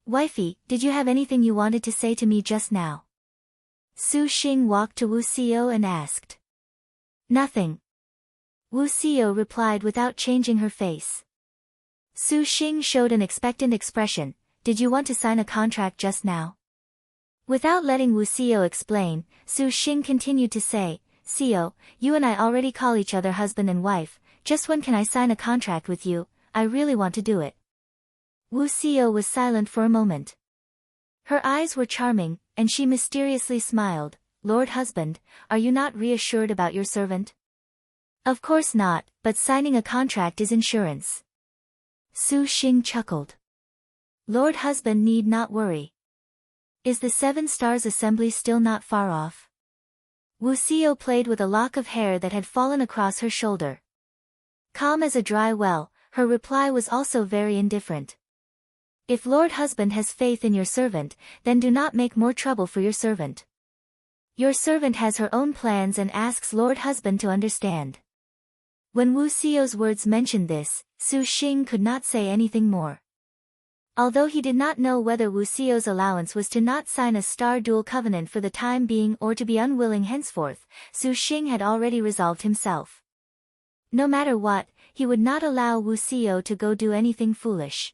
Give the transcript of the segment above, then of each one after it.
Wifey, did you have anything you wanted to say to me just now? Su Xing walked to Wu Xiao and asked. Nothing. Wu Xiao replied without changing her face. Su Xing showed an expectant expression. Did you want to sign a contract just now? Without letting Wu Xiao explain, Su Xing continued to say, Xiao, you and I already call each other husband and wife, just when can I sign a contract with you? I really want to do it. Wu Xiao was silent for a moment. Her eyes were charming, and she mysteriously smiled. Lord husband, are you not reassured about your servant? Of course not, but signing a contract is insurance. Su Xing chuckled. Lord husband need not worry. Is the 7 Stars Assembly still not far off? Wu Xiao played with a lock of hair that had fallen across her shoulder. Calm as a dry well, her reply was also very indifferent. If Lord husband has faith in your servant, then do not make more trouble for your servant. Your servant has her own plans and asks Lord husband to understand. When Wu Xiao's words mentioned this, Su Xing could not say anything more. Although he did not know whether Wu Xiao's allowance was to not sign a star dual covenant for the time being or to be unwilling henceforth, Su Xing had already resolved himself. No matter what, he would not allow Wu Xiao to go do anything foolish.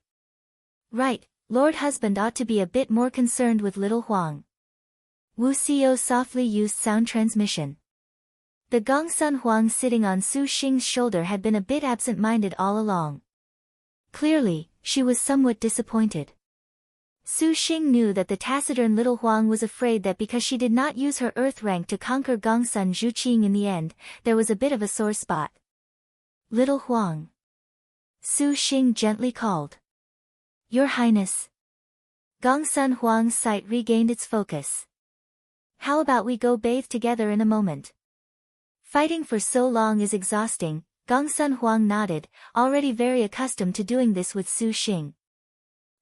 Right, Lord husband ought to be a bit more concerned with little Huang. Wu Xiao softly used sound transmission. The Gongsun Huang sitting on Su Xing's shoulder had been a bit absent-minded all along. Clearly, she was somewhat disappointed. Su Xing knew that the taciturn little Huang was afraid that because she did not use her earth rank to conquer Gongsun Zhuqing in the end, there was a bit of a sore spot. Little Huang. Su Xing gently called. Your Highness. Gongsun Huang's sight regained its focus. How about we go bathe together in a moment? Fighting for so long is exhausting. Gongsun Huang nodded, already very accustomed to doing this with Su Xing.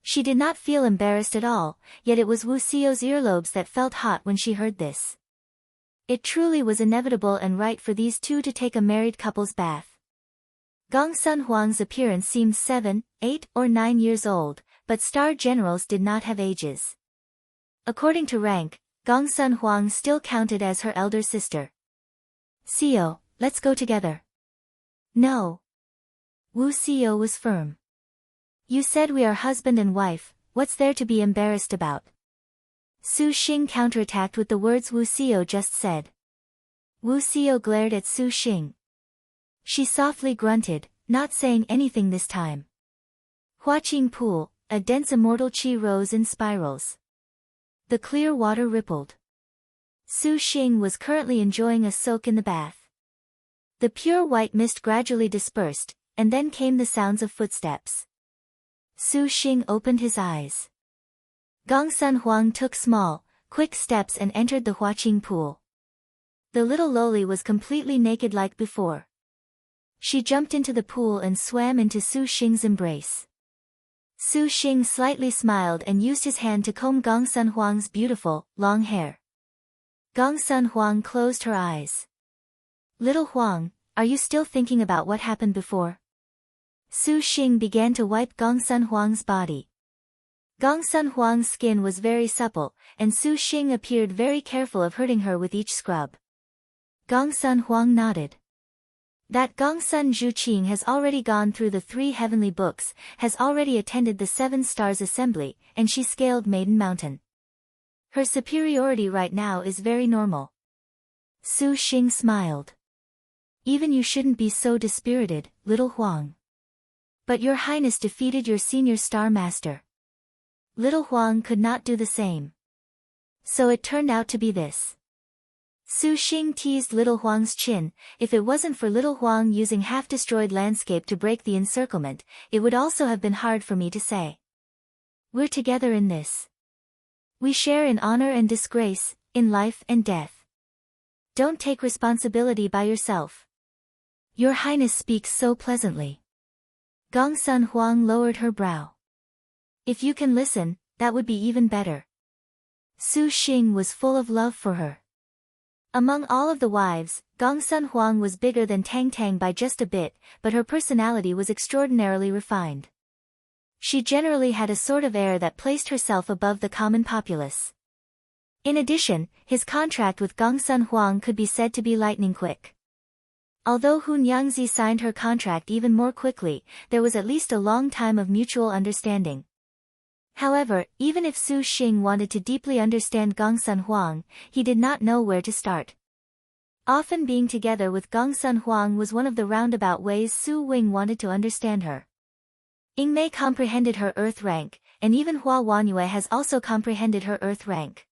She did not feel embarrassed at all, yet it was Wu Xiao's earlobes that felt hot when she heard this. It truly was inevitable and right for these two to take a married couple's bath. Gongsun Huang's appearance seemed 7, 8, or 9 years old, but star generals did not have ages. According to rank, Gongsun Huang still counted as her elder sister. Xiao, let's go together. No. Wu Xiao was firm. You said we are husband and wife, what's there to be embarrassed about? Su Xing counterattacked with the words Wu Xiao just said. Wu Xiao glared at Su Xing. She softly grunted, not saying anything this time. Huaqing Pool, a dense immortal qi rose in spirals. The clear water rippled. Su Xing was currently enjoying a soak in the bath. The pure white mist gradually dispersed, and then came the sounds of footsteps. Su Xing opened his eyes. Gongsun Huang took small, quick steps and entered the Huaqing Pool. The little loli was completely naked like before. She jumped into the pool and swam into Su Xing's embrace. Su Xing slightly smiled and used his hand to comb Gongsun Huang's beautiful, long hair. Gongsun Huang closed her eyes. Little Huang, are you still thinking about what happened before? Su Xing began to wipe Gongsun Huang's body. Gongsun Huang's skin was very supple, and Su Xing appeared very careful of hurting her with each scrub. Gongsun Huang nodded. That Gongsun Zhuqing has already gone through the 3 heavenly books, has already attended the 7 Stars Assembly, and she scaled Maiden Mountain. Her superiority right now is very normal. Su Xing smiled. Even you shouldn't be so dispirited, little Huang. But your highness defeated your senior star master. Little Huang could not do the same. So it turned out to be this. Su Xing teased little Huang's chin. If it wasn't for little Huang using half-destroyed landscape to break the encirclement, it would also have been hard for me to say. We're together in this. We share in honor and disgrace, in life and death. Don't take responsibility by yourself. Your highness speaks so pleasantly. Gongsun Huang lowered her brow. If you can listen, that would be even better. Su Xing was full of love for her. Among all of the wives, Gongsun Huang was bigger than Tang Tang by just a bit, but her personality was extraordinarily refined. She generally had a sort of air that placed herself above the common populace. In addition, his contract with Gongsun Huang could be said to be lightning quick. Although Hunyangzi signed her contract even more quickly, there was at least a long time of mutual understanding. However, even if Su Xing wanted to deeply understand Gongsun Huang, he did not know where to start. Often being together with Gongsun Huang was one of the roundabout ways Su Wing wanted to understand her. Yingmei comprehended her earth rank, and even Hua Wanyue has also comprehended her earth rank.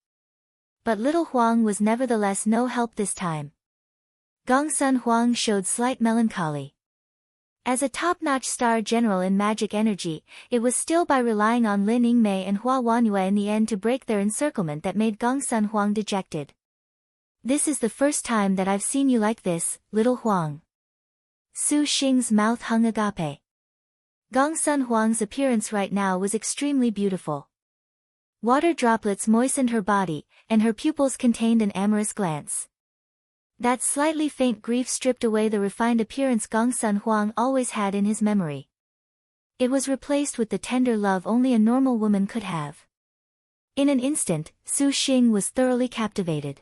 But little Huang was nevertheless no help this time. Gongsun Huang showed slight melancholy. As a top-notch star general in magic energy, it was still by relying on Lin Yingmei and Hua Wanyue in the end to break their encirclement that made Gongsun Huang dejected. This is the first time that I've seen you like this, little Huang. Su Xing's mouth hung agape. Gongsun Huang's appearance right now was extremely beautiful. Water droplets moistened her body, and her pupils contained an amorous glance. That slightly faint grief stripped away the refined appearance Gongsun Huang always had in his memory. It was replaced with the tender love only a normal woman could have. In an instant, Su Xing was thoroughly captivated.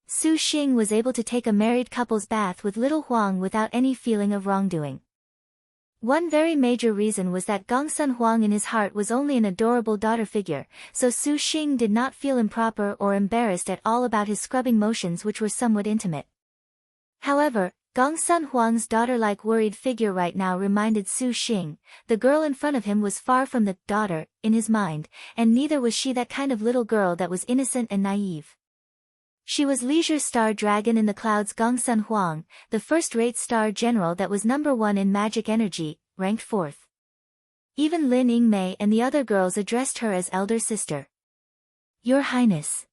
Su Xing was able to take a married couple's bath with little Huang without any feeling of wrongdoing. One very major reason was that Gongsun Huang in his heart was only an adorable daughter figure, so Su Xing did not feel improper or embarrassed at all about his scrubbing motions, which were somewhat intimate. However, Gongsun Huang's daughter-like worried figure right now reminded Su Xing, the girl in front of him was far from the daughter in his mind, and neither was she that kind of little girl that was innocent and naive. She was Leisure Star Dragon in the Clouds Gongsun Huang, the first-rate star general that was number 1 in magic energy, ranked 4th. Even Lin Yingmei and the other girls addressed her as elder sister. Your Highness.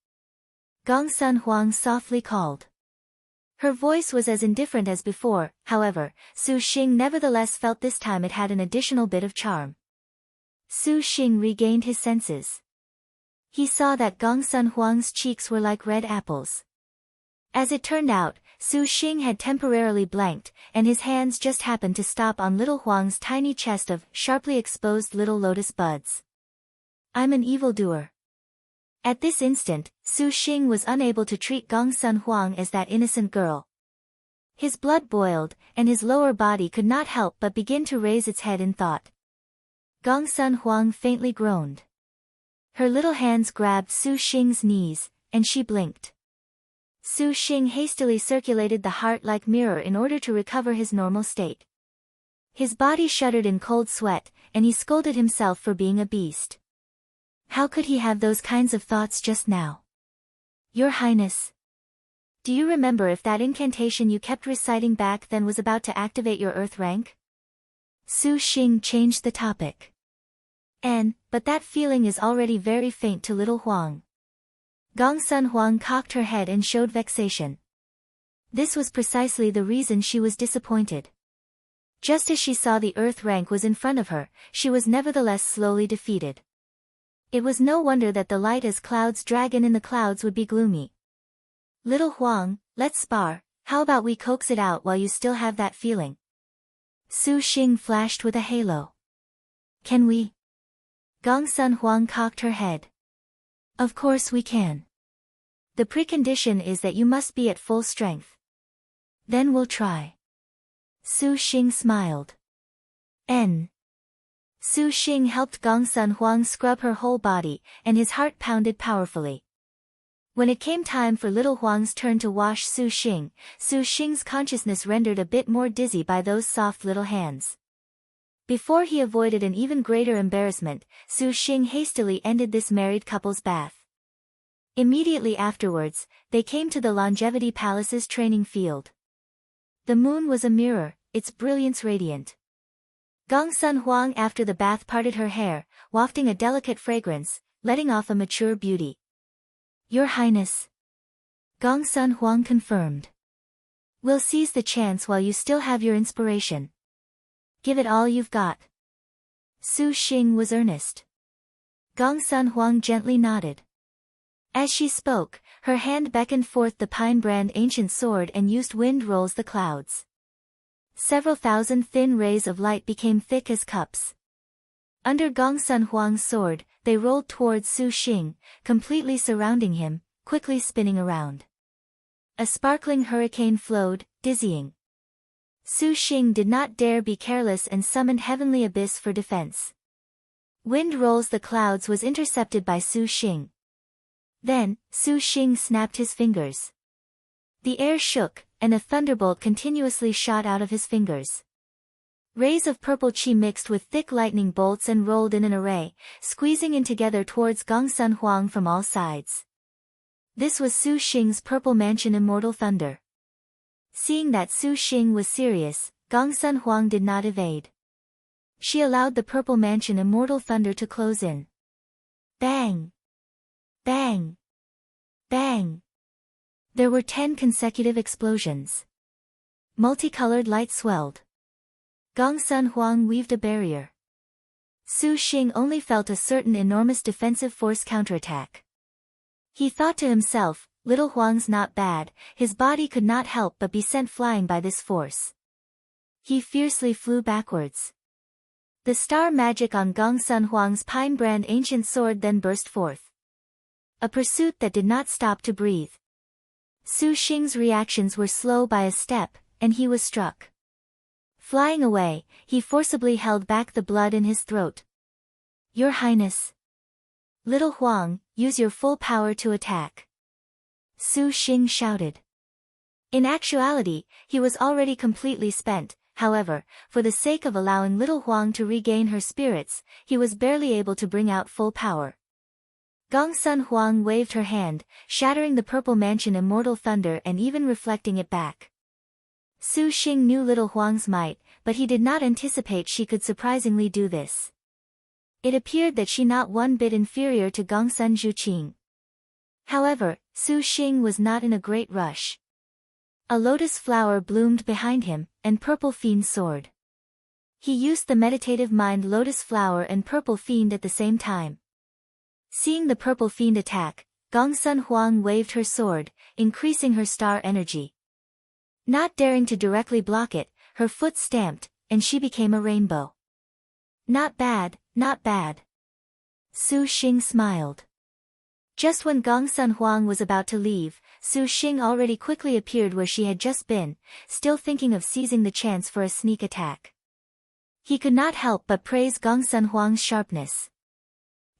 Gongsun Huang softly called. Her voice was as indifferent as before, however, Su Xing nevertheless felt this time it had an additional bit of charm. Su Xing regained his senses. He saw that Gongsun Huang's cheeks were like red apples. As it turned out, Su Xing had temporarily blanked, and his hands just happened to stop on little Huang's tiny chest of sharply exposed little lotus buds. I'm an evildoer. At this instant, Su Xing was unable to treat Gongsun Huang as that innocent girl. His blood boiled, and his lower body could not help but begin to raise its head in thought. Gongsun Huang faintly groaned. Her little hands grabbed Su Xing's knees, and she blinked. Su Xing hastily circulated the heart-like mirror in order to recover his normal state. His body shuddered in cold sweat, and he scolded himself for being a beast. How could he have those kinds of thoughts just now? Your Highness. Do you remember if that incantation you kept reciting back then was about to activate your earth rank? Su Xing changed the topic. But that feeling is already very faint to little Huang. Gongsun Huang cocked her head and showed vexation. This was precisely the reason she was disappointed. Just as she saw the earth rank was in front of her, she was nevertheless slowly defeated. It was no wonder that the light as clouds dragon in the clouds would be gloomy. Little Huang, let's spar, how about we coax it out while you still have that feeling? Su Xing flashed with a halo. Can we? Gongsun Huang cocked her head. Of course we can. The precondition is that you must be at full strength. Then we'll try. Su Xing smiled. Su Xing helped Gongsun Huang scrub her whole body, and his heart pounded powerfully. When it came time for little Huang's turn to wash Su Xing's consciousness rendered a bit more dizzy by those soft little hands. Before he avoided an even greater embarrassment, Su Xing hastily ended this married couple's bath. Immediately afterwards, they came to the Longevity Palace's training field. The moon was a mirror, its brilliance radiant. Gongsun Huang after the bath parted her hair, wafting a delicate fragrance, letting off a mature beauty. Your Highness. Gongsun Huang confirmed. We'll seize the chance while you still have your inspiration. Give it all you've got. Su Xing was earnest. Gongsun Huang gently nodded. As she spoke, her hand beckoned forth the pine brand ancient sword and used wind rolls the clouds. Several thousand thin rays of light became thick as cups. Under Gongsun Huang's sword, they rolled towards Su Xing, completely surrounding him, quickly spinning around. A sparkling hurricane flowed, dizzying. Su Xing did not dare be careless and summoned Heavenly Abyss for defense. Wind rolls the clouds was intercepted by Su Xing. Then, Su Xing snapped his fingers. The air shook, and a thunderbolt continuously shot out of his fingers. Rays of purple qi mixed with thick lightning bolts and rolled in an array, squeezing in together towards Gongsun Huang from all sides. This was Su Xing's purple mansion Immortal Thunder. Seeing that Su Xing was serious, Gongsun Huang did not evade. She allowed the purple mansion Immortal Thunder to close in. Bang! Bang! Bang! There were 10 consecutive explosions. Multicolored light swelled. Gongsun Huang weaved a barrier. Su Xing only felt a certain enormous defensive force counterattack. He thought to himself, little Huang's not bad, his body could not help but be sent flying by this force. He fiercely flew backwards. The star magic on Gongsun Huang's pine brand ancient sword then burst forth. A pursuit that did not stop to breathe. Su Xing's reactions were slow by a step, and he was struck. Flying away, he forcibly held back the blood in his throat. Your Highness. Little Huang, use your full power to attack. Su Xing shouted. In actuality, he was already completely spent, however, for the sake of allowing little Huang to regain her spirits, he was barely able to bring out full power. Gongsun Huang waved her hand, shattering the purple mansion Immortal Thunder and even reflecting it back. Su Xing knew little Huang's might, but he did not anticipate she could surprisingly do this. It appeared that she not one bit inferior to Gongsun Zhuqing. However, Su Xing was not in a great rush. A lotus flower bloomed behind him, and Purple Fiend soared. He used the meditative mind lotus flower and Purple Fiend at the same time. Seeing the Purple Fiend attack, Gongsun Huang waved her sword, increasing her star energy. Not daring to directly block it, her foot stamped, and she became a rainbow. Not bad, not bad. Su Xing smiled. Just when Gongsun Huang was about to leave, Su Xing already quickly appeared where she had just been, still thinking of seizing the chance for a sneak attack. He could not help but praise Gongsun Huang's sharpness.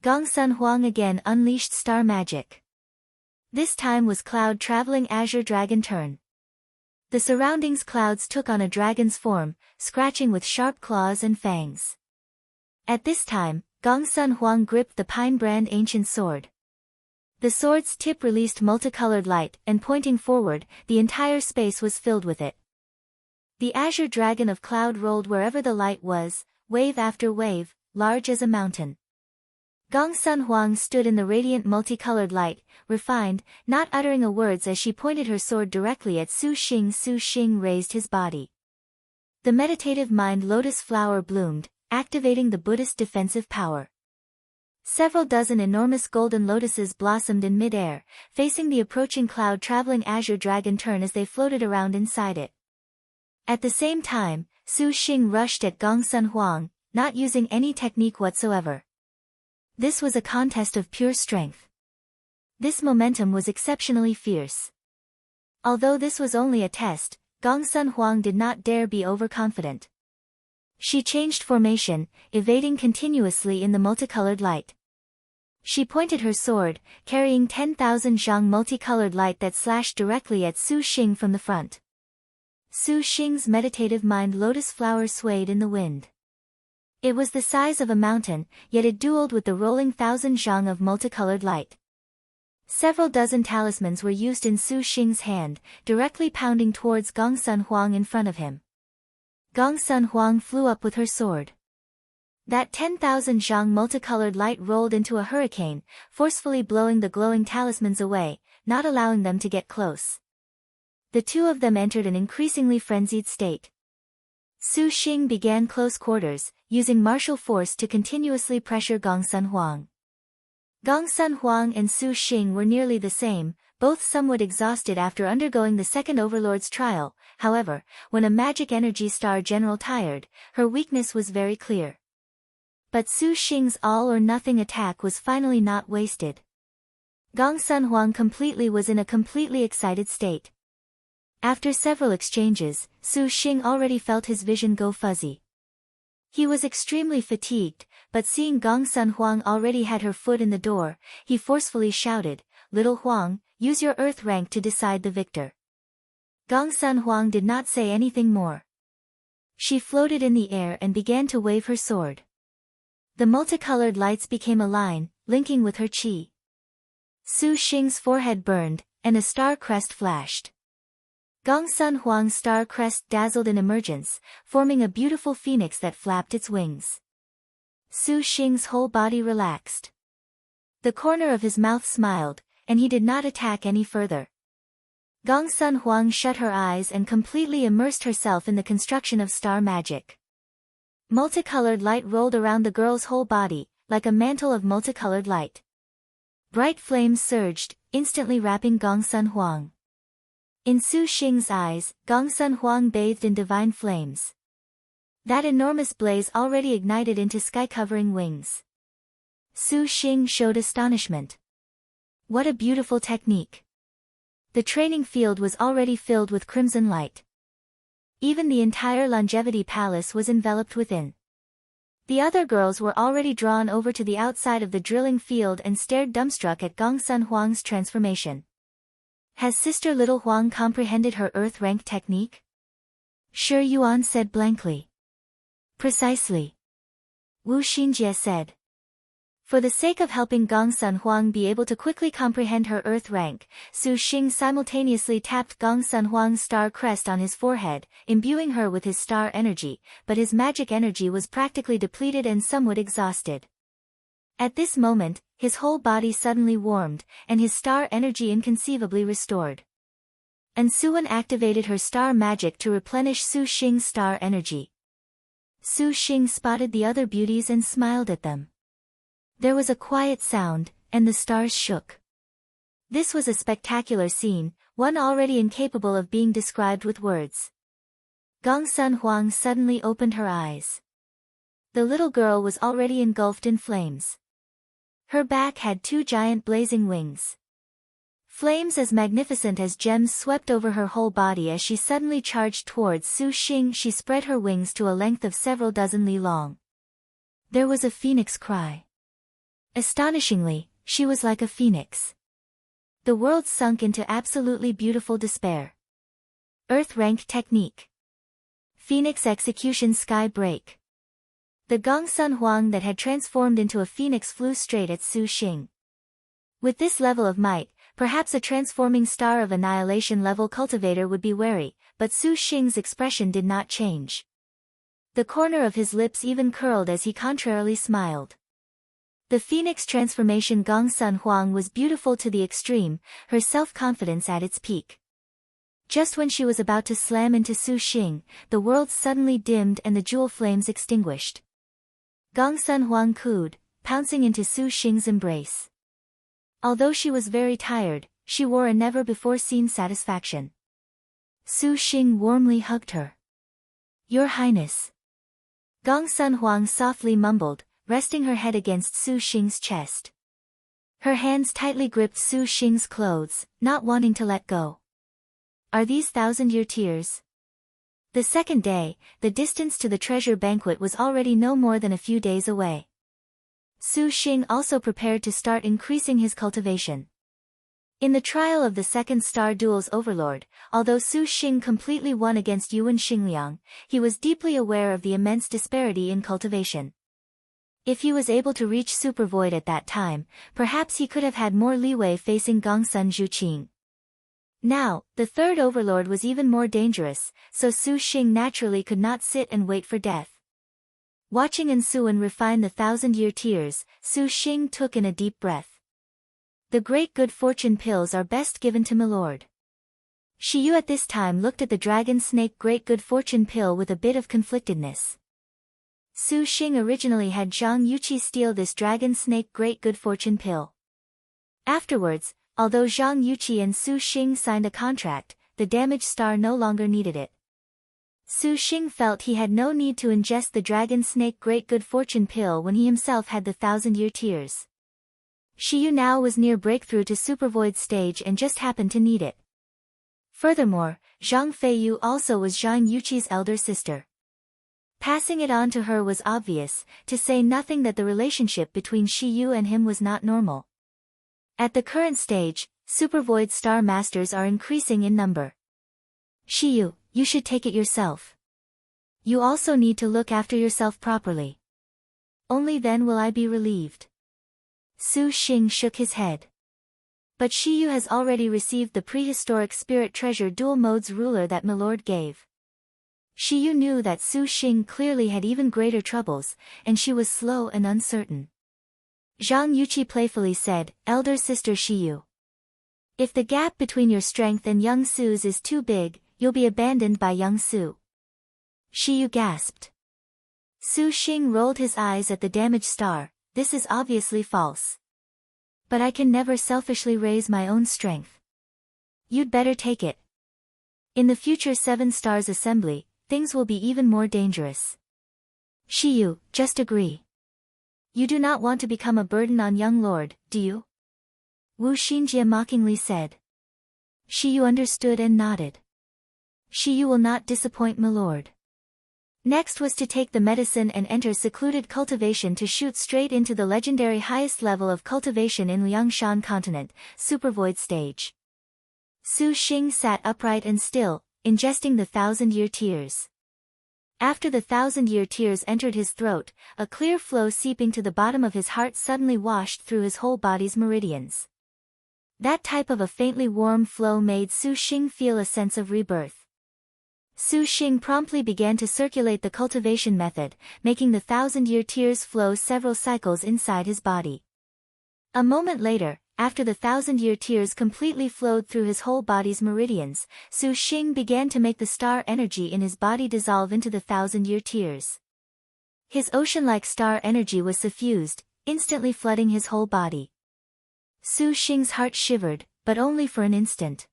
Gongsun Huang again unleashed star magic. This time was Cloud Traveling Azure Dragon turn. The surroundings clouds took on a dragon's form, scratching with sharp claws and fangs. At this time, Gongsun Huang gripped the pine brand ancient sword. The sword's tip released multicolored light, and pointing forward, the entire space was filled with it. The azure dragon of cloud rolled wherever the light was, wave after wave, large as a mountain. Gongsun Huang stood in the radiant multicolored light, refined, not uttering a word as she pointed her sword directly at Su Xing. Su Xing raised his body. The meditative mind lotus flower bloomed, activating the Buddhist defensive power. Several dozen enormous golden lotuses blossomed in mid-air, facing the approaching cloud traveling azure dragon turn as they floated around inside it. At the same time, Su Xing rushed at Gongsun Huang, not using any technique whatsoever. This was a contest of pure strength. This momentum was exceptionally fierce. Although this was only a test, Gongsun Huang did not dare be overconfident. She changed formation, evading continuously in the multicolored light. She pointed her sword, carrying 10,000 zhang multicolored light that slashed directly at Su Xing from the front. Su Xing's meditative mind lotus flower swayed in the wind. It was the size of a mountain, yet it dueled with the rolling 1,000 zhang of multicolored light. Several dozen talismans were used in Su Xing's hand, directly pounding towards Gongsun Huang in front of him. Gongsun Huang flew up with her sword. That 10,000 zhang multicolored light rolled into a hurricane, forcefully blowing the glowing talismans away, not allowing them to get close. The two of them entered an increasingly frenzied state. Su Xing began close quarters, using martial force to continuously pressure Gongsun Huang. Gongsun Huang and Su Xing were nearly the same, both somewhat exhausted after undergoing the second overlord's trial. However, when a magic energy star general tired, her weakness was very clear. But Su Xing's all-or-nothing attack was finally not wasted. Gong Sun Huang was in a completely excited state. After several exchanges, Su Xing already felt his vision go fuzzy. He was extremely fatigued, but seeing Gong Sun Huang already had her foot in the door, he forcefully shouted, "Little Huang, use your earth rank to decide the victor." Gong Sun Huang did not say anything more. She floated in the air and began to wave her sword. The multicolored lights became a line, linking with her chi. Su Xing's forehead burned, and a star crest flashed. Gong Sun Huang's star crest dazzled in emergence, forming a beautiful phoenix that flapped its wings. Su Xing's whole body relaxed. The corner of his mouth smiled, and he did not attack any further. Gong Sun Huang shut her eyes and completely immersed herself in the construction of star magic. Multicolored light rolled around the girl's whole body, like a mantle of multicolored light. Bright flames surged, instantly wrapping Gong Sun Huang. In Su Xing's eyes, Gong Sun Huang bathed in divine flames. That enormous blaze already ignited into sky-covering wings. Su Xing showed astonishment. What a beautiful technique! The training field was already filled with crimson light. Even the entire Longevity Palace was enveloped within. The other girls were already drawn over to the outside of the drilling field and stared dumbstruck at Gong Sun Huang's transformation. Has Sister Little Huang comprehended her earth rank technique? Shi Yuan said blankly. Precisely. Wu Xinjie said. For the sake of helping Gong Sun Huang be able to quickly comprehend her earth rank, Su Xing simultaneously tapped Gong Sun Huang's star crest on his forehead, imbuing her with his star energy, but his magic energy was practically depleted and somewhat exhausted. At this moment, his whole body suddenly warmed, and his star energy inconceivably restored. And Suan activated her star magic to replenish Su Xing's star energy. Su Xing spotted the other beauties and smiled at them. There was a quiet sound, and the stars shook. This was a spectacular scene, one already incapable of being described with words. Gong Sun Huang suddenly opened her eyes. The little girl was already engulfed in flames. Her back had two giant blazing wings. Flames as magnificent as gems swept over her whole body as she suddenly charged towards Su Xing. She spread her wings to a length of several dozen li long. There was a phoenix cry. Astonishingly, she was like a phoenix. The world sunk into absolutely beautiful despair. Earth rank technique. Phoenix execution sky break. The Gong Sun Huang that had transformed into a phoenix flew straight at Su Xing. With this level of might, perhaps a transforming star of annihilation level cultivator would be wary, but Su Xing's expression did not change. The corner of his lips even curled as he contrarily smiled. The phoenix transformation Gong Sun Huang was beautiful to the extreme, her self-confidence at its peak. Just when she was about to slam into Su Xing, the world suddenly dimmed and the jewel flames extinguished. Gong Sun Huang cooed, pouncing into Su Xing's embrace. Although she was very tired, she wore a never-before-seen satisfaction. Su Xing warmly hugged her. Your Highness. Gong Sun Huang softly mumbled, resting her head against Su Xing's chest. Her hands tightly gripped Su Xing's clothes, not wanting to let go. Are these thousand-year tears? The second day, the distance to the treasure banquet was already no more than a few days away. Su Xing also prepared to start increasing his cultivation. In the trial of the second Star Duel's overlord, although Su Xing completely won against Yuan Xingliang, he was deeply aware of the immense disparity in cultivation. If he was able to reach Super Void at that time, perhaps he could have had more leeway facing Gongsun Zhuqing. Now, the third overlord was even more dangerous, so Su Xing naturally could not sit and wait for death. Watching Ansuan refine the thousand-year tears, Su Xing took in a deep breath. The great good fortune pills are best given to milord. Xiaoyu at this time looked at the dragon snake great good fortune pill with a bit of conflictedness. Su Xing originally had Zhang Yuqi steal this dragon snake great good fortune pill. Afterwards, although Zhang Yuqi and Su Xing signed a contract, the damaged star no longer needed it. Su Xing felt he had no need to ingest the dragon snake great good fortune pill when he himself had the 1,000-year tears. Xiaoyu now was near breakthrough to supervoid stage and just happened to need it. Furthermore, Zhang Feiyu also was Zhang Yuqi's elder sister. Passing it on to her was obvious, to say nothing that the relationship between Xiaoyu and him was not normal. At the current stage, supervoid star masters are increasing in number. Xiaoyu, you should take it yourself. You also need to look after yourself properly. Only then will I be relieved. Su Xing shook his head. But Xiaoyu has already received the prehistoric spirit treasure dual modes ruler that Milord gave. Xiaoyu knew that Su Xing clearly had even greater troubles, and she was slow and uncertain. Zhang Yuqi playfully said, "Elder sister Xiaoyu. If the gap between your strength and young Su's is too big, you'll be abandoned by young Su." Xiaoyu gasped. Su Xing rolled his eyes at the damaged star. This is obviously false. But I can never selfishly raise my own strength. You'd better take it. In the future 7 Stars Assembly, things will be even more dangerous. Xiaoyu, just agree. You do not want to become a burden on young lord, do you? Wu Xinjie mockingly said. Xiaoyu understood and nodded. Xiaoyu will not disappoint milord. Next was to take the medicine and enter secluded cultivation to shoot straight into the legendary highest level of cultivation in Liangshan continent, supervoid stage. Su Xing sat upright and still, ingesting the 1,000-year tears. After the 1,000-year tears entered his throat, a clear flow seeping to the bottom of his heart suddenly washed through his whole body's meridians. That type of a faintly warm flow made Su Xing feel a sense of rebirth. Su Xing promptly began to circulate the cultivation method, making the 1,000-year tears flow several cycles inside his body. A moment later, after the 1,000-year tears completely flowed through his whole body's meridians, Su Xing began to make the star energy in his body dissolve into the 1,000-year tears. His ocean-like star energy was suffused, instantly flooding his whole body. Su Xing's heart shivered, but only for an instant.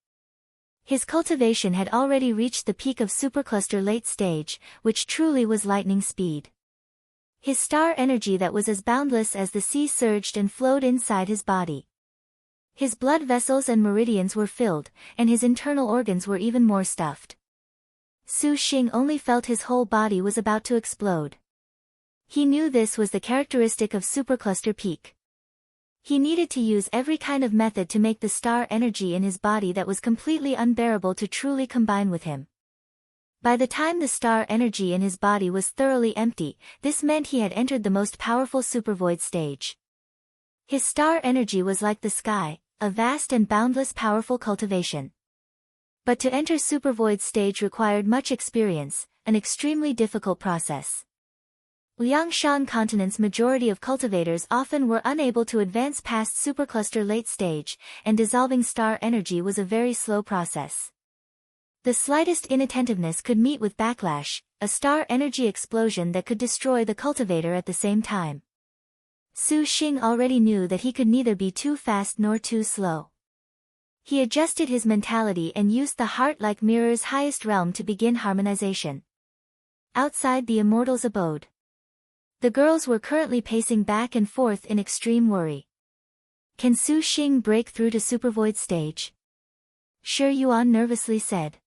His cultivation had already reached the peak of supercluster late stage, which truly was lightning speed. His star energy that was as boundless as the sea surged and flowed inside his body. His blood vessels and meridians were filled, and his internal organs were even more stuffed. Su Xing only felt his whole body was about to explode. He knew this was the characteristic of supercluster peak. He needed to use every kind of method to make the star energy in his body that was completely unbearable to truly combine with him. By the time the star energy in his body was thoroughly empty, this meant he had entered the most powerful supervoid stage. His star energy was like the sky, a vast and boundless powerful cultivation. But to enter supervoid stage required much experience, an extremely difficult process. Liangshan continent's majority of cultivators often were unable to advance past supercluster late stage, and dissolving star energy was a very slow process. The slightest inattentiveness could meet with backlash, a star energy explosion that could destroy the cultivator at the same time. Su Xing already knew that he could neither be too fast nor too slow. He adjusted his mentality and used the heart-like mirror's highest realm to begin harmonization. Outside the immortal's abode, the girls were currently pacing back and forth in extreme worry. Can Su Xing break through to supervoid stage? Shi Yuan nervously said.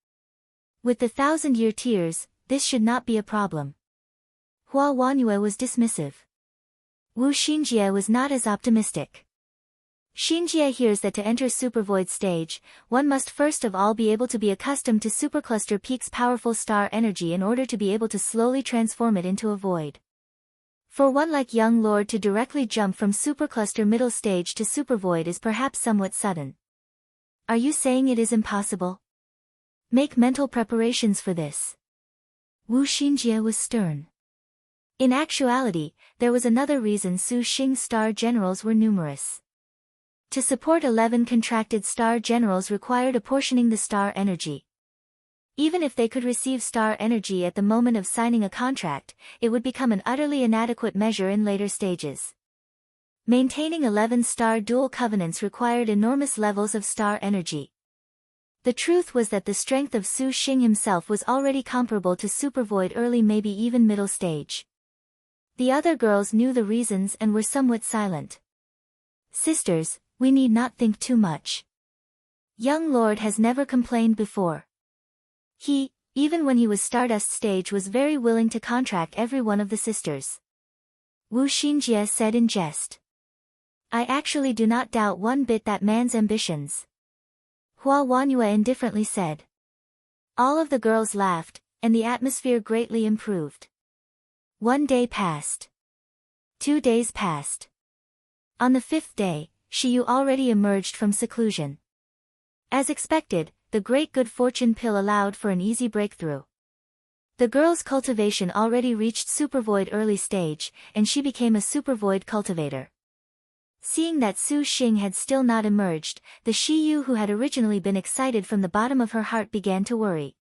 With the 1,000-year tears, this should not be a problem. Hua Wanyue was dismissive. Wu Xinjie was not as optimistic. Xinjie hears that to enter supervoid stage, one must first of all be able to be accustomed to supercluster peak's powerful star energy in order to be able to slowly transform it into a void. For one like young lord to directly jump from supercluster middle stage to supervoid is perhaps somewhat sudden. Are you saying it is impossible? Make mental preparations for this. Wu Xinjie was stern. In actuality, there was another reason Su Xing's star generals were numerous. To support 11 contracted star generals required apportioning the star energy. Even if they could receive star energy at the moment of signing a contract, it would become an utterly inadequate measure in later stages. Maintaining 11 star dual covenants required enormous levels of star energy. The truth was that the strength of Su Xing himself was already comparable to Super Void early, maybe even middle stage. The other girls knew the reasons and were somewhat silent. Sisters, we need not think too much. Young Lord has never complained before. He, even when he was Stardust stage, was very willing to contract every one of the sisters. Wu Xinjie said in jest. I actually do not doubt one bit that man's ambitions. Hua Wanyue indifferently said. All of the girls laughed, and the atmosphere greatly improved. 1 day passed. 2 days passed. On the 5th day, Xiaoyu already emerged from seclusion. As expected, the great good fortune pill allowed for an easy breakthrough. The girl's cultivation already reached Supervoid early stage, and she became a Supervoid cultivator. Seeing that Su Xing had still not emerged, the Xiaoyu who had originally been excited from the bottom of her heart began to worry.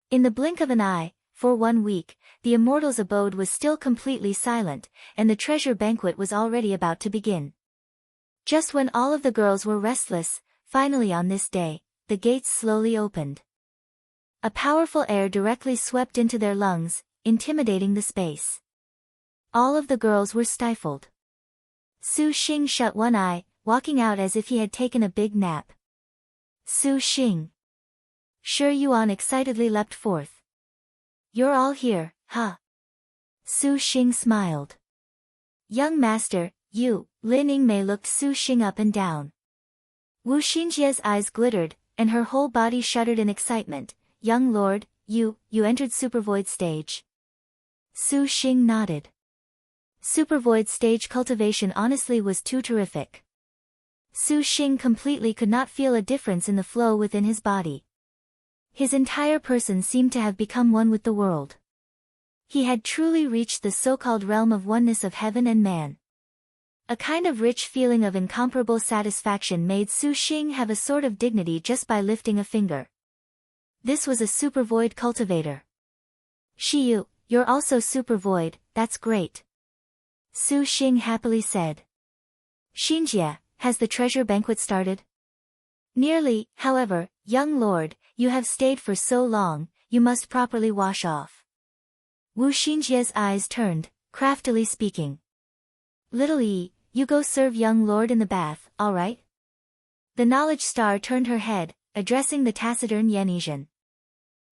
In the blink of an eye, for 1 week, the immortal's abode was still completely silent, and the treasure banquet was already about to begin. Just when all of the girls were restless, finally on this day, the gates slowly opened. A powerful air directly swept into their lungs, intimidating the space. All of the girls were stifled. Su Xing shut one eye, walking out as if he had taken a big nap. Su Xing. Shi Yuan excitedly leapt forth. You're all here, huh? Su Xing smiled. Young master, you, Lin Yingmei looked Su Xing up and down. Wu Xinjie's eyes glittered, and her whole body shuddered in excitement. Young lord, you entered Supervoid stage. Su Xing nodded. Supervoid stage cultivation honestly was too terrific. Su Xing completely could not feel a difference in the flow within his body. His entire person seemed to have become one with the world. He had truly reached the so-called realm of oneness of heaven and man. A kind of rich feeling of incomparable satisfaction made Su Xing have a sort of dignity just by lifting a finger. This was a super void cultivator. Xiaoyu, you're also super void, that's great. Su Xing happily said. Xinjie, has the treasure banquet started? Nearly, however, young lord, you have stayed for so long, you must properly wash off. Wu Xinjie's eyes turned, craftily speaking. Little Yi, you go serve young lord in the bath, all right? The knowledge star turned her head, addressing the taciturn Yanizhan.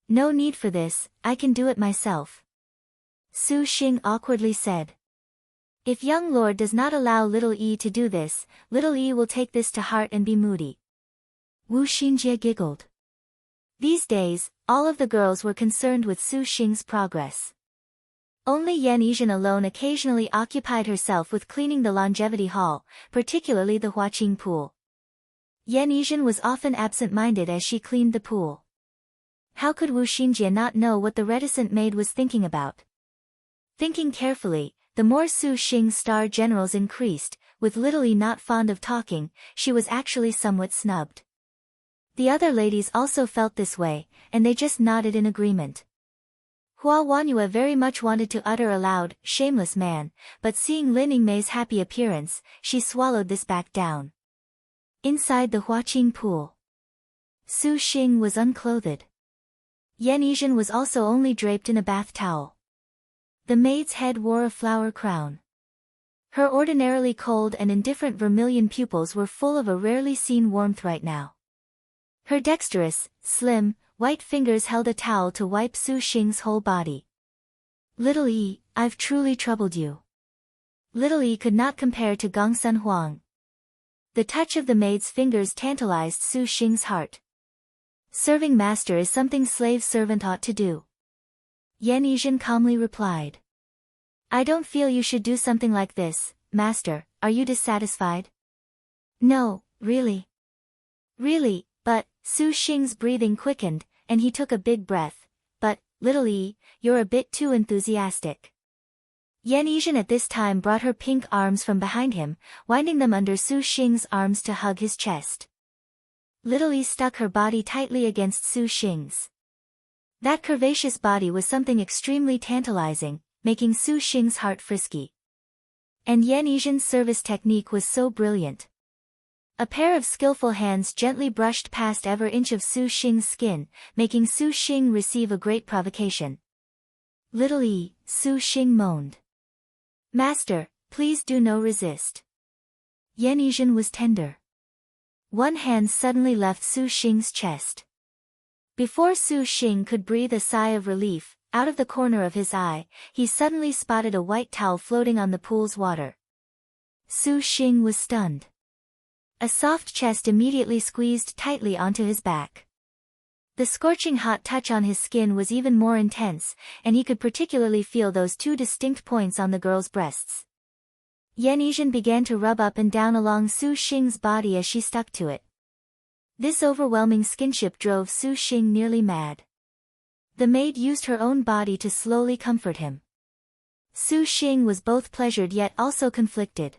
No need for this, I can do it myself. Su Xing awkwardly said. If young lord does not allow little Yi to do this, little Yi will take this to heart and be moody. Wu Xinjie giggled. These days, all of the girls were concerned with Su Xing's progress. Only Yanizhan alone occasionally occupied herself with cleaning the longevity hall, particularly the Huaqing pool. Yanizhan was often absent-minded as she cleaned the pool. How could Wu Xinjie not know what the reticent maid was thinking about? Thinking carefully, the more Su Xing's star generals increased, with little Yi not fond of talking, she was actually somewhat snubbed. The other ladies also felt this way, and they just nodded in agreement. Hua Wanyue very much wanted to utter aloud, shameless man, but seeing Lin Yingmei's happy appearance, she swallowed this back down. Inside the Huaqing pool, Su Xing was unclothed. Yanizhan was also only draped in a bath towel. The maid's head wore a flower crown. Her ordinarily cold and indifferent vermilion pupils were full of a rarely seen warmth right now. Her dexterous, slim, white fingers held a towel to wipe Su Xing's whole body. Little Yi, I've truly troubled you. Little Yi could not compare to Gongsun Huang. The touch of the maid's fingers tantalized Su Xing's heart. Serving master is something slave servant ought to do. Yanizhan calmly replied. I don't feel you should do something like this, master, are you dissatisfied? No, really. Really, but, Su Xing's breathing quickened, and he took a big breath. But, little Yi, you're a bit too enthusiastic. Yanizhan at this time brought her pink arms from behind him, winding them under Su Xing's arms to hug his chest. Little Yi stuck her body tightly against Su Xing's. That curvaceous body was something extremely tantalizing, making Su Xing's heart frisky. And Yanizhan's service technique was so brilliant. A pair of skillful hands gently brushed past every inch of Su Xing's skin, making Su Xing receive a great provocation. Little E, Su Xing moaned. Master, please do no resist. Yanizhen was tender. One hand suddenly left Su Xing's chest. Before Su Xing could breathe a sigh of relief, out of the corner of his eye, he suddenly spotted a white towel floating on the pool's water. Su Xing was stunned. A soft chest immediately squeezed tightly onto his back. The scorching hot touch on his skin was even more intense, and he could particularly feel those two distinct points on the girl's breasts. Yanizhen began to rub up and down along Su Xing's body as she stuck to it. This overwhelming skinship drove Su Xing nearly mad. The maid used her own body to slowly comfort him. Su Xing was both pleasured yet also conflicted.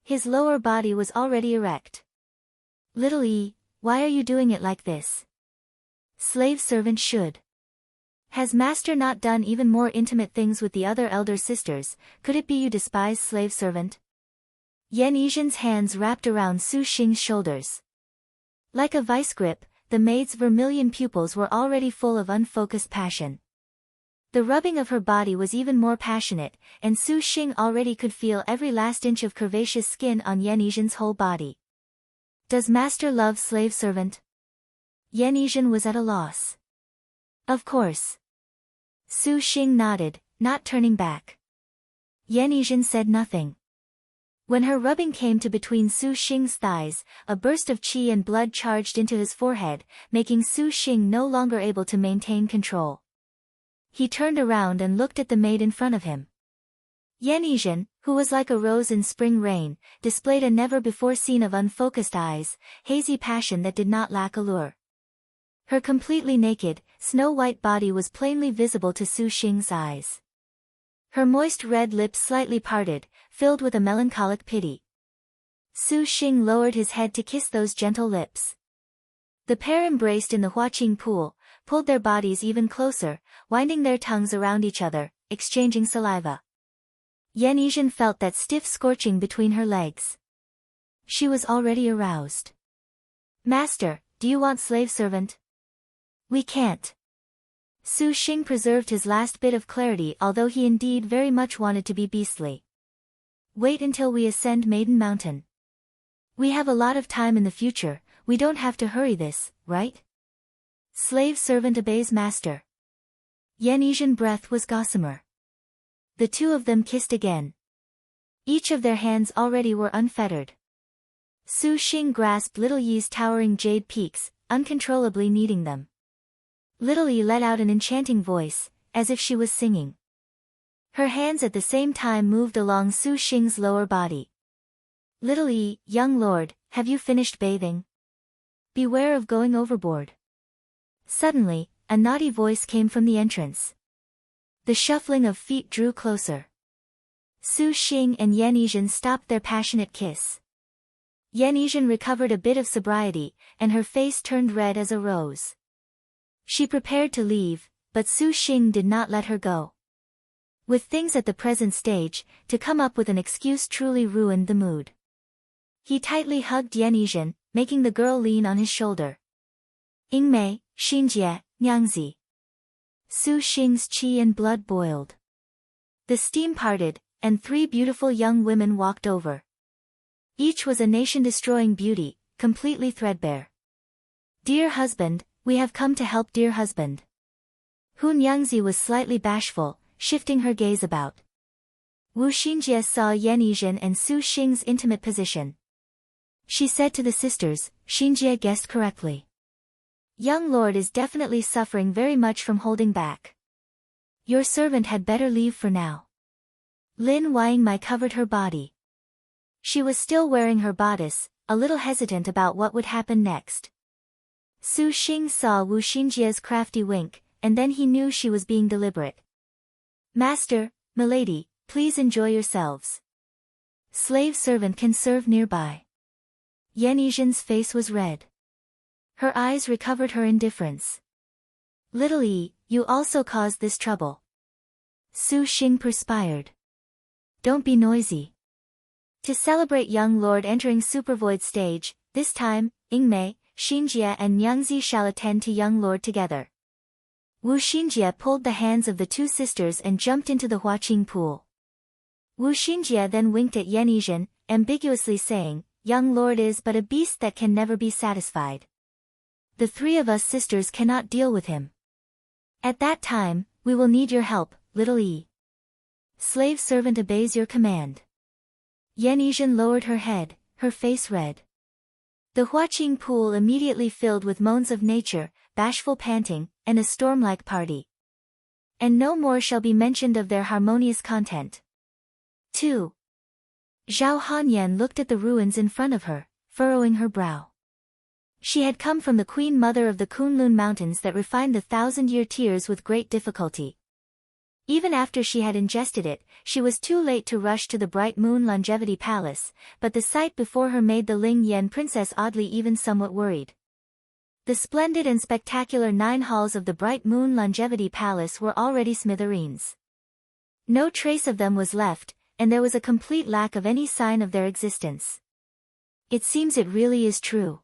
His lower body was already erect. Little E, why are you doing it like this? Slave servant should. Has master not done even more intimate things with the other elder sisters? Could it be you despise slave servant? Yanizhen's hands wrapped around Su Xing's shoulders. Like a vice grip, the maid's vermilion pupils were already full of unfocused passion. The rubbing of her body was even more passionate, and Su Xing already could feel every last inch of curvaceous skin on Yanizhen's whole body. Does master love slave servant? Yanizhen was at a loss. Of course. Su Xing nodded, not turning back. Yanizhen said nothing. When her rubbing came to between Su Xing's thighs, a burst of qi and blood charged into his forehead, making Su Xing no longer able to maintain control. He turned around and looked at the maid in front of him. Yanizhen, who was like a rose in spring rain, displayed a never-before-seen of unfocused eyes, hazy passion that did not lack allure. Her completely naked, snow-white body was plainly visible to Su Xing's eyes. Her moist red lips slightly parted, filled with a melancholic pity. Su Xing lowered his head to kiss those gentle lips. The pair embraced in the Huaqing pool, pulled their bodies even closer, winding their tongues around each other, exchanging saliva. Yanizhen felt that stiff scorching between her legs. She was already aroused. Master, do you want slave servant? We can't. Su Xing preserved his last bit of clarity, although he indeed very much wanted to be beastly. Wait until we ascend Maiden Mountain. We have a lot of time in the future, we don't have to hurry this, right? Slave servant obeys master. Yanizhen's breath was gossamer. The two of them kissed again. Each of their hands already were unfettered. Su Xing grasped Little Yi's towering jade peaks, uncontrollably kneading them. Little Yi let out an enchanting voice, as if she was singing. Her hands at the same time moved along Su Xing's lower body. Little Yi, young lord, have you finished bathing? Beware of going overboard. Suddenly, a naughty voice came from the entrance. The shuffling of feet drew closer. Su Xing and Yanizhen stopped their passionate kiss. Yanizhen recovered a bit of sobriety, and her face turned red as a rose. She prepared to leave, but Su Xing did not let her go. With things at the present stage, to come up with an excuse truly ruined the mood. He tightly hugged Yanizhen, making the girl lean on his shoulder. Yingmei, Xinjie, Nyangzi. Su Xing's qi and blood boiled. The steam parted, and three beautiful young women walked over. Each was a nation-destroying beauty, completely threadbare. Dear husband, we have come to help dear husband. Hu Nyangzi was slightly bashful, shifting her gaze about. Wu Xinjie saw Yanizhen and Su Xing's intimate position. She said to the sisters, Xinjie guessed correctly. Young lord is definitely suffering very much from holding back. Your servant had better leave for now. Lin Weingmai covered her body. She was still wearing her bodice, a little hesitant about what would happen next. Su Xing saw Wu Xinjie's crafty wink, and then he knew she was being deliberate. Master, milady, please enjoy yourselves. Slave servant can serve nearby. Yanizhen's face was red. Her eyes recovered her indifference. Little Yi, you also caused this trouble. Su Xing perspired. Don't be noisy. To celebrate young lord entering Supervoid stage, this time, Yingmei, Xinjie and Nyangzi shall attend to young lord together. Wu Xinjie pulled the hands of the two sisters and jumped into the Huaqing pool. Wu Xinjie then winked at Yan Yizhen, ambiguously saying, young lord is but a beast that can never be satisfied. The three of us sisters cannot deal with him. At that time, we will need your help, little E. Slave servant obeys your command. Yan Yizhen lowered her head, her face red. The Huaqing pool immediately filled with moans of nature, bashful panting, and a storm-like party. And no more shall be mentioned of their harmonious content. 2. Zhao Hanyan looked at the ruins in front of her, furrowing her brow. She had come from the Queen Mother of the Kunlun Mountains that refined the thousand-year tears with great difficulty. Even after she had ingested it, she was too late to rush to the Bright Moon Longevity Palace, but the sight before her made the Ling Yan princess oddly even somewhat worried. The splendid and spectacular 9 halls of the Bright Moon Longevity Palace were already smithereens. No trace of them was left, and there was a complete lack of any sign of their existence. It seems it really is true.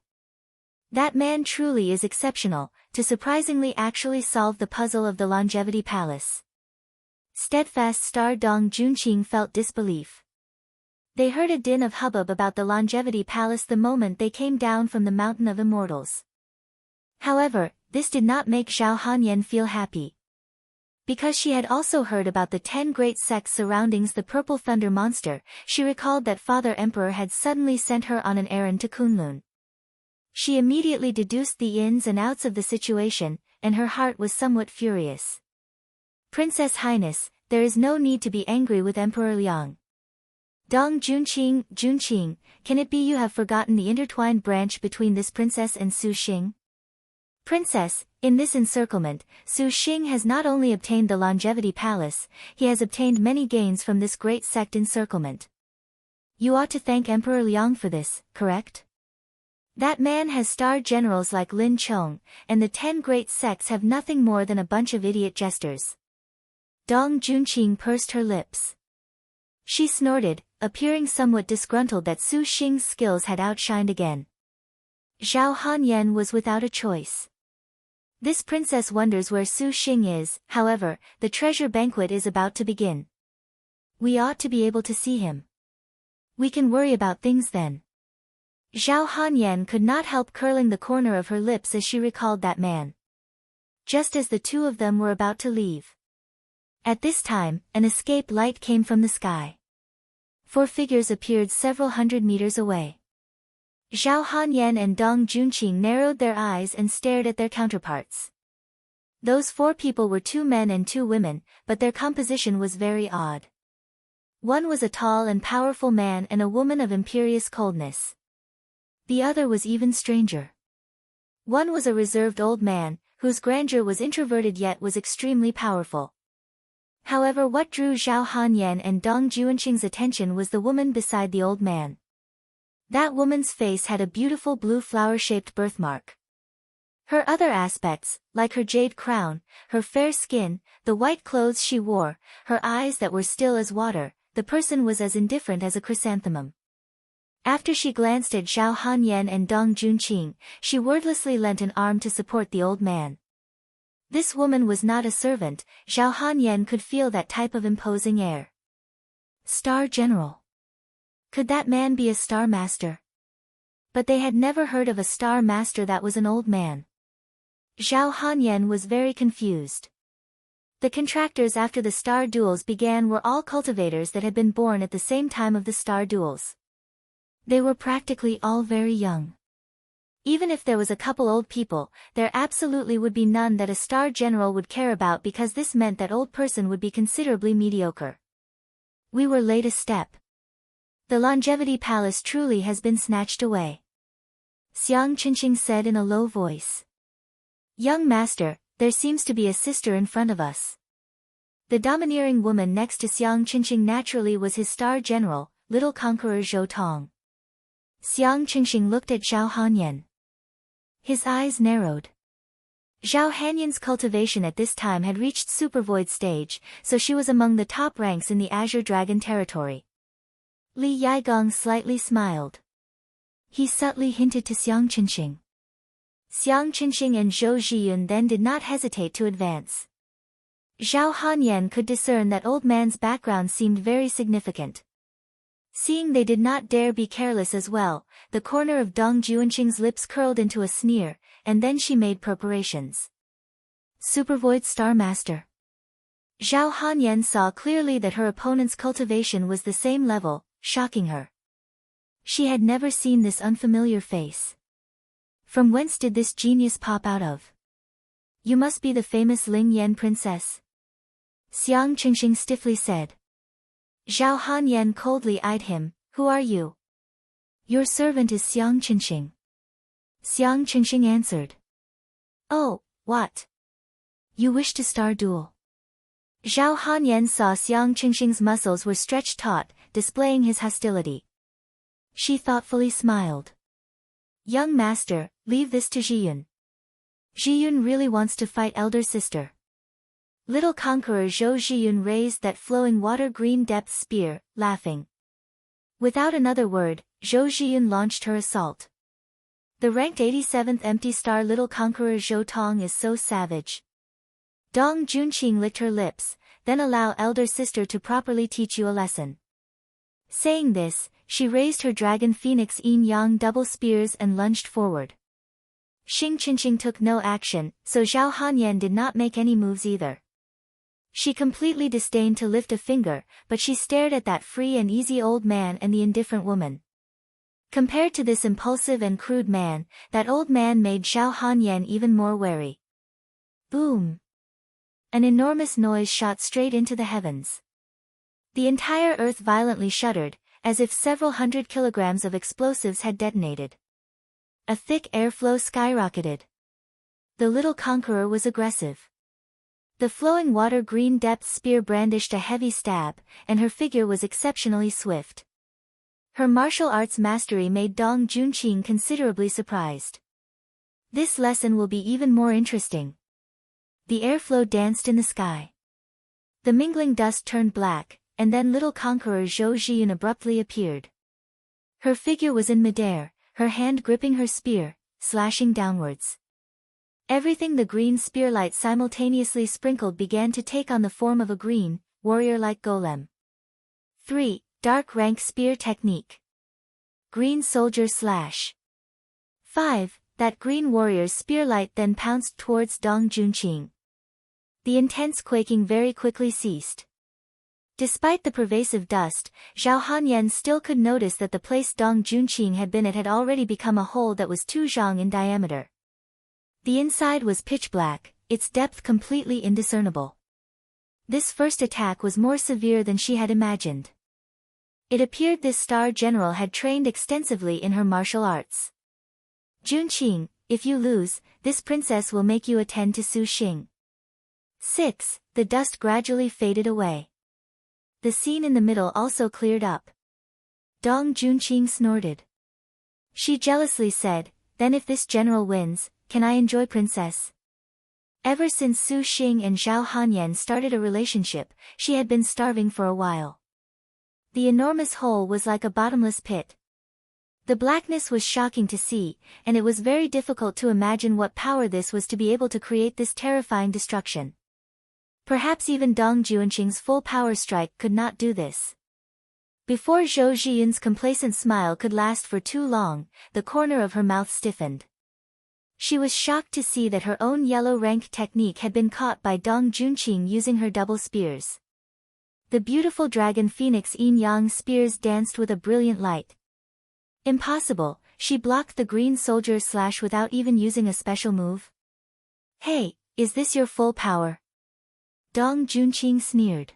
That man truly is exceptional, to surprisingly actually solve the puzzle of the Longevity Palace. Steadfast Star Dong Junqing felt disbelief. They heard a din of hubbub about the Longevity Palace the moment they came down from the Mountain of Immortals. However, this did not make Zhao Hanyan feel happy. Because she had also heard about the 10 great sects surrounding the Purple Thunder Monster, she recalled that Father Emperor had suddenly sent her on an errand to Kunlun. She immediately deduced the ins and outs of the situation, and her heart was somewhat furious. Princess Highness, there is no need to be angry with Emperor Liang. Dong Junqing, can it be you have forgotten the intertwined branch between this princess and Su Xing? Princess, in this encirclement, Su Xing has not only obtained the Longevity Palace, he has obtained many gains from this great sect encirclement. You ought to thank Emperor Liang for this, correct? That man has star generals like Lin Chong, and the 10 great sects have nothing more than a bunch of idiot jesters. Dong Junqing pursed her lips. She snorted, appearing somewhat disgruntled that Su Xing's skills had outshined again. Zhao Hanyan was without a choice. This princess wonders where Su Xing is, however, the treasure banquet is about to begin. We ought to be able to see him. We can worry about things then. Zhao Hanyan could not help curling the corner of her lips as she recalled that man. Just as the two of them were about to leave. At this time, an escape light came from the sky. 4 figures appeared several hundred meters away. Zhao Hanyan and Dong Junqing narrowed their eyes and stared at their counterparts. Those 4 people were 2 men and 2 women, but their composition was very odd. One was a tall and powerful man and a woman of imperious coldness. The other was even stranger. One was a reserved old man, whose grandeur was introverted yet was extremely powerful. However, what drew Zhao Hanyan and Dong Junqing's attention was the woman beside the old man. That woman's face had a beautiful blue flower-shaped birthmark. Her other aspects, like her jade crown, her fair skin, the white clothes she wore, her eyes that were still as water, the person was as indifferent as a chrysanthemum. After she glanced at Zhao Hanyan and Dong Junqing, she wordlessly lent an arm to support the old man. This woman was not a servant, Zhao Hanyan could feel that type of imposing air. Star General. Could that man be a Star Master? But they had never heard of a Star Master that was an old man. Zhao Hanyan was very confused. The contractors after the Star Duels began were all cultivators that had been born at the same time of the Star Duels. They were practically all very young. Even if there was a couple old people, there absolutely would be none that a Star General would care about because this meant that old person would be considerably mediocre. We were late a step. The Longevity Palace truly has been snatched away. Xiang Qinqing said in a low voice. Young master, there seems to be a sister in front of us. The domineering woman next to Xiang Qinqing naturally was his Star General, little conqueror Zhou Tong. Xiang Qinqing looked at Zhao Hanyan. His eyes narrowed. Zhao Hanyan's cultivation at this time had reached Supervoid stage, so she was among the top ranks in the Azure Dragon territory. Li Yigong slightly smiled. He subtly hinted to Xiang Qinxing. Xiang Qinxing and Zhou Zhiyun then did not hesitate to advance. Zhao Hanyan could discern that old man's background seemed very significant. Seeing they did not dare be careless as well, the corner of Dong Juanqing's lips curled into a sneer, and then she made preparations. Supervoid Star Master. Zhao Hanyan saw clearly that her opponent's cultivation was the same level, shocking her. She had never seen this unfamiliar face. From whence did this genius pop out of? You must be the famous Ling Yan princess. Xiang Qinxing stiffly said. Zhao Hanyan coldly eyed him. Who are you? Your servant is Xiang Qinxing. Xiang Qinxing answered. Oh, what? You wish to star duel? Zhao Hanyan saw Xiang Qinxing's muscles were stretched taut, displaying his hostility. She thoughtfully smiled. Young master, leave this to Zhiyun. Zhiyun really wants to fight elder sister. Little conqueror Zhou Zhiyun raised that flowing water-green depth spear, laughing. Without another word, Zhou Zhiyun launched her assault. The ranked 87th empty star little conqueror Zhou Tong is so savage. Dong Junqing licked her lips, then allow elder sister to properly teach you a lesson. Saying this, she raised her dragon phoenix yin-yang double spears and lunged forward. Xing Qinxing took no action, so Zhao Hanyan did not make any moves either. She completely disdained to lift a finger, but she stared at that free and easy old man and the indifferent woman. Compared to this impulsive and crude man, that old man made Zhao Hanyan even more wary. Boom! An enormous noise shot straight into the heavens. The entire earth violently shuddered, as if several hundred kilograms of explosives had detonated. A thick airflow skyrocketed. The little conqueror was aggressive. The flowing water-green depth spear brandished a heavy stab, and her figure was exceptionally swift. Her martial arts mastery made Dong Junqing considerably surprised. This lesson will be even more interesting. The airflow danced in the sky. The mingling dust turned black, and then little conqueror Zhou Zhiyun abruptly appeared. Her figure was in midair, her hand gripping her spear, slashing downwards. Everything the green spearlight simultaneously sprinkled began to take on the form of a green, warrior-like golem. 3. Dark rank spear technique. Green soldier slash. 5. That green warrior's spearlight then pounced towards Dong Junqing. The intense quaking very quickly ceased. Despite the pervasive dust, Zhao Hanyan still could notice that the place Dong Junqing had been at had already become a hole that was 2 zhang in diameter. The inside was pitch black, its depth completely indiscernible. This first attack was more severe than she had imagined. It appeared this star general had trained extensively in her martial arts. Junqing, if you lose, this princess will make you attend to Su Xing. 6. The dust gradually faded away. The scene in the middle also cleared up. Dong Junqing snorted. She jealously said, then if this general wins, can I enjoy princess? Ever since Su Xing and Zhao Hanyan started a relationship, she had been starving for a while. The enormous hole was like a bottomless pit. The blackness was shocking to see, and it was very difficult to imagine what power this was to be able to create this terrifying destruction. Perhaps even Dong Juanqing's full power strike could not do this. Before Zhou Zhiyun's complacent smile could last for too long, the corner of her mouth stiffened. She was shocked to see that her own yellow rank technique had been caught by Dong Junqing using her double spears. The beautiful dragon phoenix yin-yang spears danced with a brilliant light. Impossible, she blocked the green soldier slash without even using a special move. Hey, is this your full power? Dong Junqing sneered.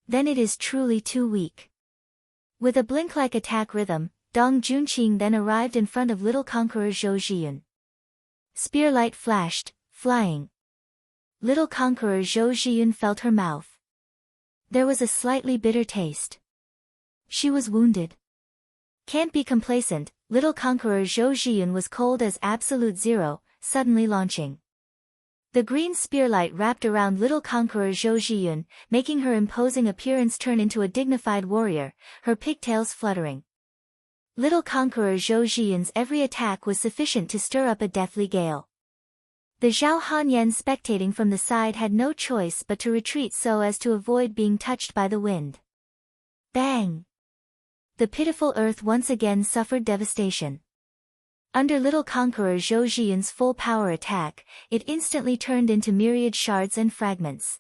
Then it is truly too weak. With a blink-like attack rhythm, Dong Junqing then arrived in front of little conqueror Zhou Zhiyun. Spearlight flashed, flying. Little conqueror Zhou Zhiyun felt her mouth. There was a slightly bitter taste. She was wounded. Can't be complacent, little conqueror Zhou Zhiyun was cold as absolute zero, suddenly launching. The green spearlight wrapped around little conqueror Zhou Zhiyun, making her imposing appearance turn into a dignified warrior, her pigtails fluttering. Little conqueror Zhou Zhiyun's every attack was sufficient to stir up a deathly gale. The Zhao Hanyan spectating from the side had no choice but to retreat so as to avoid being touched by the wind. Bang! The pitiful earth once again suffered devastation. Under little conqueror Zhou Zhiyun's full power attack, it instantly turned into myriad shards and fragments.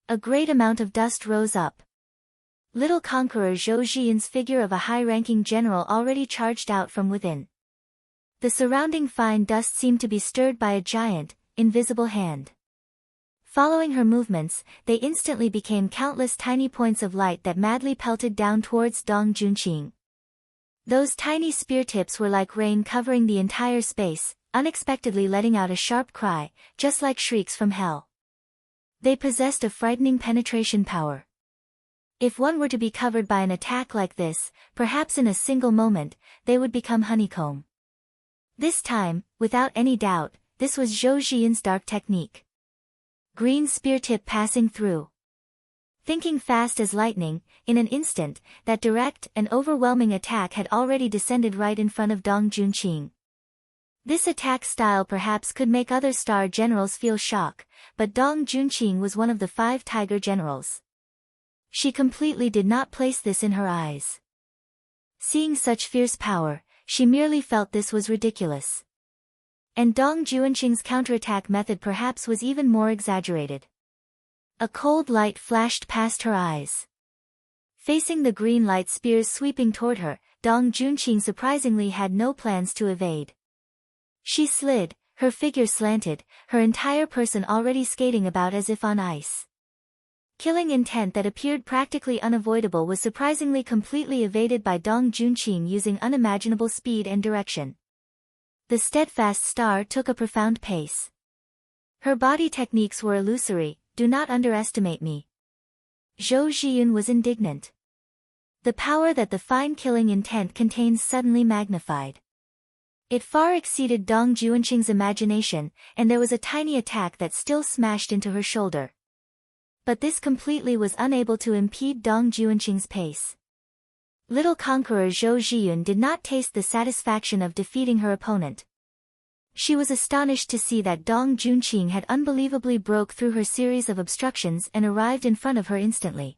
A great amount of dust rose up. Little conqueror Zhou Zhiyun's figure of a high-ranking general already charged out from within. The surrounding fine dust seemed to be stirred by a giant, invisible hand. Following her movements, they instantly became countless tiny points of light that madly pelted down towards Dong Junqing. Those tiny spear tips were like rain covering the entire space, unexpectedly letting out a sharp cry, just like shrieks from hell. They possessed a frightening penetration power. If one were to be covered by an attack like this, perhaps in a single moment, they would become honeycomb. This time, without any doubt, this was Zhou Zhiyun's dark technique. Green spear tip passing through. Thinking fast as lightning, in an instant, that direct and overwhelming attack had already descended right in front of Dong Junqing. This attack style perhaps could make other star generals feel shock, but Dong Junqing was one of the 5 tiger generals. She completely did not place this in her eyes. Seeing such fierce power, she merely felt this was ridiculous. And Dong Junqing's counterattack method perhaps was even more exaggerated. A cold light flashed past her eyes. Facing the green light spears sweeping toward her, Dong Junqing surprisingly had no plans to evade. She slid, her figure slanted, her entire person already skating about as if on ice. Killing intent that appeared practically unavoidable was surprisingly completely evaded by Dong Junqing using unimaginable speed and direction. The steadfast star took a profound pace. Her body techniques were illusory, do not underestimate me. Zhou Zhiyun was indignant. The power that the fine killing intent contains suddenly magnified. It far exceeded Dong Junqing's imagination, and there was a tiny attack that still smashed into her shoulder. But this completely was unable to impede Dong Junqing's pace. Little conqueror Zhou Zhiyun did not taste the satisfaction of defeating her opponent. She was astonished to see that Dong Junqing had unbelievably broke through her series of obstructions and arrived in front of her instantly.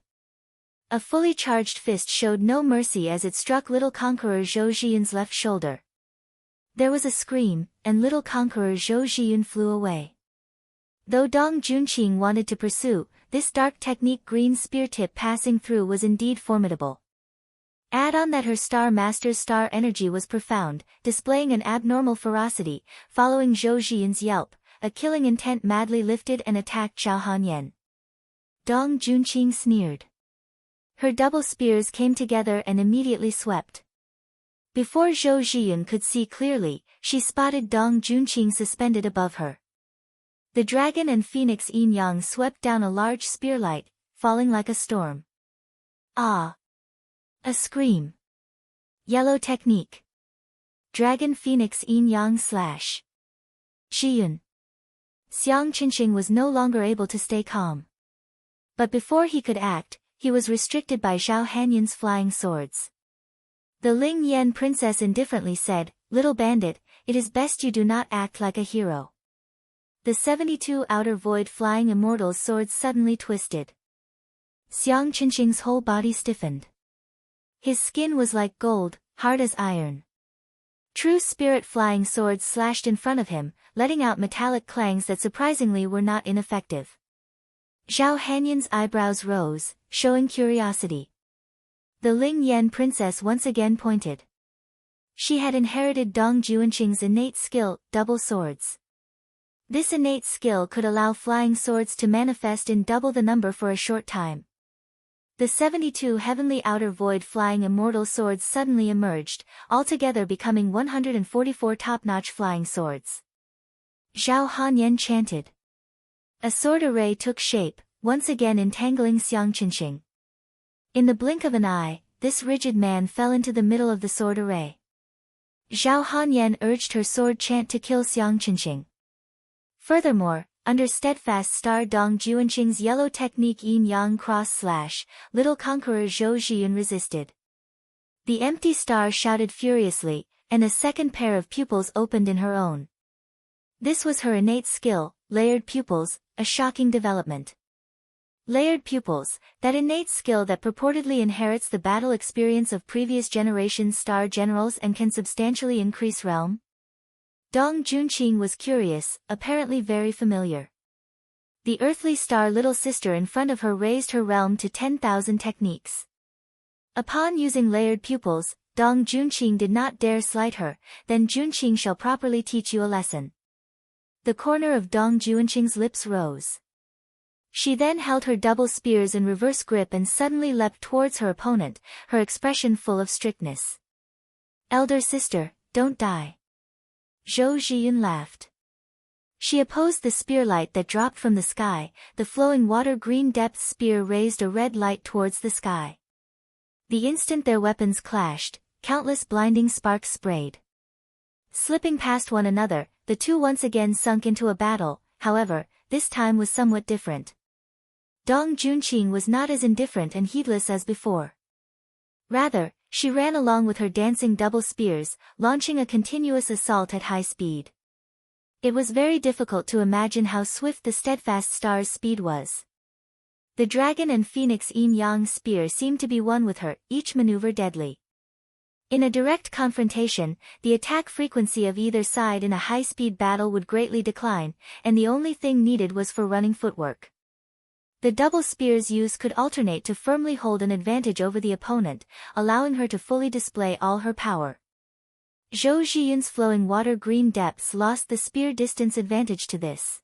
A fully charged fist showed no mercy as it struck little conqueror Zhou Zhiyun's left shoulder. There was a scream, and little conqueror Zhou Zhiyun flew away. Though Dong Junqing wanted to pursue, this dark technique green spear tip passing through was indeed formidable. Add on that her Star Master's star energy was profound, displaying an abnormal ferocity. Following Zhou Zhiyun's yelp, a killing intent madly lifted and attacked Zhao Hanyan. Dong Junqing sneered. Her double spears came together and immediately swept. Before Zhou Zhiyun could see clearly, she spotted Dong Junqing suspended above her. The dragon and phoenix yin yang swept down a large spearlight, falling like a storm. Ah! A scream. Yellow technique. Dragon phoenix yin yang slash. Zhiyun. Xiangqinxing was no longer able to stay calm. But before he could act, he was restricted by Zhao Hanyan's flying swords. The Ling Yan princess indifferently said, "Little bandit, it is best you do not act like a hero." The 72 outer void flying immortal's swords suddenly twisted. Xiangqinxing's whole body stiffened. His skin was like gold, hard as iron. True spirit flying swords slashed in front of him, letting out metallic clangs that surprisingly were not ineffective. Zhao Hanyan's eyebrows rose, showing curiosity. The Ling Yan princess once again pointed. She had inherited Dong Junqing's innate skill, double swords. This innate skill could allow flying swords to manifest in double the number for a short time. The 72 heavenly outer void flying immortal swords suddenly emerged, altogether becoming 144 top-notch flying swords. Zhao Hanyan chanted. A sword array took shape, once again entangling Xiangqinxing. In the blink of an eye, this rigid man fell into the middle of the sword array. Zhao Hanyan urged her sword chant to kill Xiangqinxing. Furthermore, under steadfast star Dong Juanqing's yellow technique yin yang cross / little conqueror Zhou Zhiyun resisted. The empty star shouted furiously, and a second pair of pupils opened in her own. This was her innate skill, layered pupils, a shocking development. Layered pupils, that innate skill that purportedly inherits the battle experience of previous generations' star generals and can substantially increase realm? Dong Junqing was curious, apparently very familiar. The earthly star little sister in front of her raised her realm to 10,000 techniques. Upon using layered pupils, Dong Junqing did not dare slight her, then Junqing shall properly teach you a lesson. The corner of Dong Junqing's lips rose. She then held her double spears in reverse grip and suddenly leapt towards her opponent, her expression full of strictness. Elder sister, don't die. Zhou Zhiyun laughed. She opposed the spear light that dropped from the sky, the flowing water-green depth spear raised a red light towards the sky. The instant their weapons clashed, countless blinding sparks sprayed. Slipping past one another, the two once again sunk into a battle, however, this time was somewhat different. Dong Junqing was not as indifferent and heedless as before. Rather, she ran along with her dancing double spears, launching a continuous assault at high speed. It was very difficult to imagine how swift the steadfast star's speed was. The dragon and phoenix yin-yang spear seemed to be one with her, each maneuver deadly. In a direct confrontation, the attack frequency of either side in a high-speed battle would greatly decline, and the only thing needed was for running footwork. The double spears used could alternate to firmly hold an advantage over the opponent, allowing her to fully display all her power. Zhou Zhiyun's flowing water-green depths lost the spear distance advantage to this.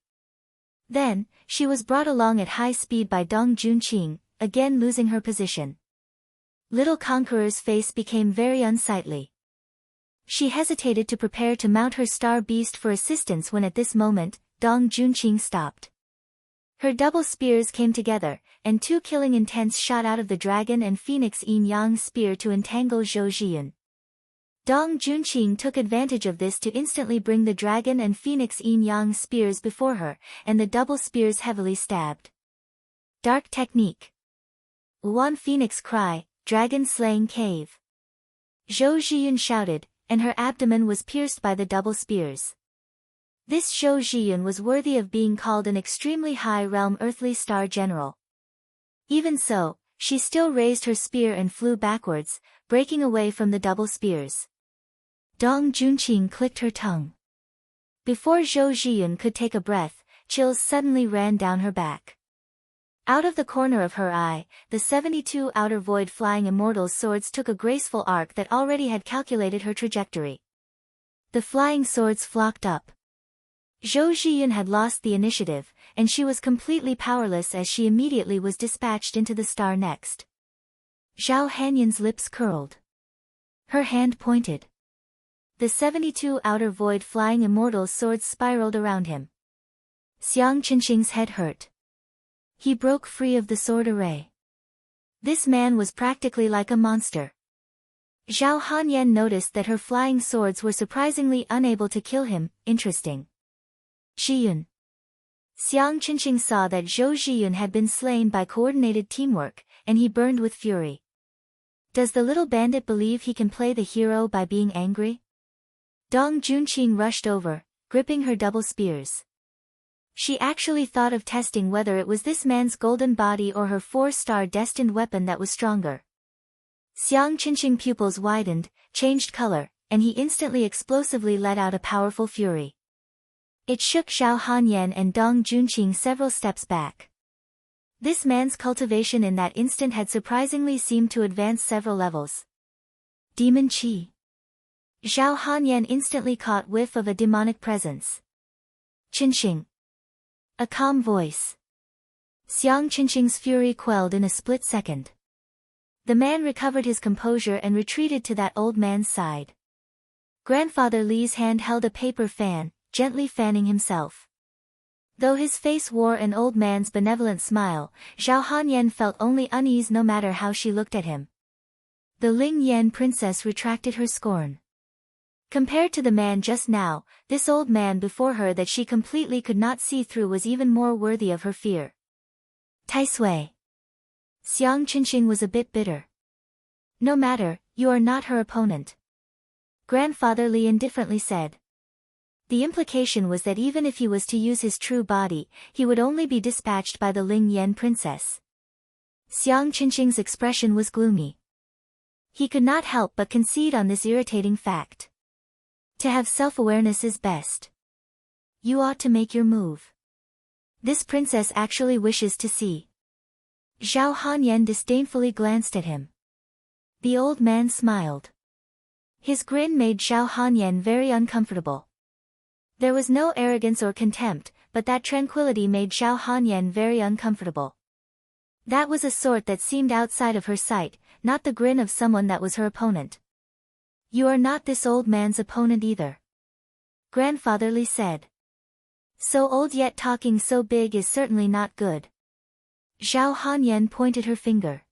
Then, she was brought along at high speed by Dong Junqing, again losing her position. Little Conqueror's face became very unsightly. She hesitated to prepare to mount her star beast for assistance when at this moment, Dong Junqing stopped. Her double spears came together, and two killing intents shot out of the dragon and phoenix yin-yang spear to entangle Zhou Zhiyun. Dong Junqing took advantage of this to instantly bring the dragon and phoenix yin-yang spears before her, and the double spears heavily stabbed. Dark technique. Wuan Phoenix cry, dragon slaying cave. Zhou Zhiyun shouted, and her abdomen was pierced by the double spears. This Zhou Zhiyun was worthy of being called an extremely high-realm earthly star general. Even so, she still raised her spear and flew backwards, breaking away from the double spears. Dong Junqing clicked her tongue. Before Zhou Zhiyun could take a breath, chills suddenly ran down her back. Out of the corner of her eye, the 72 outer void flying immortals' swords took a graceful arc that already had calculated her trajectory. The flying swords flocked up. Zhou Zhiyun had lost the initiative, and she was completely powerless as she immediately was dispatched into the star next. Zhao Hanyan's lips curled. Her hand pointed. The 72 outer void flying immortals' swords spiraled around him. Xiang Qinqing's head hurt. He broke free of the sword array. This man was practically like a monster. Zhao Hanyan noticed that her flying swords were surprisingly unable to kill him. Interesting. Zhiyun. Xiang Qinqing saw that Zhou Zhiyun had been slain by coordinated teamwork, and he burned with fury. Does the little bandit believe he can play the hero by being angry? Dong Junqing rushed over, gripping her double spears. She actually thought of testing whether it was this man's golden body or her 4-star destined weapon that was stronger. Xiang Qinqing pupils widened, changed color, and he instantly explosively let out a powerful fury. It shook Zhao Hanyan and Dong Junqing several steps back. This man's cultivation in that instant had surprisingly seemed to advance several levels. Demon Qi. Zhao Hanyan instantly caught whiff of a demonic presence. Qinqing. A calm voice. Xiang Qinqing's fury quelled in a split second. The man recovered his composure and retreated to that old man's side. Grandfather Li's hand held a paper fan, gently fanning himself. Though his face wore an old man's benevolent smile, Zhao Hanyan felt only unease no matter how she looked at him. The Ling Yan princess retracted her scorn. Compared to the man just now, this old man before her that she completely could not see through was even more worthy of her fear. Tai Sui. Xiang Qinxing was a bit bitter. No matter, you are not her opponent. Grandfather Li indifferently said. The implication was that even if he was to use his true body, he would only be dispatched by the Ling Yan princess. Xiang Qinxing's expression was gloomy. He could not help but concede on this irritating fact. To have self-awareness is best. You ought to make your move. This princess actually wishes to see. Zhao Hanyan disdainfully glanced at him. The old man smiled. His grin made Zhao Hanyan very uncomfortable. There was no arrogance or contempt, but that tranquility made Zhao Hanyan very uncomfortable. That was a sort that seemed outside of her sight, not the grin of someone that was her opponent. You are not this old man's opponent either. Grandfather Li said. So old yet talking so big is certainly not good. Zhao Hanyan pointed her finger.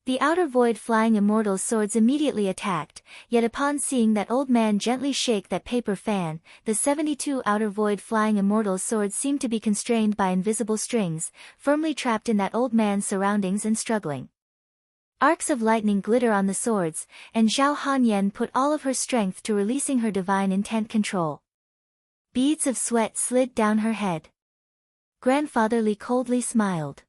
The outer void flying immortal's swords immediately attacked, yet upon seeing that old man gently shake that paper fan, the 72 outer void flying immortal's swords seemed to be constrained by invisible strings, firmly trapped in that old man's surroundings and struggling. Arcs of lightning glitter on the swords, and Zhao Hanyan put all of her strength to releasing her divine intent control. Beads of sweat slid down her head. Grandfather Li coldly smiled.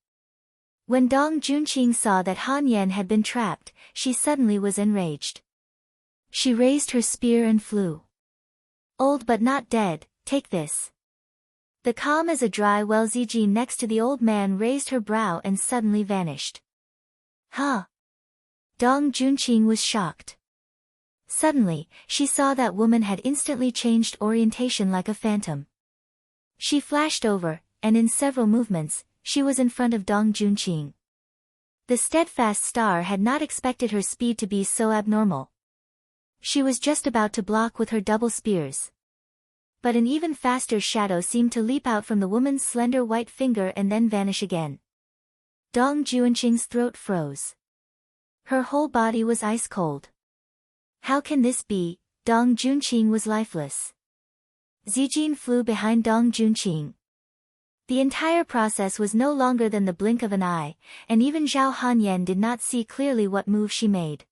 When Dong Junqing saw that Hanyan had been trapped, she suddenly was enraged. She raised her spear and flew. Old but not dead, take this. The calm as a dry well Xinjie next to the old man raised her brow and suddenly vanished. Huh? Dong Junqing was shocked. Suddenly, she saw that woman had instantly changed orientation like a phantom. She flashed over, and in several movements, she was in front of Dong Junqing. The steadfast star had not expected her speed to be so abnormal. She was just about to block with her double spears. But an even faster shadow seemed to leap out from the woman's slender white finger and then vanish again. Dong Junqing's throat froze. Her whole body was ice cold. How can this be? Dong Junqing was lifeless. Xinjie flew behind Dong Junqing. The entire process was no longer than the blink of an eye, and even Zhao Hanyan did not see clearly what move she made.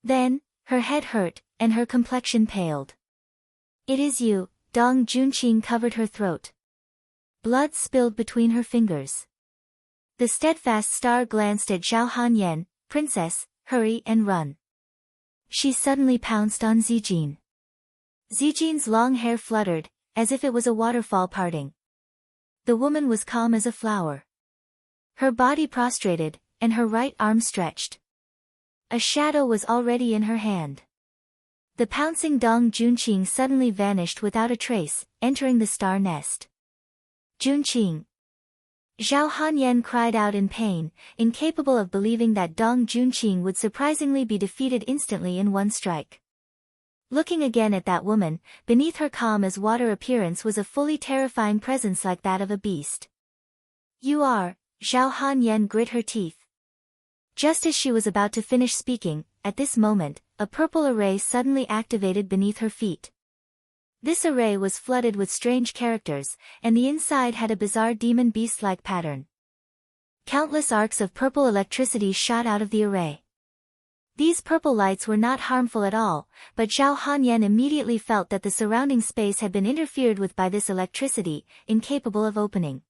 Then, her head hurt, and her complexion paled. It is you, Dong Junqing covered her throat. Blood spilled between her fingers. The steadfast star glanced at Zhao Hanyan. Princess, hurry and run. She suddenly pounced on Xinjie. Xinjie's long hair fluttered, as if it was a waterfall parting. The woman was calm as a flower. Her body prostrated, and her right arm stretched. A shadow was already in her hand. The pouncing Dong Junqing suddenly vanished without a trace, entering the star nest. Junqing. Zhao Hanyan cried out in pain, incapable of believing that Dong Junqing would surprisingly be defeated instantly in one strike. Looking again at that woman, beneath her calm as water appearance was a fully terrifying presence like that of a beast. You are, Zhao Hanyan grit her teeth. Just as she was about to finish speaking, at this moment, a purple array suddenly activated beneath her feet. This array was flooded with strange characters, and the inside had a bizarre demon beast-like pattern. Countless arcs of purple electricity shot out of the array. These purple lights were not harmful at all, but Zhao Hanyan immediately felt that the surrounding space had been interfered with by this electricity, incapable of opening.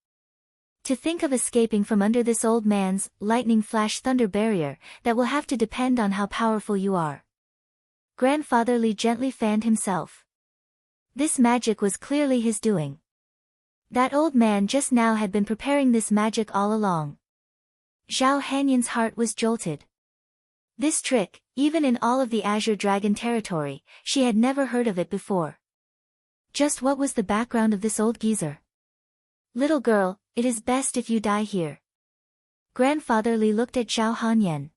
To think of escaping from under this old man's lightning flash thunder barrier, that will have to depend on how powerful you are. Grandfather Li gently fanned himself. This magic was clearly his doing. That old man just now had been preparing this magic all along. Zhao Hanyan's heart was jolted. This trick, even in all of the Azure Dragon territory, she had never heard of it before. Just what was the background of this old geezer? Little girl, it is best if you die here. Grandfather Li looked at Zhao Hanyan.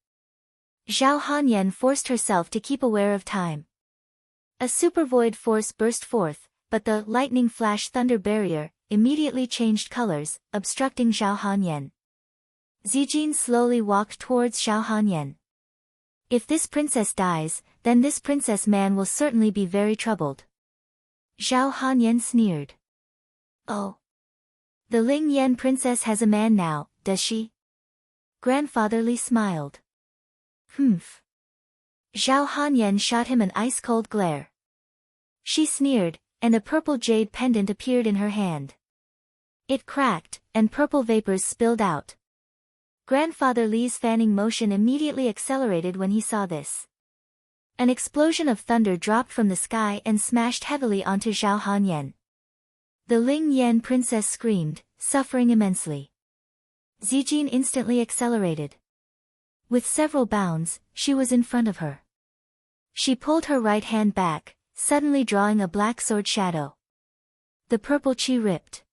Zhao Hanyan forced herself to keep aware of time. A super void force burst forth, but the lightning flash thunder barrier immediately changed colors, obstructing Zhao Hanyan. Xinjie slowly walked towards Zhao Hanyan. If this princess dies, then this princess man will certainly be very troubled. Zhao Hanyan sneered. Oh. The Ling Yan princess has a man now, does she? Grandfather Li smiled. Humph. Zhao Hanyan shot him an ice-cold glare. She sneered, and a purple jade pendant appeared in her hand. It cracked, and purple vapors spilled out. Grandfather Li's fanning motion immediately accelerated when he saw this. An explosion of thunder dropped from the sky and smashed heavily onto Zhao Hanyan. The Ling Yan princess screamed, suffering immensely. Xinjie instantly accelerated. With several bounds, she was in front of her. She pulled her right hand back, suddenly drawing a black sword shadow. The purple chi ripped.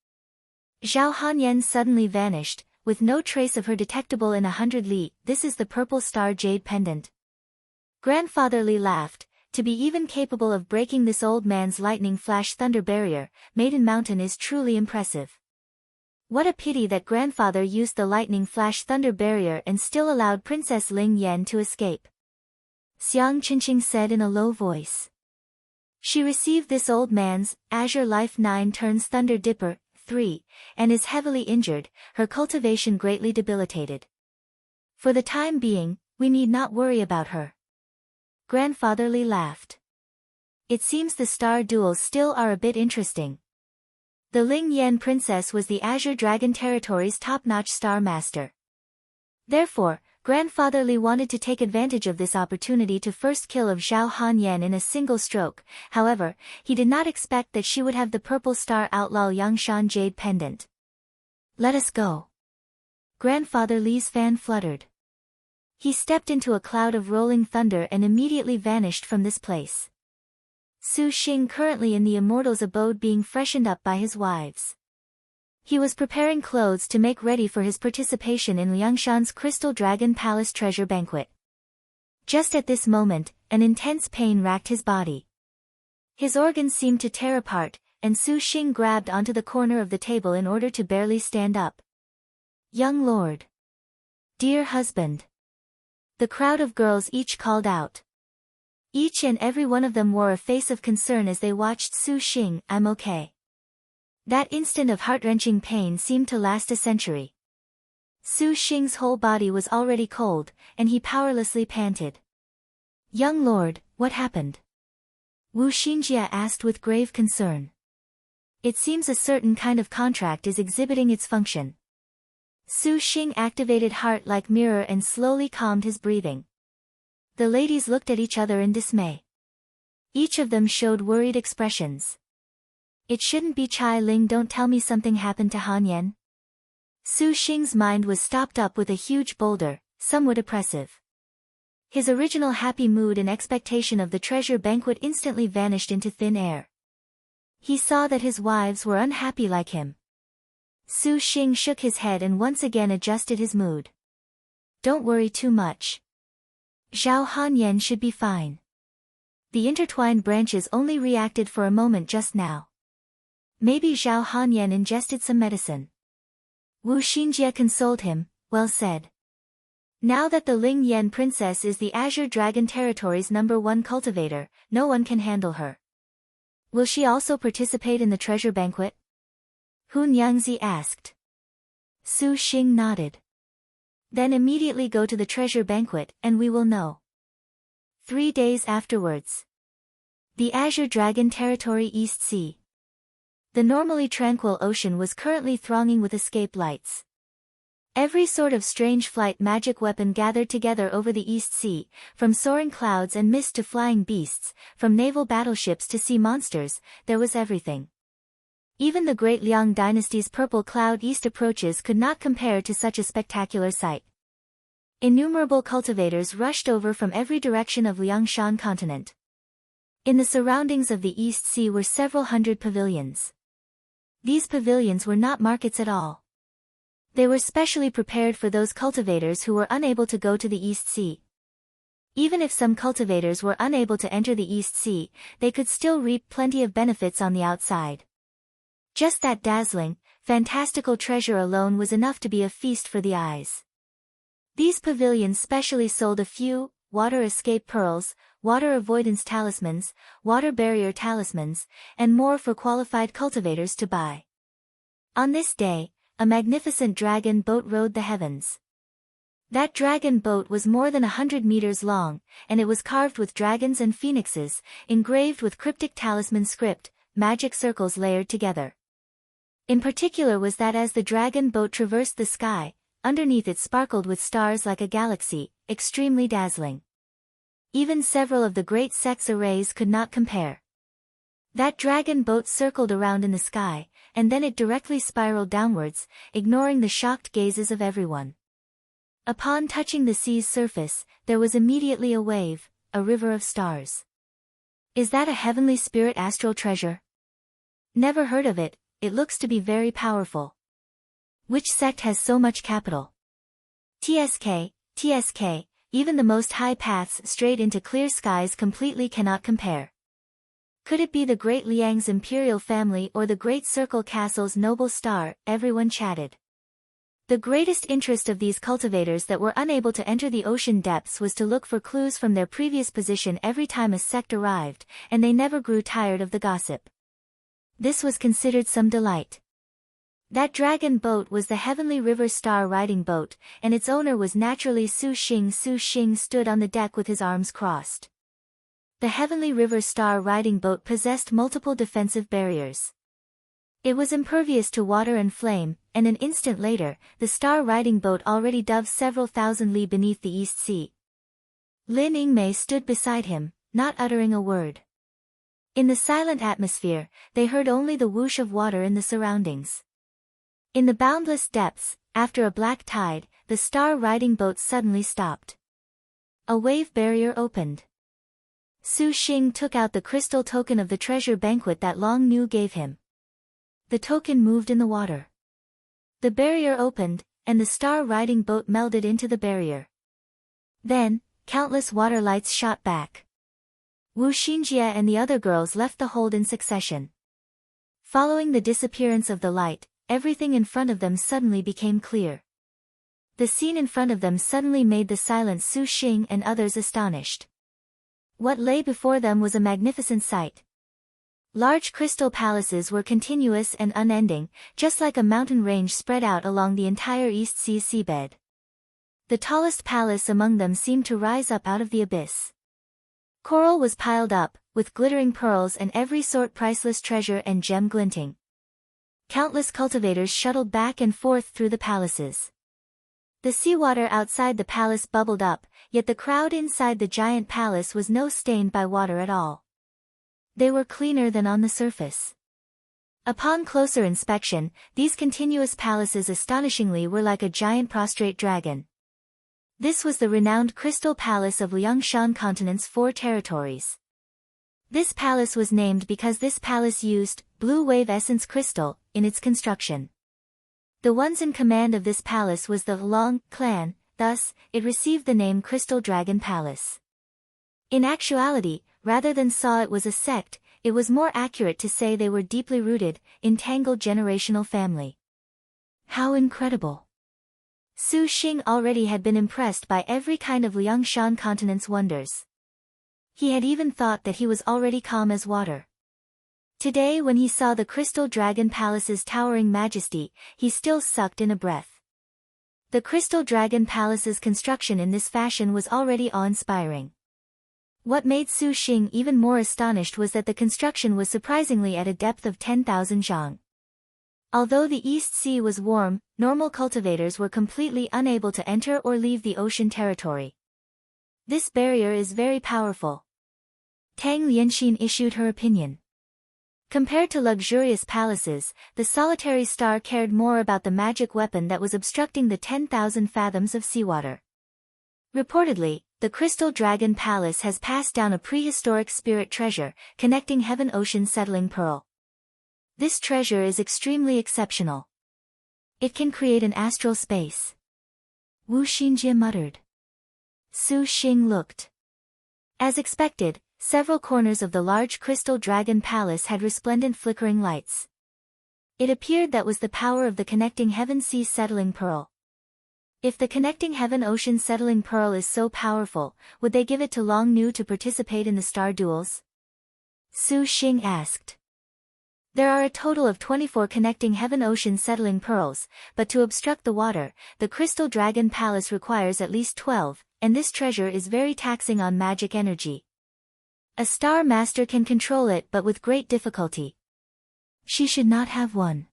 Zhao Hanyan suddenly vanished, with no trace of her detectable in 100 li. This is the purple star jade pendant. Grandfather Li laughed. To be even capable of breaking this old man's lightning flash thunder barrier, Maiden Mountain is truly impressive. What a pity that grandfather used the lightning flash thunder barrier and still allowed Princess Ling Yan to escape. Xiang Qinqing said in a low voice. She received this old man's Azure Life 9 turns Thunder Dipper 3, and is heavily injured, her cultivation greatly debilitated. For the time being, we need not worry about her. Grandfather Li laughed. It seems the star duels still are a bit interesting. The Ling Yan princess was the Azure Dragon Territory's top-notch star master. Therefore, Grandfather Li wanted to take advantage of this opportunity to first kill of Zhao Hanyan in a single stroke. However, he did not expect that she would have the purple star outlaw Yangshan jade pendant. Let us go. Grandfather Li's fan fluttered. He stepped into a cloud of rolling thunder and immediately vanished from this place. Su Xing currently in the immortal's abode being freshened up by his wives. He was preparing clothes to make ready for his participation in Liangshan's Crystal Dragon Palace treasure banquet. Just at this moment, an intense pain racked his body. His organs seemed to tear apart, and Su Xing grabbed onto the corner of the table in order to barely stand up. Young lord. Dear husband. The crowd of girls each called out. Each and every one of them wore a face of concern as they watched Su Xing. I'm okay. That instant of heart-wrenching pain seemed to last a century. Su Xing's whole body was already cold, and he powerlessly panted. Young lord, what happened? Wu Xinjie asked with grave concern. It seems a certain kind of contract is exhibiting its function. Su Xing activated heart like mirror and slowly calmed his breathing. The ladies looked at each other in dismay. Each of them showed worried expressions. It shouldn't be Chai Ling, don't tell me something happened to Hanyan. Su Xing's mind was stopped up with a huge boulder, somewhat oppressive. His original happy mood and expectation of the treasure banquet instantly vanished into thin air. He saw that his wives were unhappy like him. Su Xing shook his head and once again adjusted his mood. Don't worry too much. Zhao Hanyan should be fine. The intertwined branches only reacted for a moment just now. Maybe Zhao Hanyan ingested some medicine. Wu Xinjie consoled him, well said. Now that the Ling Yan princess is the Azure Dragon Territory's #1 cultivator, no one can handle her. Will she also participate in the treasure banquet? Hun Yangzi asked. Su Xing nodded. Then immediately go to the treasure banquet, and we will know. 3 days afterwards. The Azure Dragon Territory East Sea. The normally tranquil ocean was currently thronging with escape lights. Every sort of strange flight magic weapon gathered together over the East Sea, from soaring clouds and mist to flying beasts, from naval battleships to sea monsters, there was everything. Even the great Liang dynasty's purple cloud east approaches could not compare to such a spectacular sight. Innumerable cultivators rushed over from every direction of Liangshan continent. In the surroundings of the East Sea were several hundred pavilions. These pavilions were not markets at all. They were specially prepared for those cultivators who were unable to go to the East Sea. Even if some cultivators were unable to enter the East Sea, they could still reap plenty of benefits on the outside. Just that dazzling, fantastical treasure alone was enough to be a feast for the eyes. These pavilions specially sold a few, water escape pearls, water avoidance talismans, water barrier talismans, and more for qualified cultivators to buy. On this day, a magnificent dragon boat rode the heavens. That dragon boat was more than 100 meters long, and it was carved with dragons and phoenixes, engraved with cryptic talisman script, magic circles layered together. In particular was that as the dragon boat traversed the sky, underneath it sparkled with stars like a galaxy, extremely dazzling. Even several of the great sects' arrays could not compare. That dragon boat circled around in the sky, and then it directly spiraled downwards, ignoring the shocked gazes of everyone. Upon touching the sea's surface, there was immediately a wave, a river of stars. Is that a heavenly spirit astral treasure? Never heard of it, it looks to be very powerful. Which sect has so much capital? TSK, even the most high paths straight into clear skies completely cannot compare. Could it be the great Liang's Imperial family or the Great Circle Castle's noble star? Everyone chatted. The greatest interest of these cultivators that were unable to enter the ocean depths was to look for clues from their previous position every time a sect arrived, and they never grew tired of the gossip. This was considered some delight. That dragon boat was the Heavenly River Star riding boat, and its owner was naturally Su Xing. Su Xing stood on the deck with his arms crossed. The Heavenly River Star riding boat possessed multiple defensive barriers. It was impervious to water and flame, and an instant later, the star riding boat already dove several thousand li beneath the East Sea. Lin Yingmei stood beside him, not uttering a word. In the silent atmosphere, they heard only the whoosh of water in the surroundings. In the boundless depths, after a black tide, the star riding boat suddenly stopped. A wave barrier opened. Su Xing took out the crystal token of the treasure banquet that Long Nu gave him. The token moved in the water. The barrier opened, and the star riding boat melded into the barrier. Then, countless water lights shot back. Wu Xinjie and the other girls left the hold in succession. Following the disappearance of the light, everything in front of them suddenly became clear. The scene in front of them suddenly made the silent Su Xing and others astonished. What lay before them was a magnificent sight. Large crystal palaces were continuous and unending, just like a mountain range spread out along the entire East Sea seabed. The tallest palace among them seemed to rise up out of the abyss. Coral was piled up, with glittering pearls and every sort priceless treasure and gem glinting. Countless cultivators shuttled back and forth through the palaces. The seawater outside the palace bubbled up, yet the crowd inside the giant palace was no stained by water at all. They were cleaner than on the surface. Upon closer inspection, these continuous palaces astonishingly were like a giant prostrate dragon. This was the renowned Crystal Palace of Liangshan Continent's 4 territories. This palace was named because this palace used blue wave essence crystal in its construction. The ones in command of this palace was the Long clan, thus, it received the name Crystal Dragon Palace. In actuality, rather than saw it was a sect, it was more accurate to say they were deeply rooted, entangled generational family. How incredible! Su Xing already had been impressed by every kind of Liangshan Continent's wonders. He had even thought that he was already calm as water. Today when he saw the Crystal Dragon Palace's towering majesty, he still sucked in a breath. The Crystal Dragon Palace's construction in this fashion was already awe-inspiring. What made Su Xing even more astonished was that the construction was surprisingly at a depth of 10,000 zhang. Although the East Sea was warm, normal cultivators were completely unable to enter or leave the ocean territory. This barrier is very powerful. Tang Lianxin issued her opinion. Compared to luxurious palaces, the solitary star cared more about the magic weapon that was obstructing the 10,000 fathoms of seawater. Reportedly, the Crystal Dragon Palace has passed down a prehistoric spirit treasure, connecting heaven-ocean settling pearl. This treasure is extremely exceptional. It can create an astral space. Wu Xinjie muttered. Su Xing looked. As expected, several corners of the large Crystal Dragon Palace had resplendent flickering lights. It appeared that was the power of the connecting heaven-sea settling pearl. If the connecting heaven-ocean settling pearl is so powerful, would they give it to Long Nu to participate in the star duels? Su Xing asked. There are a total of 24 connecting heaven-ocean settling pearls, but to obstruct the water, the Crystal Dragon Palace requires at least 12, and this treasure is very taxing on magic energy. A star master can control it but with great difficulty. She should not have one.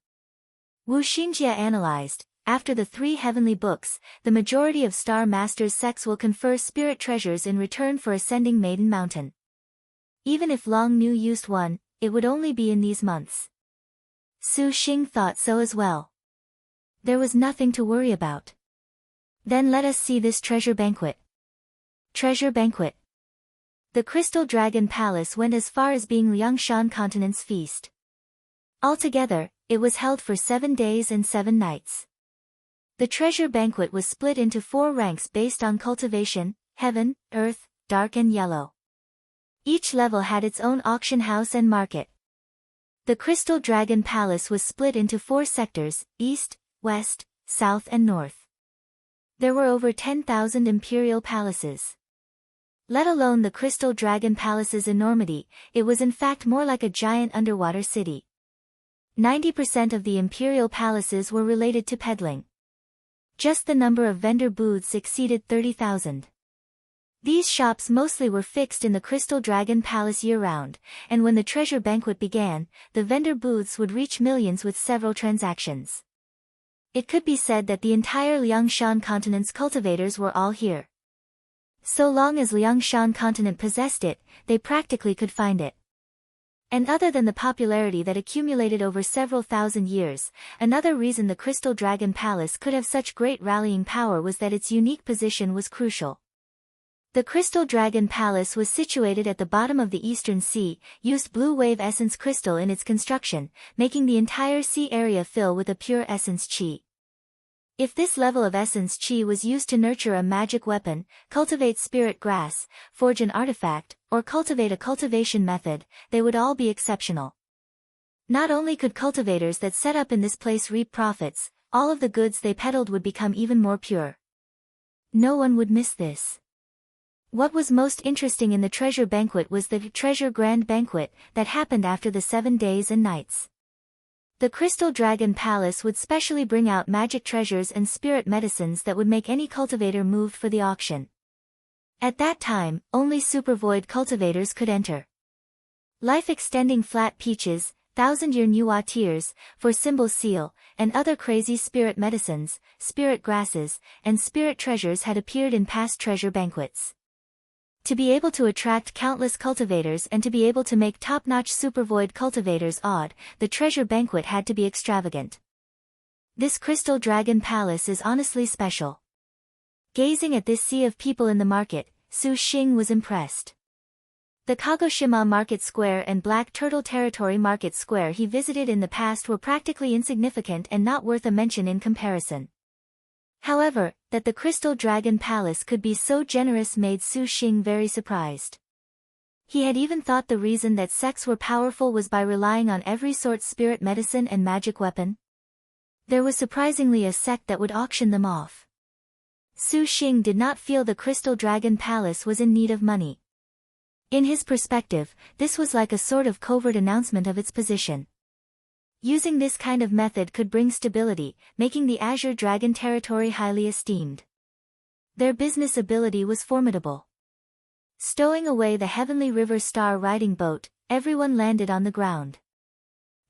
Wu Xinjie analyzed. After the 3 heavenly books, the majority of star masters' sects will confer spirit treasures in return for ascending Maiden Mountain. Even if Long Nu used one, it would only be in these months. Su Xing thought so as well. There was nothing to worry about. Then let us see this treasure banquet. Treasure banquet. The Crystal Dragon Palace went as far as being Liangshan Continent's feast. Altogether, it was held for 7 days and 7 nights. The treasure banquet was split into 4 ranks based on cultivation, heaven, earth, dark and yellow. Each level had its own auction house and market. The Crystal Dragon Palace was split into 4 sectors, east, west, south and north. There were over 10,000 Imperial palaces. Let alone the Crystal Dragon Palace's enormity, it was in fact more like a giant underwater city. 90% of the Imperial palaces were related to peddling. Just the number of vendor booths exceeded 30,000. These shops mostly were fixed in the Crystal Dragon Palace year-round, and when the treasure banquet began, the vendor booths would reach millions with several transactions. It could be said that the entire Liangshan continent's cultivators were all here. So long as Liangshan continent possessed it, they practically could find it. And other than the popularity that accumulated over several thousand years, another reason the Crystal Dragon Palace could have such great rallying power was that its unique position was crucial. The Crystal Dragon Palace was situated at the bottom of the Eastern Sea, used blue wave essence crystal in its construction, making the entire sea area fill with a pure essence qi. If this level of essence qi was used to nurture a magic weapon, cultivate spirit grass, forge an artifact, or cultivate a cultivation method, they would all be exceptional. Not only could cultivators that set up in this place reap profits, all of the goods they peddled would become even more pure. No one would miss this. What was most interesting in the treasure banquet was the treasure grand banquet that happened after the 7 days and nights. The Crystal Dragon Palace would specially bring out magic treasures and spirit medicines that would make any cultivator moved for the auction. At that time, only supervoid cultivators could enter. Life-extending flat peaches, 1000-year Nuwa tears, for symbol seal, and other crazy spirit medicines, spirit grasses, and spirit treasures had appeared in past treasure banquets. To be able to attract countless cultivators and to be able to make top-notch supervoid cultivators awed, the treasure banquet had to be extravagant. This Crystal Dragon Palace is honestly special. Gazing at this sea of people in the market, Su Xing was impressed. The Kagoshima Market Square and Black Turtle Territory Market Square he visited in the past were practically insignificant and not worth a mention in comparison. However, that the Crystal Dragon Palace could be so generous made Su Xing very surprised. He had even thought the reason that sects were powerful was by relying on every sort spirit medicine and magic weapon. There was surprisingly a sect that would auction them off. Su Xing did not feel the Crystal Dragon Palace was in need of money. In his perspective, this was like a sort of covert announcement of its position. Using this kind of method could bring stability, making the Azure Dragon territory highly esteemed. Their business ability was formidable. Stowing away the Heavenly River Star riding boat, everyone landed on the ground.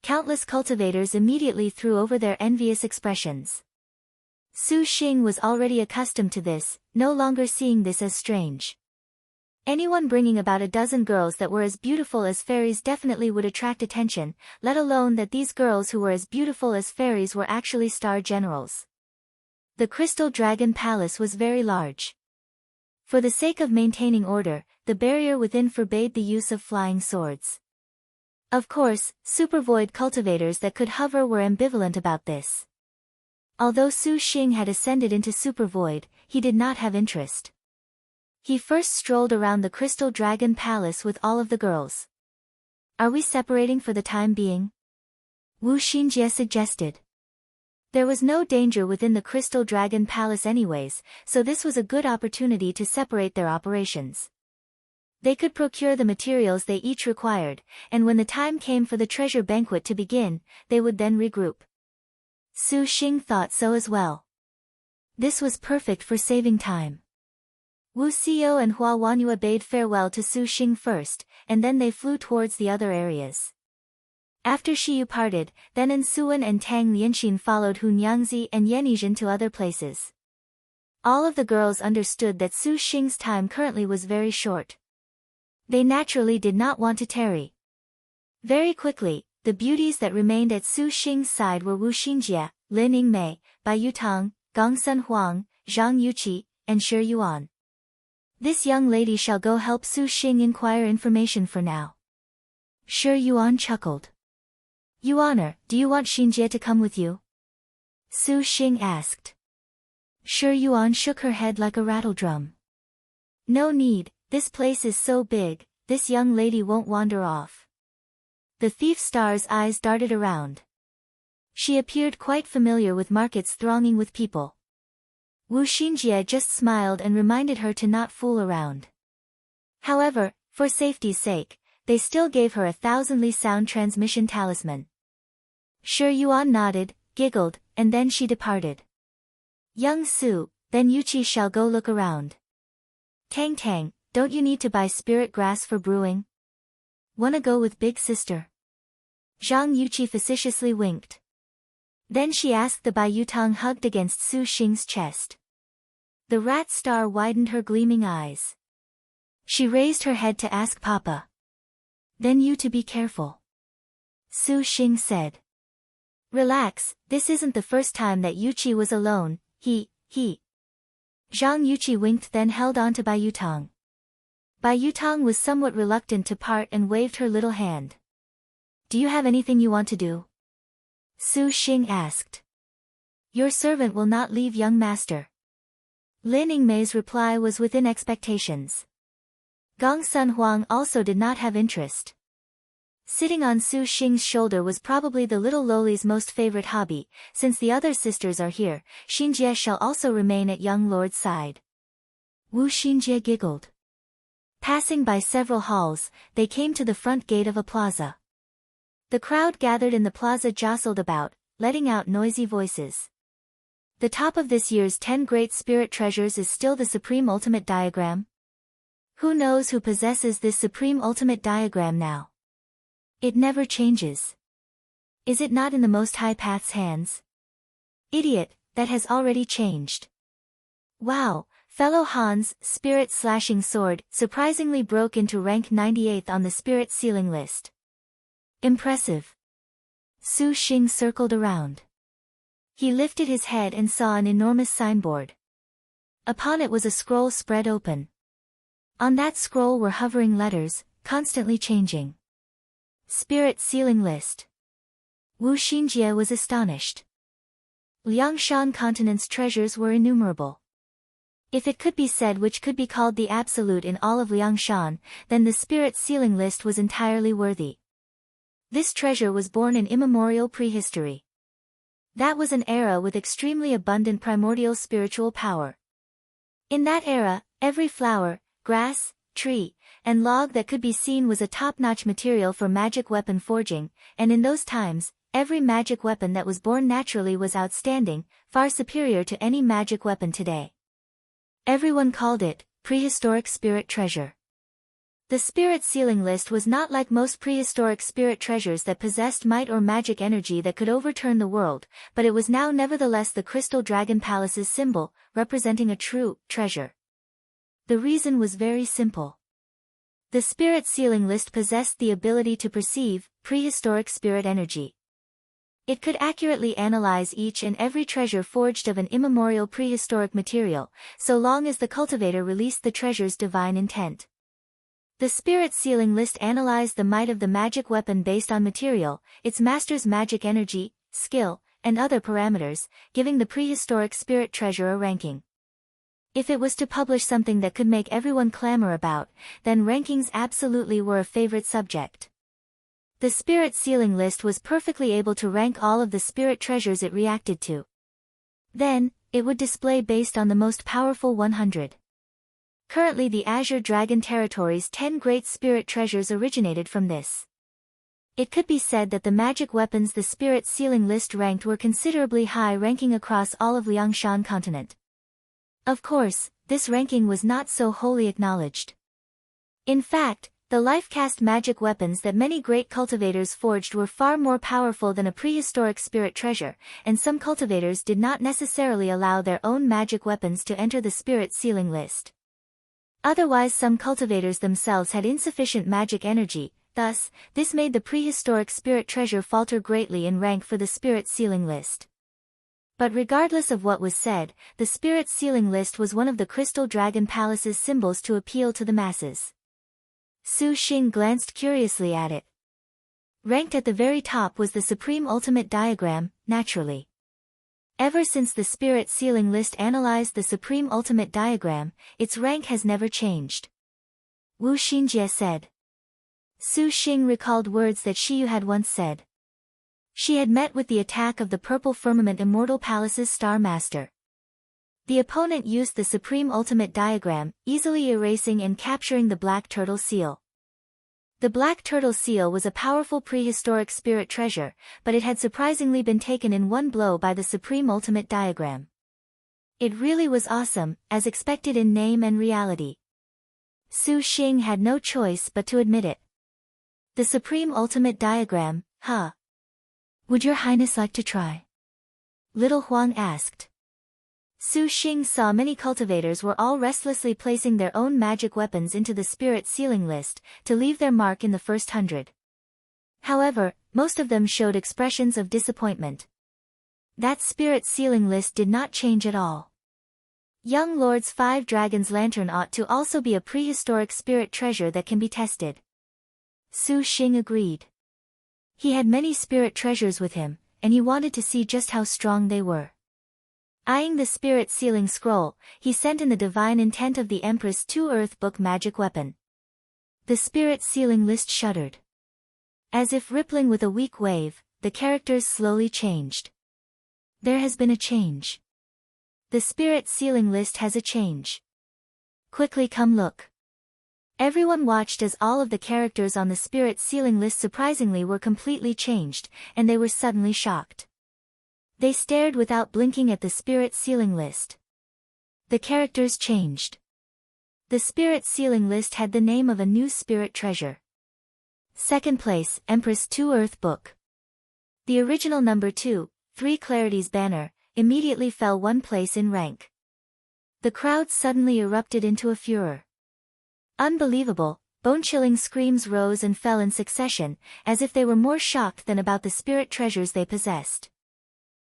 Countless cultivators immediately threw over their envious expressions. Su Xing was already accustomed to this, no longer seeing this as strange. Anyone bringing about a dozen girls that were as beautiful as fairies definitely would attract attention, let alone that these girls who were as beautiful as fairies were actually star generals. The Crystal Dragon Palace was very large. For the sake of maintaining order, the barrier within forbade the use of flying swords. Of course, supervoid cultivators that could hover were ambivalent about this. Although Su Xing had ascended into supervoid, he did not have interest. He first strolled around the Crystal Dragon Palace with all of the girls. Are we separating for the time being? Wu Xinjie suggested. There was no danger within the Crystal Dragon Palace anyways, so this was a good opportunity to separate their operations. They could procure the materials they each required, and when the time came for the treasure banquet to begin, they would then regroup. Su Xing thought so as well. This was perfect for saving time. Wu Xiao and Hua Wanyu bade farewell to Su Xing first, and then they flew towards the other areas. After Xiaoyu parted, then Suan and Tang Lianxin followed Hunyangzi and Yanizhen to other places. All of the girls understood that Su Xing's time currently was very short. They naturally did not want to tarry. Very quickly, the beauties that remained at Su Xing's side were Wu Xinjie, Lin Yingmei, Bai Yutang, Gongsun Huang, Zhang Yuqi, and Shi Yuan. This young lady shall go help Su Xing inquire information for now. Shi Yuan chuckled. Yuaner, do you want Xinjie to come with you? Su Xing asked. Shi Yuan shook her head like a rattledrum. No need, this place is so big, this young lady won't wander off. The thief star's eyes darted around. She appeared quite familiar with markets thronging with people. Wu Xinjie just smiled and reminded her to not fool around. However, for safety's sake, they still gave her a 1,000-li sound transmission talisman. Shi Yuan nodded, giggled, and then she departed. Young Su, then Yuqi shall go look around. Tang Tang, don't you need to buy spirit grass for brewing? Wanna go with big sister? Zhang Yuqi facetiously winked. Then she asked the Bai Yutang hugged against Su Xing's chest. The rat star widened her gleaming eyes. She raised her head to ask Papa. Then you to be careful. Su Xing said. Relax, this isn't the first time that Yuqi was alone, he. Zhang Yuqi winked then held on to Bai Yutang. Bai Yutang was somewhat reluctant to part and waved her little hand. Do you have anything you want to do? Su Xing asked. Your servant will not leave young master. Lin Yingmei's reply was within expectations. Gongsun Huang also did not have interest. Sitting on Su Xing's shoulder was probably the little lowly's most favorite hobby. Since the other sisters are here, Xinjie shall also remain at young lord's side. Wu Xinjie giggled. Passing by several halls, they came to the front gate of a plaza. The crowd gathered in the plaza jostled about, letting out noisy voices. The top of this year's 10 Great Spirit Treasures is still the Supreme Ultimate Diagram? Who knows who possesses this Supreme Ultimate Diagram now? It never changes. Is it not in the Most High Path's hands? Idiot, that has already changed. Wow, fellow Han's Spirit Slashing Sword surprisingly broke into rank 98th on the Spirit Ceiling list. Impressive. Su Xing circled around. He lifted his head and saw an enormous signboard. Upon it was a scroll spread open. On that scroll were hovering letters, constantly changing. Spirit Ceiling List. Wu Xinjie was astonished. Liangshan continent's treasures were innumerable. If it could be said which could be called the absolute in all of Liangshan, then the Spirit Ceiling List was entirely worthy. This treasure was born in immemorial prehistory. That was an era with extremely abundant primordial spiritual power. In that era, every flower, grass, tree, and log that could be seen was a top-notch material for magic weapon forging, and in those times, every magic weapon that was born naturally was outstanding, far superior to any magic weapon today. Everyone called it prehistoric spirit treasure. The Spirit Ceiling List was not like most prehistoric spirit treasures that possessed might or magic energy that could overturn the world, but it was now nevertheless the Crystal Dragon Palace's symbol, representing a true treasure. The reason was very simple. The Spirit Ceiling List possessed the ability to perceive prehistoric spirit energy. It could accurately analyze each and every treasure forged of an immemorial prehistoric material, so long as the cultivator released the treasure's divine intent. The Spirit Ceiling List analyzed the might of the magic weapon based on material, its master's magic energy, skill, and other parameters, giving the prehistoric spirit treasure a ranking. If it was to publish something that could make everyone clamor about, then rankings absolutely were a favorite subject. The spirit sealing list was perfectly able to rank all of the spirit treasures it reacted to. Then, it would display based on the most powerful 100. Currently the Azure Dragon Territory's 10 great spirit treasures originated from this. It could be said that the magic weapons the spirit sealing list ranked were considerably high ranking across all of Liangshan continent. Of course, this ranking was not so wholly acknowledged. In fact, the life-cast magic weapons that many great cultivators forged were far more powerful than a prehistoric spirit treasure, and some cultivators did not necessarily allow their own magic weapons to enter the spirit sealing list. Otherwise some cultivators themselves had insufficient magic energy, thus, this made the prehistoric spirit treasure falter greatly in rank for the spirit sealing list. But regardless of what was said, the spirit sealing list was one of the Crystal Dragon Palace's symbols to appeal to the masses. Su Xing glanced curiously at it. Ranked at the very top was the Supreme Ultimate Diagram, naturally. Ever since the spirit sealing list analyzed the Supreme Ultimate Diagram, its rank has never changed. Wu Xinjie said. Su Xing recalled words that Xiaoyu had once said. She had met with the attack of the Purple Firmament Immortal Palace's Star Master. The opponent used the Supreme Ultimate Diagram, easily erasing and capturing the Black Turtle Seal. The Black Turtle Seal was a powerful prehistoric spirit treasure, but it had surprisingly been taken in one blow by the Supreme Ultimate Diagram. It really was awesome, as expected in name and reality. Su Xing had no choice but to admit it. The Supreme Ultimate Diagram, huh? Would your highness like to try? Little Huang asked. Su Xing saw many cultivators were all restlessly placing their own magic weapons into the spirit sealing list, to leave their mark in the first 100. However, most of them showed expressions of disappointment. That spirit sealing list did not change at all. Young Lord's 5 Dragons Lantern ought to also be a prehistoric spirit treasure that can be tested. Su Xing agreed. He had many spirit treasures with him, and he wanted to see just how strong they were. Eyeing the spirit sealing scroll, he sent in the divine intent of the Empress 2 Earth Book magic weapon. The spirit sealing list shuddered. As if rippling with a weak wave, the characters slowly changed. There has been a change. The spirit sealing list has a change. Quickly come look. Everyone watched as all of the characters on the spirit sealing list surprisingly were completely changed, and they were suddenly shocked. They stared without blinking at the spirit sealing list. The characters changed. The spirit sealing list had the name of a new spirit treasure. Second place, Empress 2 Earth Book. The original number 2, 3 Clarity's banner, immediately fell 1 place in rank. The crowd suddenly erupted into a furor. Unbelievable, bone-chilling screams rose and fell in succession, as if they were more shocked than about the spirit treasures they possessed.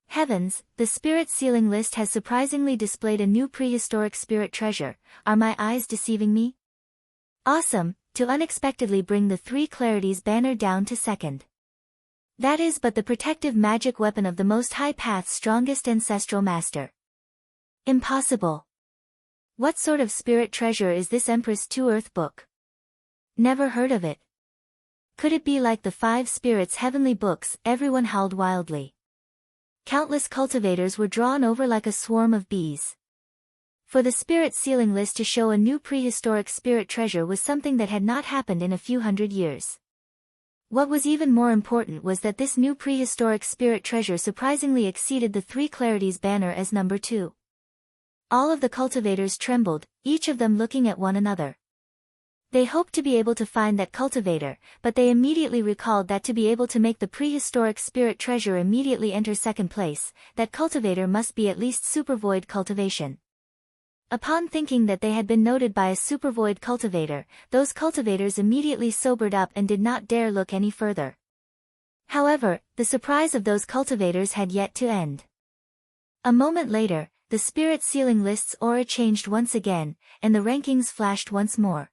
Heavens, the spirit sealing list has surprisingly displayed a new prehistoric spirit treasure. Are my eyes deceiving me? Awesome, to unexpectedly bring the 3 Clarity's banner down to second. That is but the protective magic weapon of the Most High Path's strongest ancestral master. Impossible. What sort of spirit treasure is this Empress 2 Earth Book? Never heard of it. Could it be like the 5 spirits' heavenly books? Everyone howled wildly. Countless cultivators were drawn over like a swarm of bees. For the spirit sealing list to show a new prehistoric spirit treasure was something that had not happened in a few hundred years. What was even more important was that this new prehistoric spirit treasure surprisingly exceeded the 3 Clarity's banner as number 2. All of the cultivators trembled, each of them looking at one another. They hoped to be able to find that cultivator, but they immediately recalled that to be able to make the prehistoric spirit treasure immediately enter second place, that cultivator must be at least supervoid cultivation. Upon thinking that they had been noted by a supervoid cultivator, those cultivators immediately sobered up and did not dare look any further. However, the surprise of those cultivators had yet to end. A moment later, the spirit sealing list's aura changed once again, and the rankings flashed once more.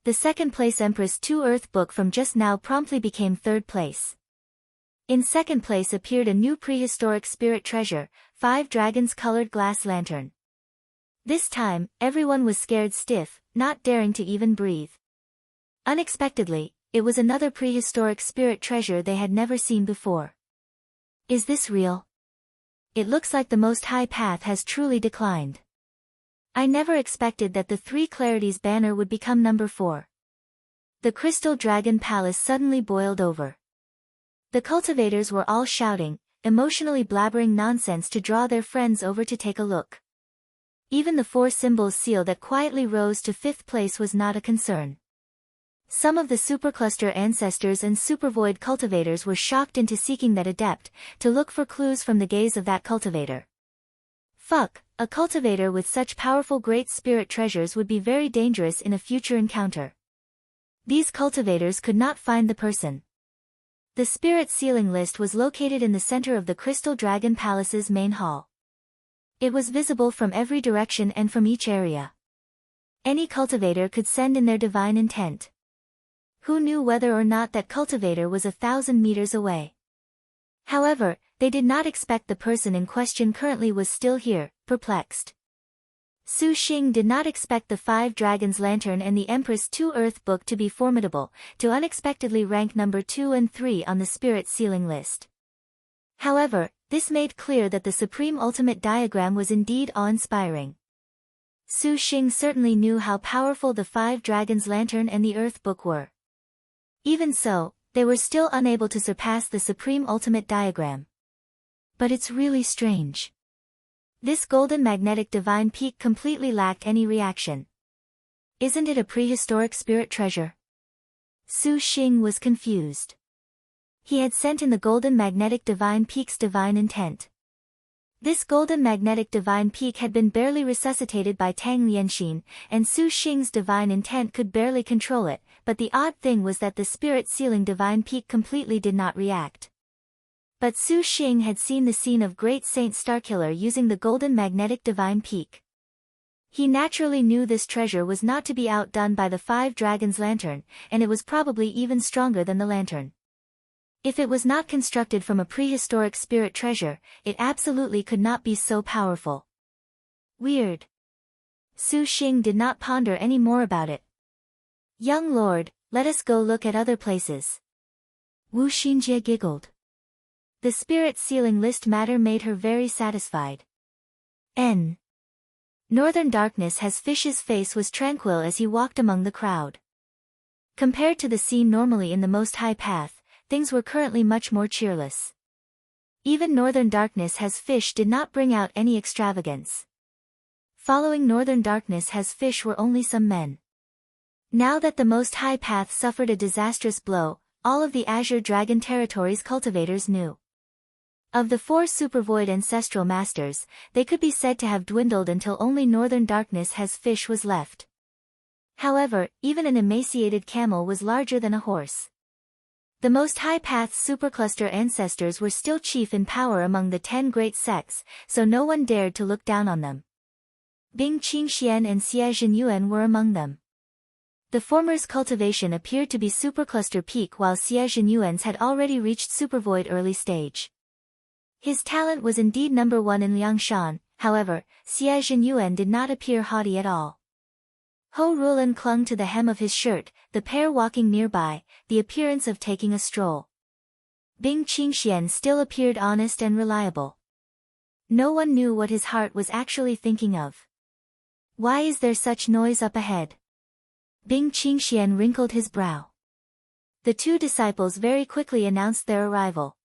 The second place Empress 2 Earth Book from just now promptly became third place. In second place appeared a new prehistoric spirit treasure, 5 Dragons Colored Glass Lantern. This time, everyone was scared stiff, not daring to even breathe. Unexpectedly, it was another prehistoric spirit treasure they had never seen before. Is this real? It looks like the Most High Path has truly declined. I never expected that the Three Clarities banner would become number 4. The Crystal Dragon Palace suddenly boiled over. The cultivators were all shouting, emotionally blabbering nonsense to draw their friends over to take a look. Even the 4 symbols seal that quietly rose to 5th place was not a concern. Some of the supercluster ancestors and supervoid cultivators were shocked into seeking that adept, to look for clues from the gaze of that cultivator. Fuck, a cultivator with such powerful great spirit treasures would be very dangerous in a future encounter. These cultivators could not find the person. The spirit sealing list was located in the center of the Crystal Dragon Palace's main hall. It was visible from every direction and from each area. Any cultivator could send in their divine intent. Who knew whether or not that cultivator was 1,000 meters away? However, they did not expect the person in question currently was still here, perplexed. Su Xing did not expect the 5 Dragons Lantern and the Empress 2 Earth book to be formidable, to unexpectedly rank number 2 and 3 on the spirit sealing list. However, this made clear that the Supreme Ultimate Diagram was indeed awe-inspiring. Su Xing certainly knew how powerful the 5 Dragons Lantern and the Earth book were. Even so, they were still unable to surpass the Supreme Ultimate Diagram. But it's really strange. This golden magnetic divine peak completely lacked any reaction. Isn't it a prehistoric spirit treasure? Su Xing was confused. He had sent in the golden magnetic divine peak's divine intent. This golden magnetic divine peak had been barely resuscitated by Tang Lianxin, and Su Xing's divine intent could barely control it, but the odd thing was that the spirit sealing divine peak completely did not react. But Su Xing had seen the scene of Great Saint Starkiller using the golden magnetic divine peak. He naturally knew this treasure was not to be outdone by the 5 Dragons Lantern, and it was probably even stronger than the lantern. If it was not constructed from a prehistoric spirit treasure, it absolutely could not be so powerful. Weird. Su Xing did not ponder any more about it. Young lord, let us go look at other places. Wu Xinjie giggled. The spirit sealing list matter made her very satisfied. N. Northern Darkness has Fish's face was tranquil as he walked among the crowd. Compared to the scene normally in the Most High Path, things were currently much more cheerless. Even Northern Darkness has Fish did not bring out any extravagance. Following Northern Darkness has Fish were only some men. Now that the Most High Path suffered a disastrous blow, all of the Azure Dragon Territory's cultivators knew. Of the 4 Supervoid Ancestral Masters, they could be said to have dwindled until only Northern Darkness has Fish was left. However, even an emaciated camel was larger than a horse. The Most High Path's supercluster ancestors were still chief in power among the 10 great sects, so no one dared to look down on them. Bing Qingxian and Xie Zhenyuan were among them. The former's cultivation appeared to be supercluster peak while Xie Zhenyuan's had already reached supervoid early stage. His talent was indeed number 1 in Liangshan, however, Xie Zhenyuan did not appear haughty at all. Ho Rulan clung to the hem of his shirt, the pair walking nearby, the appearance of taking a stroll. Bing Qingxian still appeared honest and reliable. No one knew what his heart was actually thinking of. Why is there such noise up ahead? Bing Qingxian wrinkled his brow. The 2 disciples very quickly announced their arrival.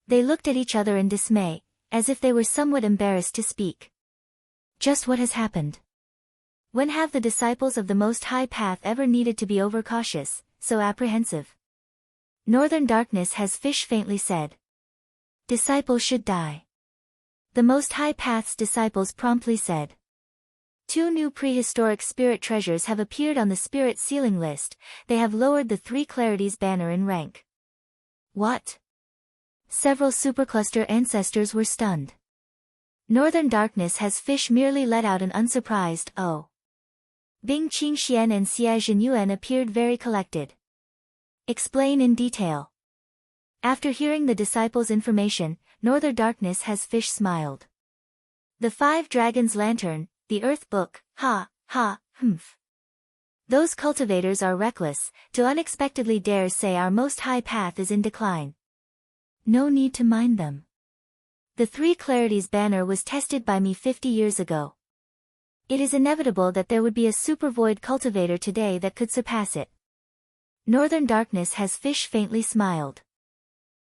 They looked at each other in dismay, as if they were somewhat embarrassed to speak. Just what has happened? When have the disciples of the Most High Path ever needed to be overcautious, so apprehensive? Northern Darkness has Fish faintly said. Disciples should die. The Most High Path's disciples promptly said. 2 new prehistoric spirit treasures have appeared on the spirit sealing list, they have lowered the 3 Clarities banner in rank. What? Several supercluster ancestors were stunned. Northern Darkness has Fish merely let out an unsurprised oh. Bing Qingxian and Xie Zhenyuan appeared very collected. Explain in detail. After hearing the disciples' information, Northern Darkness has Fish smiled. The 5 Dragons Lantern, the Earth Book, ha, ha, humph. Those cultivators are reckless, to unexpectedly dare say our most high path is in decline. No need to mind them. The Three Clarities banner was tested by me 50 years ago. It is inevitable that there would be a super void cultivator today that could surpass it. Northern Darkness has fish faintly smiled.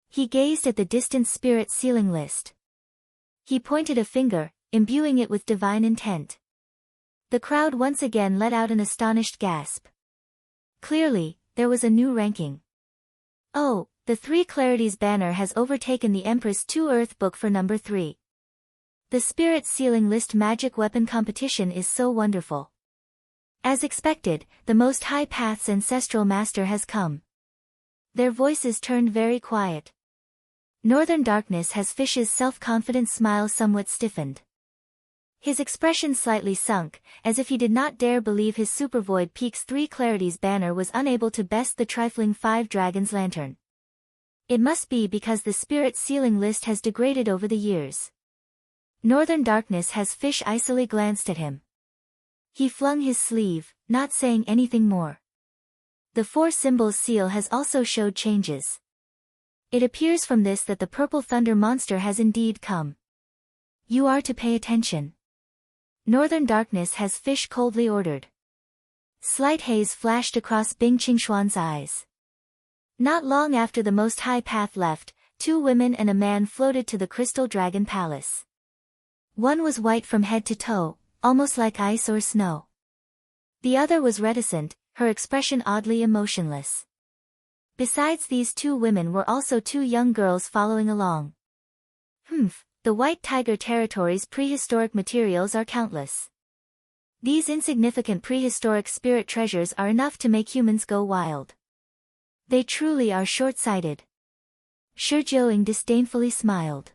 He gazed at the distant spirit sealing list. He pointed a finger, imbuing it with divine intent. The crowd once again let out an astonished gasp. Clearly, there was a new ranking. Oh, the Three Clarities banner has overtaken the Empress 2 Earth book for number 3. The spirit sealing list magic weapon competition is so wonderful. As expected, the Most High Path's ancestral master has come. Their voices turned very quiet. Northern Darkness has Fish's self-confident smile somewhat stiffened. His expression slightly sunk, as if he did not dare believe his Supervoid Peak's Three Clarities banner was unable to best the trifling 5 Dragons lantern. It must be because the spirit sealing list has degraded over the years. Northern Darkness has Fish icily glanced at him. He flung his sleeve, not saying anything more. The 4 symbols seal has also showed changes. It appears from this that the purple thunder monster has indeed come. You are to pay attention. Northern Darkness has Fish coldly ordered. Slight haze flashed across Bing Qingshuan's eyes. Not long after the Most High Path left, 2 women and a man floated to the Crystal Dragon Palace. One was white from head to toe, almost like ice or snow. The other was reticent, her expression oddly emotionless. Besides these 2 women were also 2 young girls following along. The White Tiger Territory's prehistoric materials are countless. These insignificant prehistoric spirit treasures are enough to make humans go wild. They truly are short-sighted. Shi Jiaoying disdainfully smiled.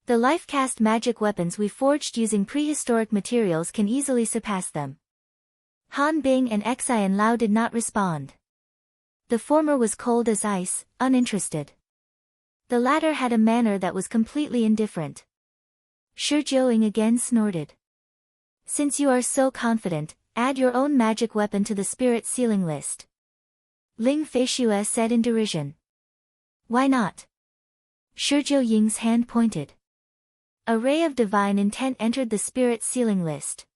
The life-cast magic weapons we forged using prehistoric materials can easily surpass them. Han Bing and Xian Lao did not respond. The former was cold as ice, uninterested. The latter had a manner that was completely indifferent. Shi Jiaoying again snorted. Since you are so confident, add your own magic weapon to the spirit sealing list. Ling Feishue said in derision. Why not? Shi Jiaoying's hand pointed. A ray of divine intent entered the spirit sealing list.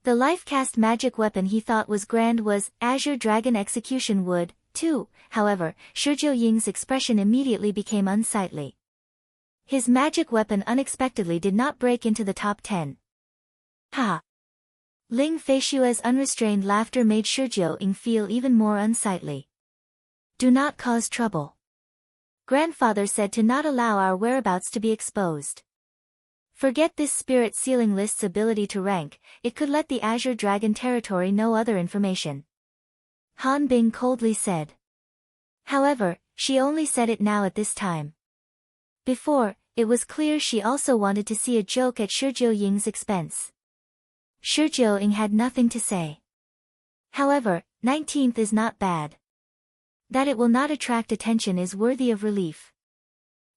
The life-cast magic weapon he thought was grand was Azure Dragon Execution Wood, too. However, Shi Jiaoying's expression immediately became unsightly. His magic weapon unexpectedly did not break into the top 10. Ha! Ling Feishue's unrestrained laughter made Shi Jiaoying feel even more unsightly. Do not cause trouble. Grandfather said to not allow our whereabouts to be exposed. Forget this spirit sealing list's ability to rank, it could let the Azure Dragon Territory know other information. Han Bing coldly said. However, she only said it now at this time. Before, it was clear she also wanted to see a joke at Shi Jiaoying's expense. Shi Jiaoying had nothing to say. However, 19th is not bad. That it will not attract attention is worthy of relief.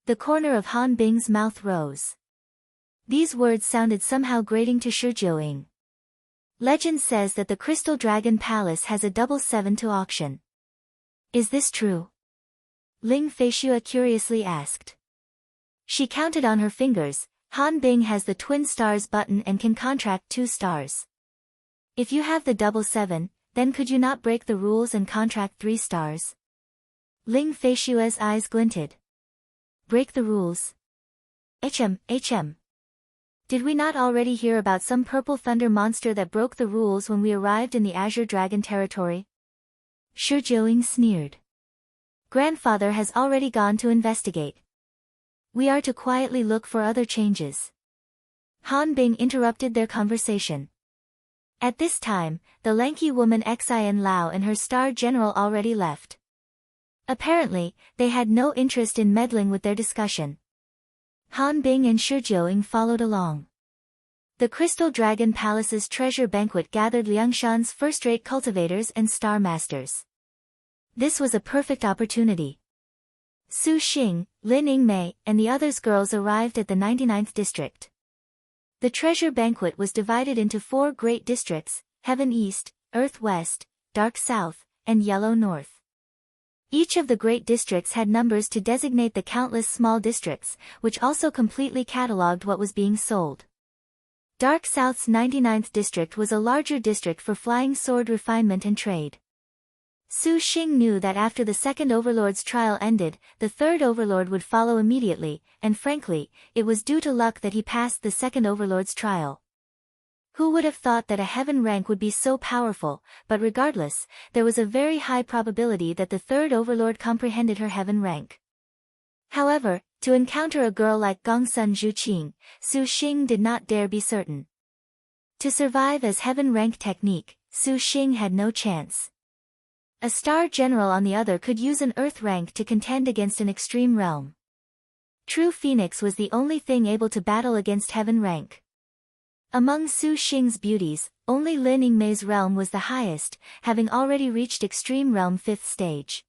The corner of Han Bing's mouth rose. These words sounded somehow grating to Shi Jiaoying. Legend says that the Crystal Dragon Palace has a double 7 to auction. Is this true? Ling Feishue curiously asked. She counted on her fingers. Han Bing has the twin stars button and can contract 2 stars. If you have the double 7, then could you not break the rules and contract 3 stars? Ling Feishue's eyes glinted. Break the rules? HM. Did we not already hear about some purple thunder monster that broke the rules when we arrived in the Azure Dragon Territory? Shi Jiaoying sneered. Grandfather has already gone to investigate. We are to quietly look for other changes. Han Bing interrupted their conversation. At this time, the lanky woman Xian Lao and her star general already left. Apparently, they had no interest in meddling with their discussion. Han Bing and Shi Jiaoying followed along. The Crystal Dragon Palace's treasure banquet gathered Liangshan's first-rate cultivators and star masters. This was a perfect opportunity. Su Xing, Lin Yingmei, and the others girls arrived at the 99th district. The treasure banquet was divided into 4 great districts: Heaven East, Earth West, Dark South, and Yellow North. Each of the great districts had numbers to designate the countless small districts, which also completely catalogued what was being sold. Dark South's 99th district was a larger district for flying sword refinement and trade. Su Xing knew that after the second overlord's trial ended, the third overlord would follow immediately, and frankly, it was due to luck that he passed the second overlord's trial. Who would have thought that a heaven rank would be so powerful, but regardless, there was a very high probability that the third overlord comprehended her heaven rank. However, to encounter a girl like Gongsun Zhuqing, Su Xing did not dare be certain. To survive as heaven rank technique, Su Xing had no chance. A star general on the other could use an earth rank to contend against an extreme realm. True Phoenix was the only thing able to battle against heaven rank. Among Su Xing's beauties, only Lin Yingmei's realm was the highest, having already reached extreme realm 5th stage.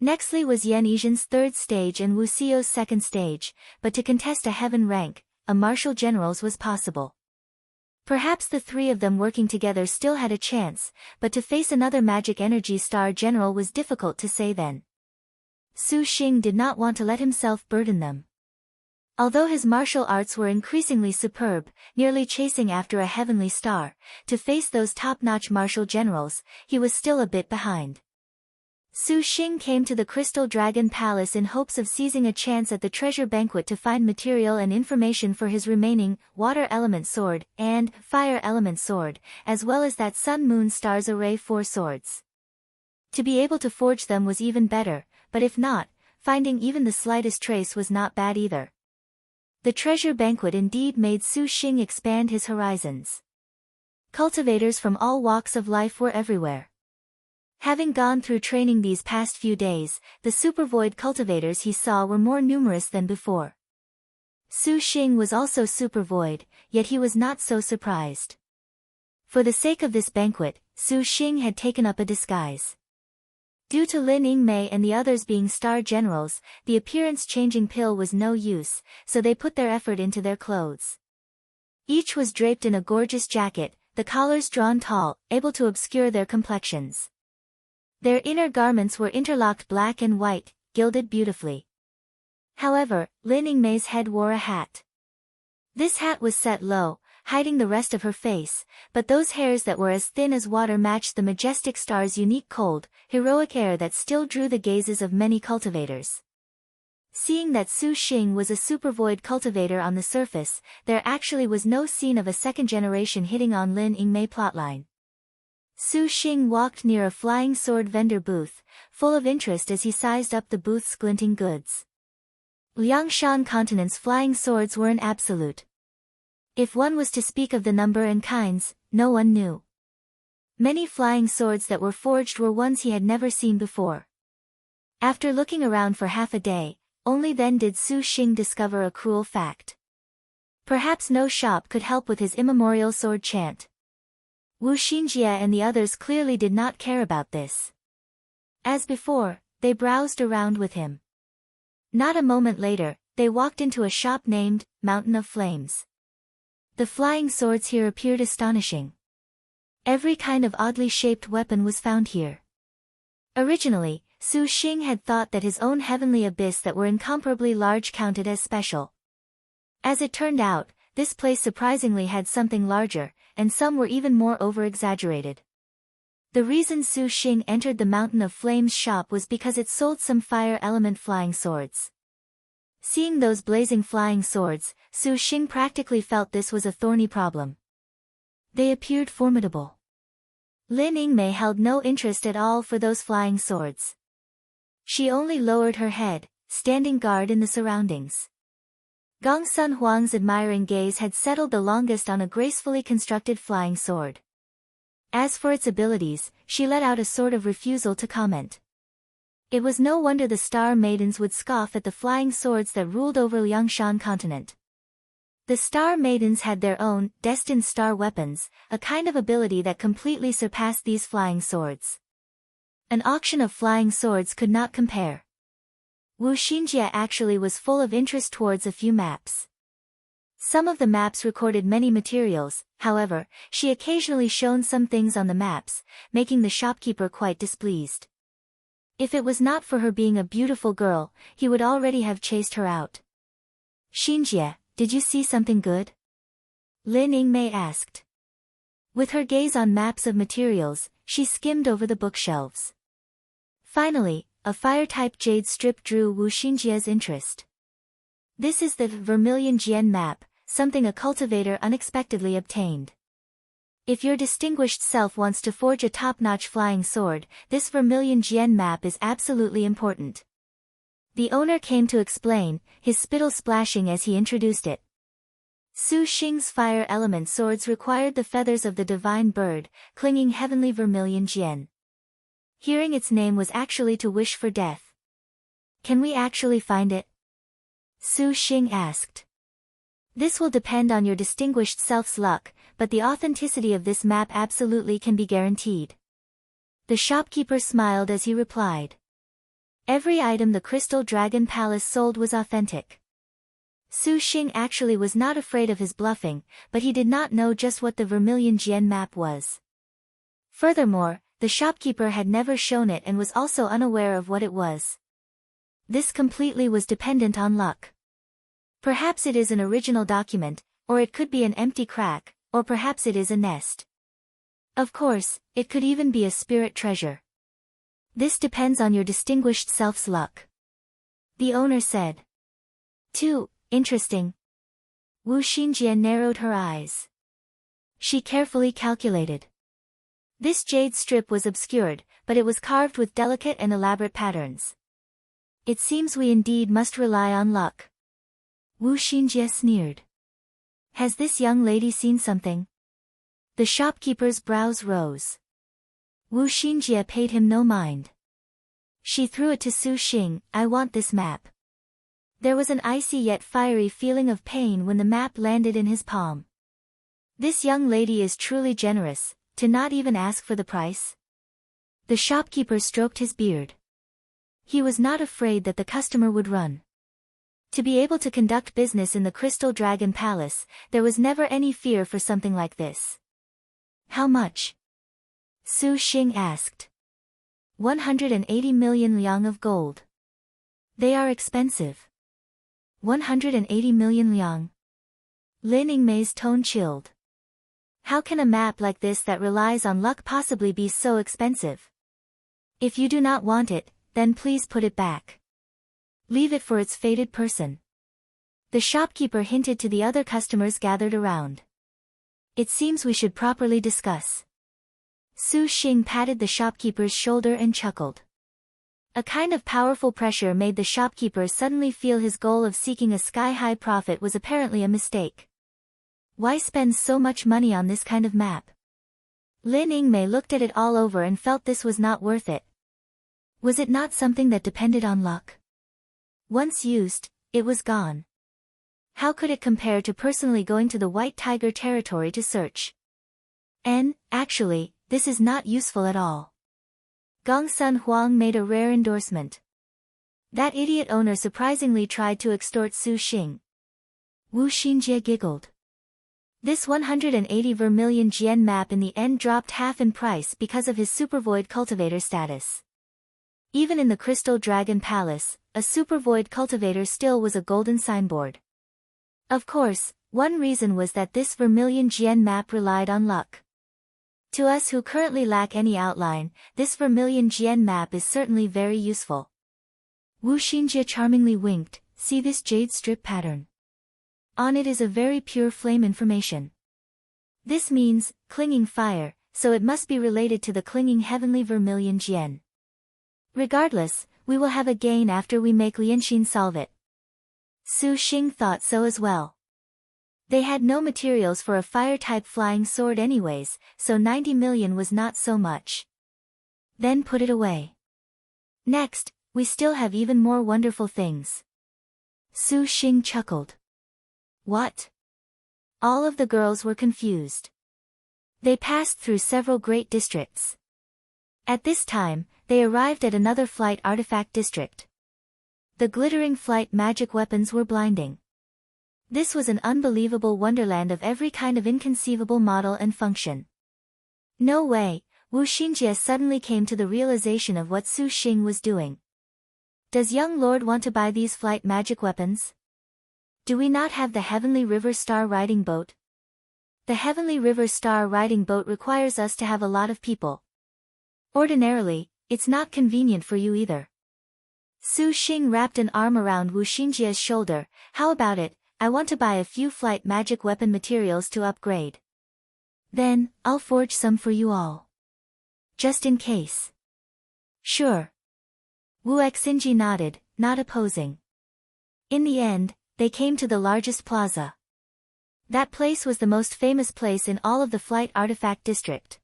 Nextly was Yan Yizhen's 3rd stage and Wu Xiao's 2nd stage, but to contest a heaven rank, a martial general's was possible. Perhaps the three of them working together still had a chance, but to face another magic energy star general was difficult to say then. Su Xing did not want to let himself burden them. Although his martial arts were increasingly superb, nearly chasing after a heavenly star, to face those top-notch martial generals, he was still a bit behind. Su Xing came to the Crystal Dragon Palace in hopes of seizing a chance at the treasure banquet to find material and information for his remaining water element sword and fire element sword, as well as that Sun Moon Stars Array 4 swords. To be able to forge them was even better, but if not, finding even the slightest trace was not bad either. The treasure banquet indeed made Su Xing expand his horizons. Cultivators from all walks of life were everywhere. Having gone through training these past few days, the supervoid cultivators he saw were more numerous than before. Su Xing was also supervoid, yet he was not so surprised. For the sake of this banquet, Su Xing had taken up a disguise. Due to Lin Yingmei and the others being star generals, the appearance-changing pill was no use, so they put their effort into their clothes. Each was draped in a gorgeous jacket, the collars drawn tall, able to obscure their complexions. Their inner garments were interlocked black and white, gilded beautifully. However, Lin Yingmei's head wore a hat. This hat was set low, hiding the rest of her face, but those hairs that were as thin as water matched the majestic star's unique cold, heroic air that still drew the gazes of many cultivators. Seeing that Su Xing was a supervoid cultivator on the surface, there actually was no scene of a second generation hitting on Lin Yingmei plotline. Su Xing walked near a flying sword vendor booth, full of interest as he sized up the booth's glinting goods. Liangshan continent's flying swords were an absolute. If one was to speak of the number and kinds, no one knew. Many flying swords that were forged were ones he had never seen before. After looking around for half a day, only then did Su Xing discover a cruel fact. Perhaps no shop could help with his immemorial sword chant. Wu Xinjie and the others clearly did not care about this. As before, they browsed around with him. Not a moment later, they walked into a shop named Mountain of Flames. The flying swords here appeared astonishing. Every kind of oddly shaped weapon was found here. Originally, Su Xing had thought that his own heavenly abyss that were incomparably large counted as special. As it turned out, this place surprisingly had something larger, and some were even more over-exaggerated. The reason Su Xing entered the Mountain of Flames shop was because it sold some fire element flying swords. Seeing those blazing flying swords, Su Xing practically felt this was a thorny problem. They appeared formidable. Lin Yingmei held no interest at all for those flying swords. She only lowered her head, standing guard in the surroundings. Gongsun Huang's admiring gaze had settled the longest on a gracefully constructed flying sword. As for its abilities, she let out a sort of refusal to comment. It was no wonder the Star Maidens would scoff at the flying swords that ruled over Liangshan continent. The Star Maidens had their own, destined star weapons, a kind of ability that completely surpassed these flying swords. An auction of flying swords could not compare. Wu Xinjie actually was full of interest towards a few maps. Some of the maps recorded many materials, however, she occasionally shone some things on the maps, making the shopkeeper quite displeased. If it was not for her being a beautiful girl, he would already have chased her out. Xinjie, did you see something good? Lin Yingmei asked. With her gaze on maps of materials, she skimmed over the bookshelves. Finally, a fire-type jade strip drew Wu Xinjie's interest. This is the Vermilion Jian map, something a cultivator unexpectedly obtained. If your distinguished self wants to forge a top-notch flying sword, this Vermilion Jian map is absolutely important. The owner came to explain, his spittle splashing as he introduced it. Su Xing's fire element swords required the feathers of the divine bird, clinging heavenly Vermilion Jian. Hearing its name was actually to wish for death. Can we actually find it? Su Xing asked. This will depend on your distinguished self's luck, but the authenticity of this map absolutely can be guaranteed. The shopkeeper smiled as he replied. Every item the Crystal Dragon Palace sold was authentic. Su Xing actually was not afraid of his bluffing, but he did not know just what the Vermilion Jian map was. Furthermore, the shopkeeper had never shown it and was also unaware of what it was. This completely was dependent on luck. Perhaps it is an original document, or it could be an empty crack, or perhaps it is a nest. Of course, it could even be a spirit treasure. This depends on your distinguished self's luck. The owner said. Too interesting. Wu Xinjie narrowed her eyes. She carefully calculated. This jade strip was obscured, but it was carved with delicate and elaborate patterns. It seems we indeed must rely on luck. Wu Xinjie sneered. Has this young lady seen something? The shopkeeper's brows rose. Wu Xinjie paid him no mind. She threw it to Su Xing. I want this map. There was an icy yet fiery feeling of pain when the map landed in his palm. This young lady is truly generous, to not even ask for the price. The shopkeeper stroked his beard. He was not afraid that the customer would run. To be able to conduct business in the Crystal Dragon Palace, there was never any fear for something like this. How much? Su Xing asked. 180 million liang of gold. They are expensive. 180 million liang. Lin Yingmei's tone chilled. How can a map like this that relies on luck possibly be so expensive? If you do not want it, then please put it back. Leave it for its fated person. The shopkeeper hinted to the other customers gathered around. It seems we should properly discuss. Su Xing patted the shopkeeper's shoulder and chuckled. A kind of powerful pressure made the shopkeeper suddenly feel his goal of seeking a sky-high profit was apparently a mistake. Why spend so much money on this kind of map? Lin Yingmei looked at it all over and felt this was not worth it. Was it not something that depended on luck? Once used, it was gone. How could it compare to personally going to the White Tiger territory to search? Actually, this is not useful at all. Gongsun Huang made a rare endorsement. That idiot owner surprisingly tried to extort Su Xing. Wu Xinjie giggled. This 180 Vermilion Jian map in the end dropped half in price because of his Supervoid cultivator status. Even in the Crystal Dragon Palace, a Supervoid cultivator still was a golden signboard. Of course, one reason was that this Vermilion Jian map relied on luck. To us who currently lack any outline, this Vermilion Jian map is certainly very useful. Wu Xinjie charmingly winked. See this jade strip pattern. On it is a very pure flame information. This means, clinging fire, so it must be related to the clinging heavenly Vermilion Jian. Regardless, we will have a gain after we make Lianxin solve it. Su Xing thought so as well. They had no materials for a fire-type flying sword anyways, so 90 million was not so much. Then put it away. Next, we still have even more wonderful things. Su Xing chuckled. What? All of the girls were confused. They passed through several great districts. At this time, they arrived at another flight artifact district. The glittering flight magic weapons were blinding. This was an unbelievable wonderland of every kind of inconceivable model and function. No way, Wu Xinjie suddenly came to the realization of what Su Xing was doing. Does young lord want to buy these flight magic weapons? Do we not have the Heavenly River Star riding boat? The Heavenly River Star riding boat requires us to have a lot of people. Ordinarily, it's not convenient for you either. Su Xing wrapped an arm around Wu Xinjie's shoulder. How about it? I want to buy a few flight magic weapon materials to upgrade. Then, I'll forge some for you all. Just in case. Sure. Wu Xinjie nodded, not opposing. In the end, they came to the largest plaza. That place was the most famous place in all of the flight artifact district.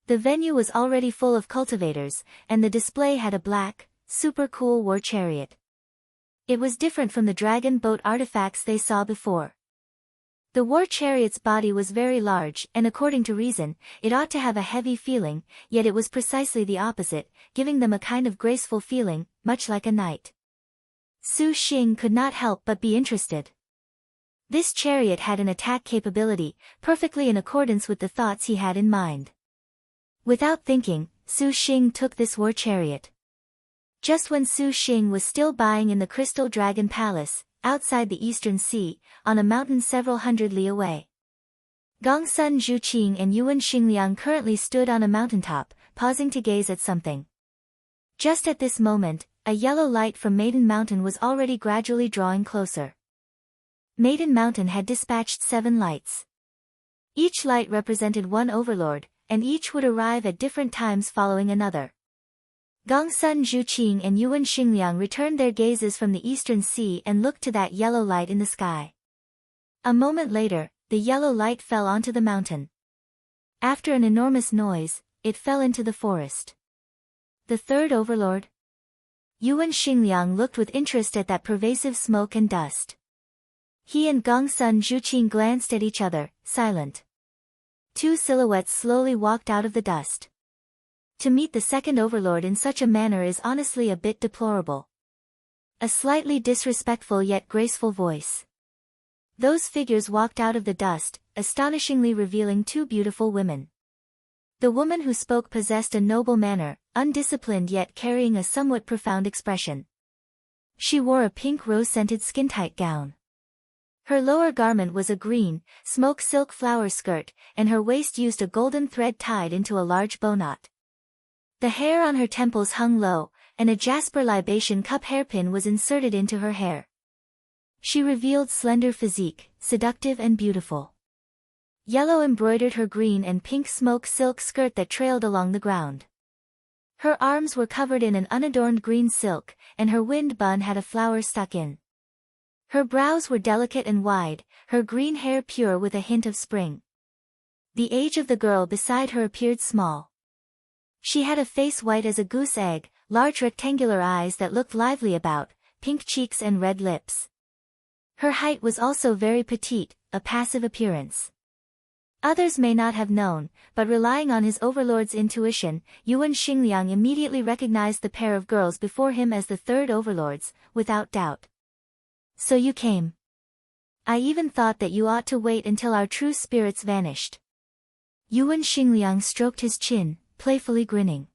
The venue was already full of cultivators, and the display had a black, super cool war chariot. It was different from the dragon boat artifacts they saw before. The war chariot's body was very large and according to reason, it ought to have a heavy feeling, yet it was precisely the opposite, giving them a kind of graceful feeling, much like a knight. Su Xing could not help but be interested. This chariot had an attack capability, perfectly in accordance with the thoughts he had in mind. Without thinking, Su Xing took this war chariot. Just when Su Xing was still buying in the Crystal Dragon Palace, outside the Eastern Sea, on a mountain several hundred li away. Gongsun Zhuqing and Yuan Xingliang currently stood on a mountaintop, pausing to gaze at something. Just at this moment, a yellow light from Maiden Mountain was already gradually drawing closer. Maiden Mountain had dispatched 7 lights. Each light represented one overlord, and each would arrive at different times following another. Gongsun Zhuqing and Yuan Xingliang returned their gazes from the eastern sea and looked to that yellow light in the sky. A moment later, the yellow light fell onto the mountain. After an enormous noise, it fell into the forest. The third overlord? Yuan Xingliang looked with interest at that pervasive smoke and dust. He and Gongsun Zhuqing glanced at each other, silent. 2 silhouettes slowly walked out of the dust. To meet the second overlord in such a manner is honestly a bit deplorable. A slightly disrespectful yet graceful voice. Those figures walked out of the dust, astonishingly revealing 2 beautiful women. The woman who spoke possessed a noble manner, undisciplined yet carrying a somewhat profound expression. She wore a pink rose-scented skin-tight gown. Her lower garment was a green, smoke silk flower skirt, and her waist used a golden thread tied into a large bowknot. The hair on her temples hung low, and a jasper libation cup hairpin was inserted into her hair. She revealed slender physique, seductive and beautiful. Yellow embroidered her green and pink smoke silk skirt that trailed along the ground. Her arms were covered in an unadorned green silk, and her wind bun had a flower stuck in. Her brows were delicate and wide, her green hair pure with a hint of spring. The age of the girl beside her appeared small. She had a face white as a goose egg, large rectangular eyes that looked lively about, pink cheeks and red lips. Her height was also very petite, a passive appearance. Others may not have known, but relying on his overlord's intuition, Yuan Xingliang immediately recognized the pair of girls before him as the third overlords, without doubt. So you came. I even thought that you ought to wait until our true spirits vanished. Yuan Xingliang stroked his chin, playfully grinning.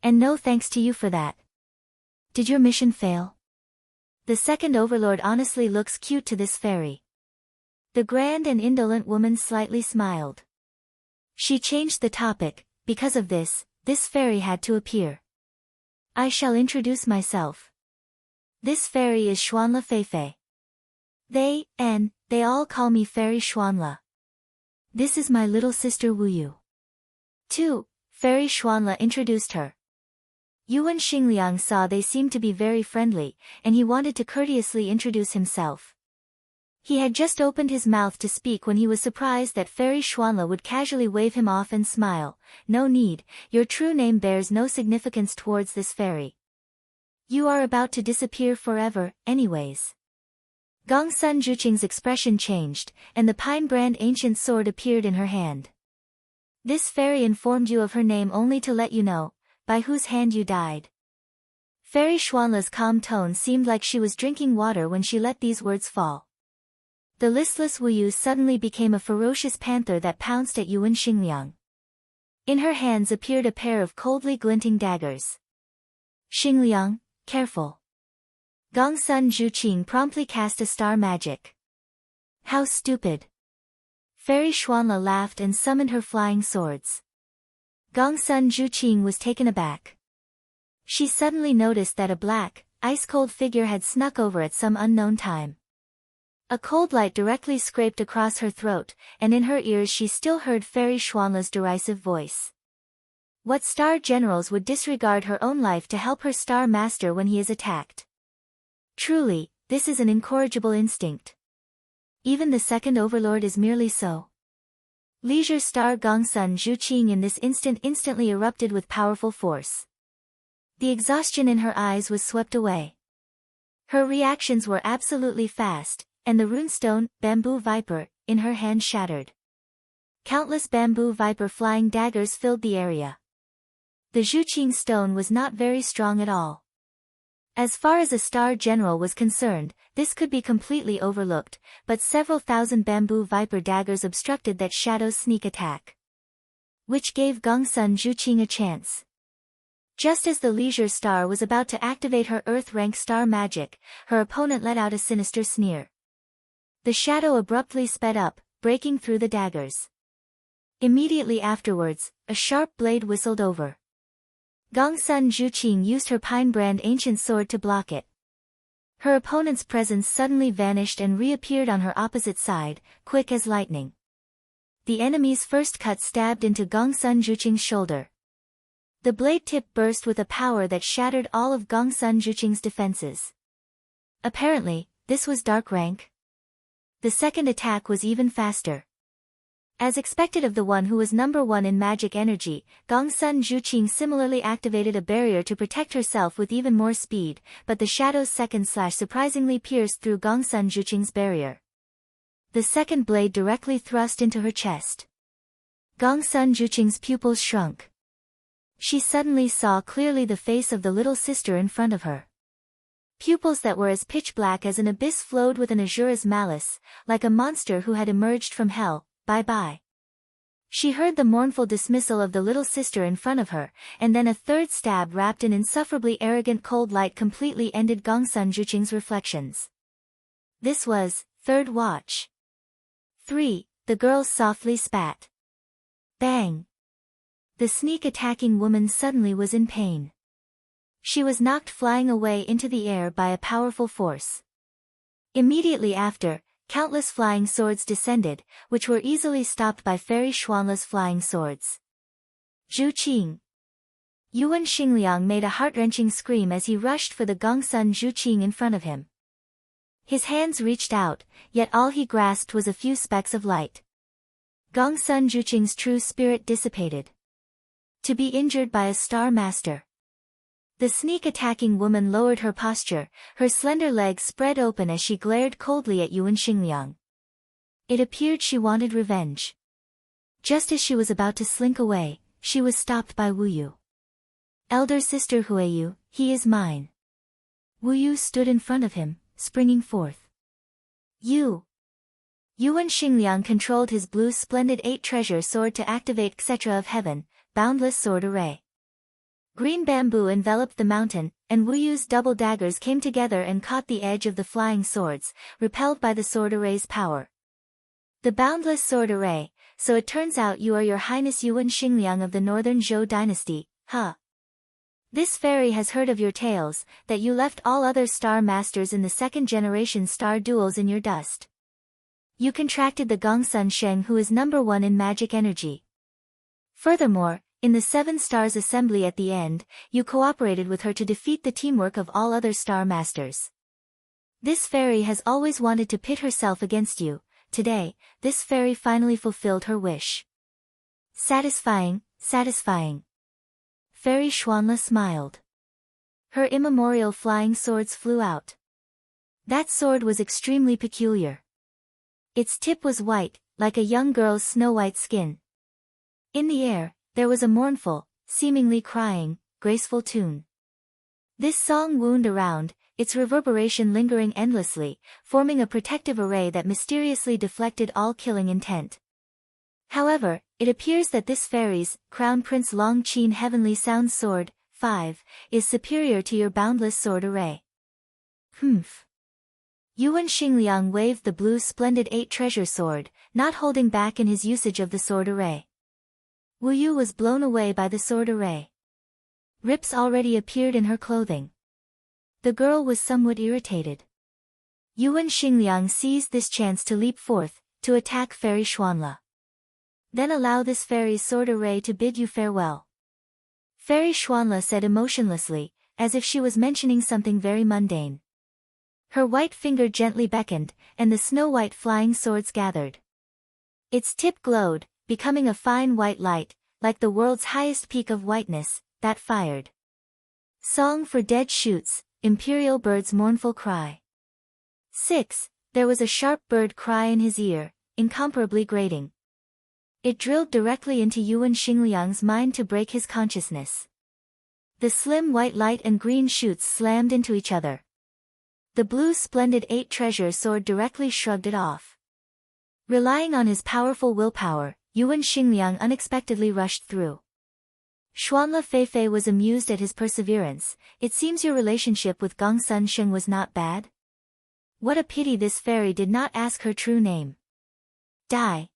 And no thanks to you for that. Did your mission fail? The second overlord honestly looks cute to this fairy. The grand and indolent woman slightly smiled. She changed the topic. Because of this fairy had to appear. I shall introduce myself. This fairy is Xuanla Feifei. They all call me Fairy Xuanla. This is my little sister Wuyu. Too, Fairy Xuanla introduced her. Yuan Xingliang saw they seemed to be very friendly, and he wanted to courteously introduce himself. He had just opened his mouth to speak when he was surprised that Fairy Xuanla would casually wave him off and smile. No need, your true name bears no significance towards this fairy. You are about to disappear forever, anyways. Gongsun Zhuqing's expression changed, and the pine brand ancient sword appeared in her hand. This fairy informed you of her name only to let you know, by whose hand you died. Fairy Xuanla's calm tone seemed like she was drinking water when she let these words fall. The listless Wu Yu suddenly became a ferocious panther that pounced at Yuan Xingliang. In her hands appeared a pair of coldly glinting daggers. Xingliang, careful. Gongsun Zhuqing promptly cast a star magic. How stupid. Fairy Xuanla laughed and summoned her flying swords. Gongsun Zhuqing was taken aback. She suddenly noticed that a black, ice-cold figure had snuck over at some unknown time. A cold light directly scraped across her throat, and in her ears she still heard Fairy Xuanla's derisive voice. What star generals would disregard her own life to help her star master when he is attacked? Truly, this is an incorrigible instinct. Even the second overlord is merely so. Leisure star Gongsun Zhuqing in this instant instantly erupted with powerful force. The exhaustion in her eyes was swept away. Her reactions were absolutely fast, and the runestone, bamboo viper, in her hand shattered. Countless bamboo viper flying daggers filled the area. The Zhuqing stone was not very strong at all. As far as a star general was concerned, this could be completely overlooked, but several thousand bamboo viper daggers obstructed that shadow's sneak attack. Which gave Gongsun Zhuqing a chance. Just as the leisure star was about to activate her earth-rank star magic, her opponent let out a sinister sneer. The shadow abruptly sped up, breaking through the daggers. Immediately afterwards, a sharp blade whistled over. Gongsun Zhuqing used her pine-brand ancient sword to block it. Her opponent's presence suddenly vanished and reappeared on her opposite side, quick as lightning. The enemy's first cut stabbed into Gongsun Zhuqing's shoulder. The blade tip burst with a power that shattered all of Gongsun Zhuqing's defenses. Apparently, this was dark rank. The second attack was even faster. As expected of the one who was number one in magic energy, Gongsun Zhuqing similarly activated a barrier to protect herself with even more speed, but the shadow's second slash surprisingly pierced through Gongsun Zhuqing's barrier. The second blade directly thrust into her chest. Gongsun Zhuqing's pupils shrunk. She suddenly saw clearly the face of the little sister in front of her. Pupils that were as pitch black as an abyss flowed with an azurous malice, like a monster who had emerged from hell. Bye-bye. She heard the mournful dismissal of the little sister in front of her, and then a third stab wrapped in insufferably arrogant cold light completely ended Gongsun Zhuqing's reflections. This was, third watch. 3. The girls softly spat. Bang. The sneak-attacking woman suddenly was in pain. She was knocked flying away into the air by a powerful force. Immediately after, countless flying swords descended, which were easily stopped by Fairy Xuanla's flying swords. Zhuqing. Yuan Xingliang made a heart-wrenching scream as he rushed for the Gongsun Zhuqing in front of him. His hands reached out, yet all he grasped was a few specks of light. Gongsun Zhuqing's true spirit dissipated. To be injured by a star master. The sneak-attacking woman lowered her posture, her slender legs spread open as she glared coldly at Yuan Xingliang. It appeared she wanted revenge. Just as she was about to slink away, she was stopped by Wu Yu. Elder sister Huiyu, he is mine. Wu Yu stood in front of him, springing forth. Yuan Xingliang controlled his blue splendid 8-treasure sword to activate etc. of heaven, boundless sword array. Green bamboo enveloped the mountain, and Wu Yu's double daggers came together and caught the edge of the flying swords, repelled by the sword array's power. The boundless sword array, so it turns out you are Your Highness Yuan Xingliang of the Northern Zhou dynasty, huh? This fairy has heard of your tales, that you left all other star masters in the second-generation star duels in your dust. You contracted the Gongsun Sheng who is number one in magic energy. Furthermore, in the 7 Stars Assembly at the end, you cooperated with her to defeat the teamwork of all other star masters. This fairy has always wanted to pit herself against you. Today, this fairy finally fulfilled her wish. Satisfying, satisfying. Fairy Xuanla smiled. Her immemorial flying swords flew out. That sword was extremely peculiar. Its tip was white, like a young girl's snow-white skin. In the air, there was a mournful, seemingly crying, graceful tune. This song wound around, its reverberation lingering endlessly, forming a protective array that mysteriously deflected all killing intent. However, it appears that this fairy's, Crown Prince Long Qin Heavenly Sound Sword, 5, is superior to your boundless sword array. Humph. Yuan Xingliang waved the blue splendid 8 treasure sword, not holding back in his usage of the sword array. Wu Yu was blown away by the sword array. Rips already appeared in her clothing. The girl was somewhat irritated. Yuan Xingliang seized this chance to leap forth, to attack Fairy Xuanla. Then allow this fairy's sword array to bid you farewell. Fairy Xuanla said emotionlessly, as if she was mentioning something very mundane. Her white finger gently beckoned, and the snow-white flying swords gathered. Its tip glowed, becoming a fine white light, like the world's highest peak of whiteness, that fired. Song for dead shoots, Imperial bird's mournful cry. 6. There was a sharp bird cry in his ear, incomparably grating. It drilled directly into Yuan Xingliang's mind to break his consciousness. The slim white light and green shoots slammed into each other. The blue splendid 8 treasure sword directly shrugged it off. Relying on his powerful willpower, Yuan Xingliang unexpectedly rushed through. Xuanla Feifei was amused at his perseverance. It seems your relationship with Gongsun Sheng was not bad? What a pity this fairy did not ask her true name. Die.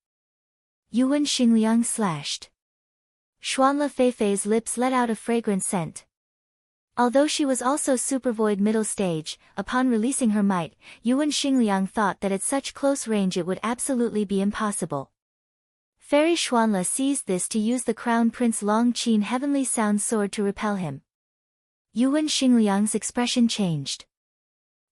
Yuan Xingliang slashed. Xuanla Feifei's lips let out a fragrant scent. Although she was also supervoid middle stage, upon releasing her might, Yuan Xingliang thought that at such close range it would absolutely be impossible. Fairy Xuanla seized this to use the Crown Prince Long Qin Heavenly Sound Sword to repel him. Yuan Xingliang's expression changed.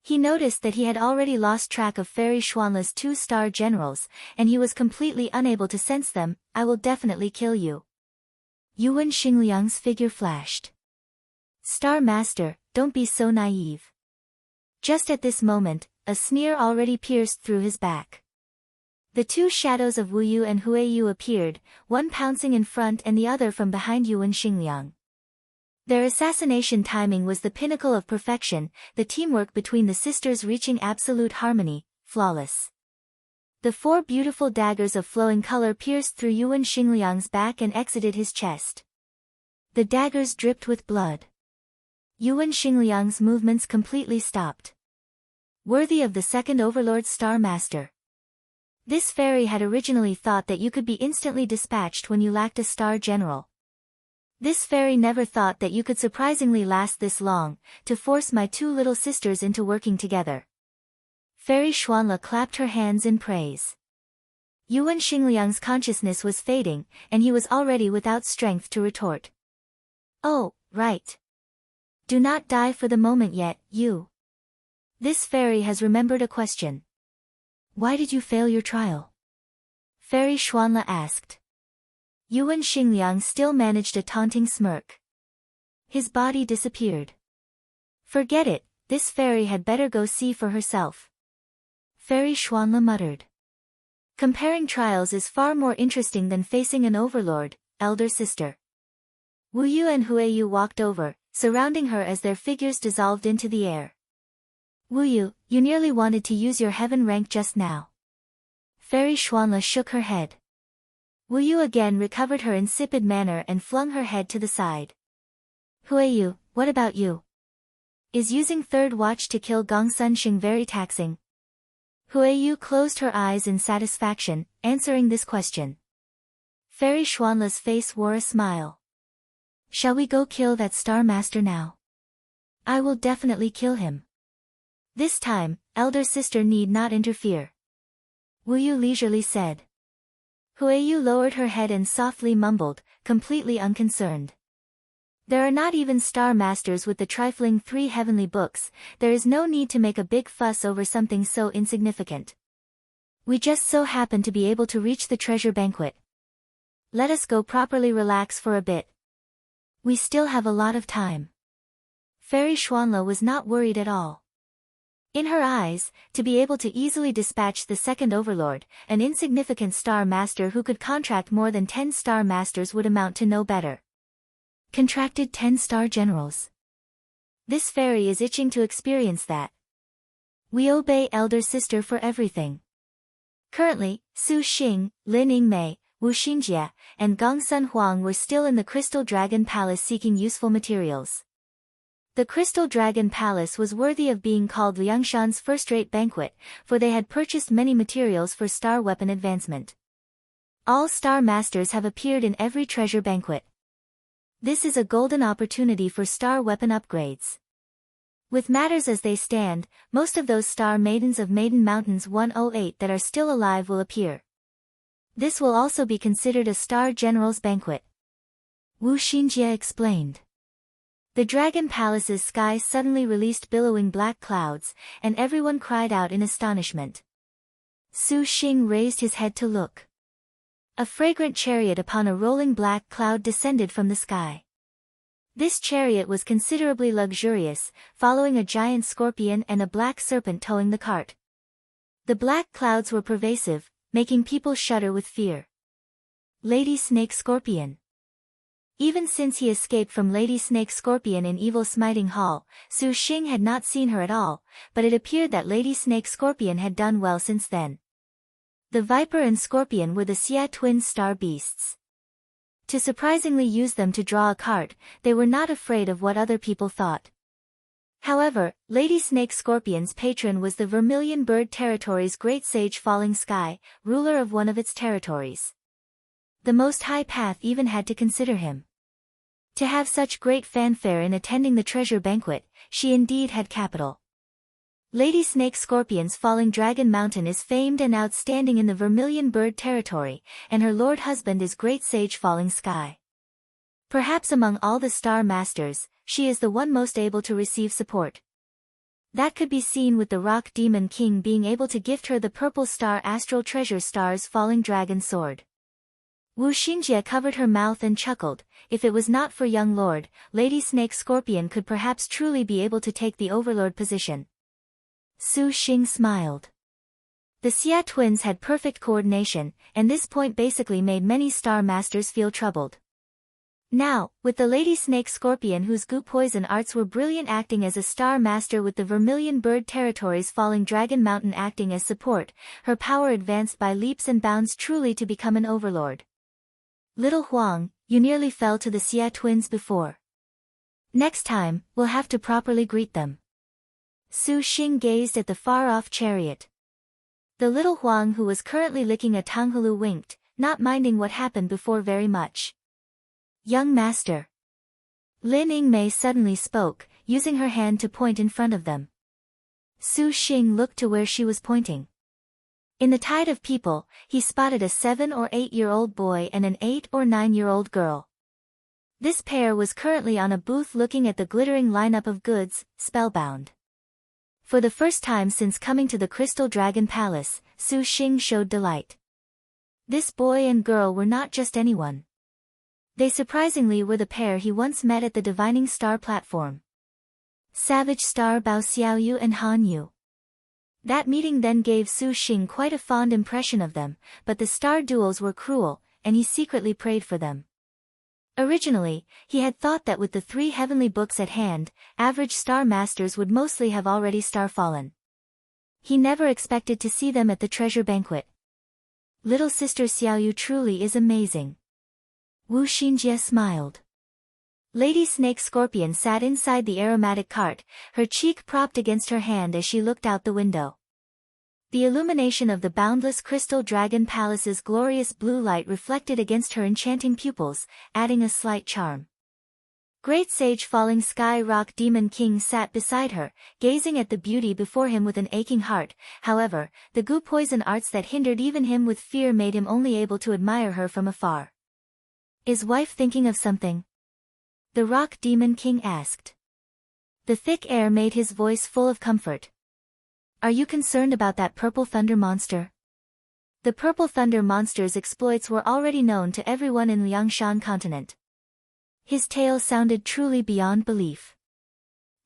He noticed that he had already lost track of Fairy Xuanla's 2-star generals, and he was completely unable to sense them. I will definitely kill you. Yuan Xingliang's figure flashed. Star Master, don't be so naive. Just at this moment, a sneer already pierced through his back. The 2 shadows of Wu Yu and Huiyu appeared, one pouncing in front and the other from behind Yuan Xingliang. Their assassination timing was the pinnacle of perfection, the teamwork between the sisters reaching absolute harmony, flawless. The 4 beautiful daggers of flowing color pierced through Yuan Xingliang's back and exited his chest. The daggers dripped with blood. Yuan Xingliang's movements completely stopped. Worthy of the second Overlord Star Master. This fairy had originally thought that you could be instantly dispatched when you lacked a star general. This fairy never thought that you could surprisingly last this long, to force my 2 little sisters into working together. Fairy Xuanla clapped her hands in praise. Yuan Xingliang's consciousness was fading, and he was already without strength to retort. Oh, right. Do not die for the moment yet, you. This fairy has remembered a question. Why did you fail your trial? Fairy Xuanla asked. Yuan Xingliang still managed a taunting smirk. His body disappeared. Forget it, this fairy had better go see for herself. Fairy Xuanla muttered. Comparing trials is far more interesting than facing an overlord, elder sister. Wu Yu and Huiyu walked over, surrounding her as their figures dissolved into the air. Wu Yu, you nearly wanted to use your heaven rank just now. Fairy Xuanla shook her head. Wu Yu again recovered her insipid manner and flung her head to the side. Huiyu, what about you? Is using 3rd watch to kill Gongsun Sheng very taxing? Huiyu closed her eyes in satisfaction, answering this question. Fairy Xuanla's face wore a smile. Shall we go kill that Star Master now? I will definitely kill him. This time, elder sister need not interfere. Wu Yu leisurely said. Huiyu lowered her head and softly mumbled, completely unconcerned. There are not even Star Masters with the trifling 3 heavenly books, there is no need to make a big fuss over something so insignificant. We just so happen to be able to reach the treasure banquet. Let us go properly relax for a bit. We still have a lot of time. Fairy Xuanla was not worried at all. In her eyes, to be able to easily dispatch the second overlord, an insignificant Star Master who could contract more than 10 Star Masters would amount to no better. Contracted 10 Star Generals. This fairy is itching to experience that. We obey elder sister for everything. Currently, Su Xing, Lin Yingmei, Wu Xinjie, and Gongsun Huang were still in the Crystal Dragon Palace seeking useful materials. The Crystal Dragon Palace was worthy of being called Liangshan's first-rate banquet, for they had purchased many materials for star weapon advancement. All star masters have appeared in every treasure banquet. This is a golden opportunity for star weapon upgrades. With matters as they stand, most of those star maidens of Maiden Mountains 108 that are still alive will appear. This will also be considered a star general's banquet. Wu Xinjie explained. The Dragon Palace's sky suddenly released billowing black clouds, and everyone cried out in astonishment. Su Xing raised his head to look. A fragrant chariot upon a rolling black cloud descended from the sky. This chariot was considerably luxurious, following a giant scorpion and a black serpent towing the cart. The black clouds were pervasive, making people shudder with fear. Lady Snake Scorpion. Even since he escaped from Lady Snake Scorpion in Evil Smiting Hall, Su Xing had not seen her at all, but it appeared that Lady Snake Scorpion had done well since then. The Viper and Scorpion were the Xia twin star beasts. To surprisingly use them to draw a cart, they were not afraid of what other people thought. However, Lady Snake Scorpion's patron was the Vermilion Bird Territory's great sage Falling Sky, ruler of one of its territories. The Most High Path even had to consider him. To have such great fanfare in attending the treasure banquet, she indeed had capital. Lady Snake Scorpion's Falling Dragon Mountain is famed and outstanding in the Vermilion Bird Territory, and her lord husband is Great Sage Falling Sky. Perhaps among all the star masters, she is the one most able to receive support. That could be seen with the Rock Demon King being able to gift her the Purple Star Astral Treasure Star's Falling Dragon Sword. Wu Xinjie covered her mouth and chuckled. If it was not for young lord, Lady Snake Scorpion could perhaps truly be able to take the overlord position. Su Xing smiled. The Xia twins had perfect coordination, and this point basically made many star masters feel troubled. Now, with the Lady Snake Scorpion whose goo poison arts were brilliant acting as a star master with the Vermilion Bird Territory's Falling Dragon Mountain acting as support, her power advanced by leaps and bounds truly to become an overlord. Little Huang, you nearly fell to the Xia twins before. Next time, we'll have to properly greet them. Su Xing gazed at the far-off chariot. The little Huang who was currently licking a Tanghulu winked, not minding what happened before very much. Young master. Lin Yingmei suddenly spoke, using her hand to point in front of them. Su Xing looked to where she was pointing. In the tide of people, he spotted a 7 or 8-year-old boy and an 8 or 9-year-old girl. This pair was currently on a booth looking at the glittering lineup of goods, spellbound. For the first time since coming to the Crystal Dragon Palace, Su Xing showed delight. This boy and girl were not just anyone. They surprisingly were the pair he once met at the Divining Star platform. Savage Star Bao Xiaoyu and Hanyu. That meeting then gave Su Xing quite a fond impression of them, but the star duels were cruel, and he secretly prayed for them. Originally, he had thought that with the 3 heavenly books at hand, average star masters would mostly have already star-fallen. He never expected to see them at the treasure banquet. Little sister Xiaoyu truly is amazing. Wu Xinjie smiled. Lady Snake Scorpion sat inside the aromatic cart, her cheek propped against her hand as she looked out the window. The illumination of the boundless Crystal Dragon Palace's glorious blue light reflected against her enchanting pupils, adding a slight charm. Great Sage Falling Sky Rock Demon King sat beside her, gazing at the beauty before him with an aching heart. However, the goo poison arts that hindered even him with fear made him only able to admire her from afar. Is wife thinking of something? The Rock Demon King asked. The thick air made his voice full of comfort. Are you concerned about that Purple Thunder monster? The Purple Thunder monster's exploits were already known to everyone in Liangshan continent. His tale sounded truly beyond belief.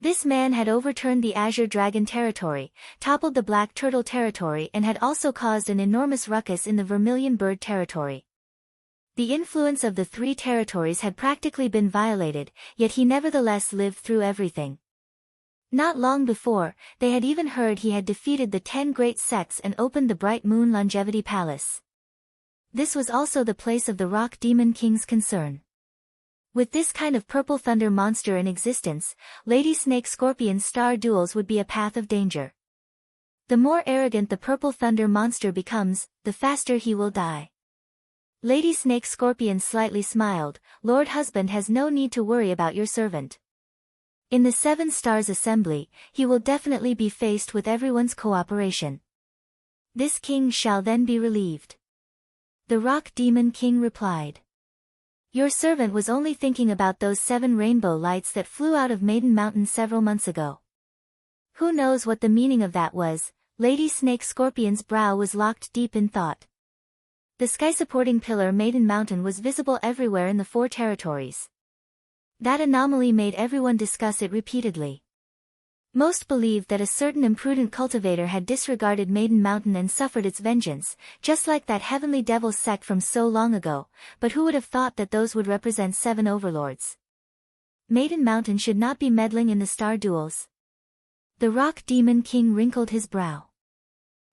This man had overturned the Azure Dragon territory, toppled the Black Turtle territory and had also caused an enormous ruckus in the Vermilion Bird territory. The influence of the 3 territories had practically been violated, yet he nevertheless lived through everything. Not long before, they had even heard he had defeated the 10 great sects and opened the Bright Moon Longevity Palace. This was also the place of the Rock Demon King's concern. With this kind of purple thunder monster in existence, Lady Snake Scorpion's star duels would be a path of danger. The more arrogant the purple thunder monster becomes, the faster he will die. Lady Snake Scorpion slightly smiled. Lord Husband has no need to worry about your servant. In the 7 Stars Assembly, he will definitely be faced with everyone's cooperation. This king shall then be relieved. The Rock Demon King replied. Your servant was only thinking about those 7 rainbow lights that flew out of Maiden Mountain several months ago. Who knows what the meaning of that was? Lady Snake Scorpion's brow was locked deep in thought. The sky-supporting pillar Maiden Mountain was visible everywhere in the 4 territories. That anomaly made everyone discuss it repeatedly. Most believed that a certain imprudent cultivator had disregarded Maiden Mountain and suffered its vengeance, just like that heavenly devil sect from so long ago, but who would have thought that those would represent 7 overlords? Maiden Mountain should not be meddling in the star duels. The Rock Demon King wrinkled his brow.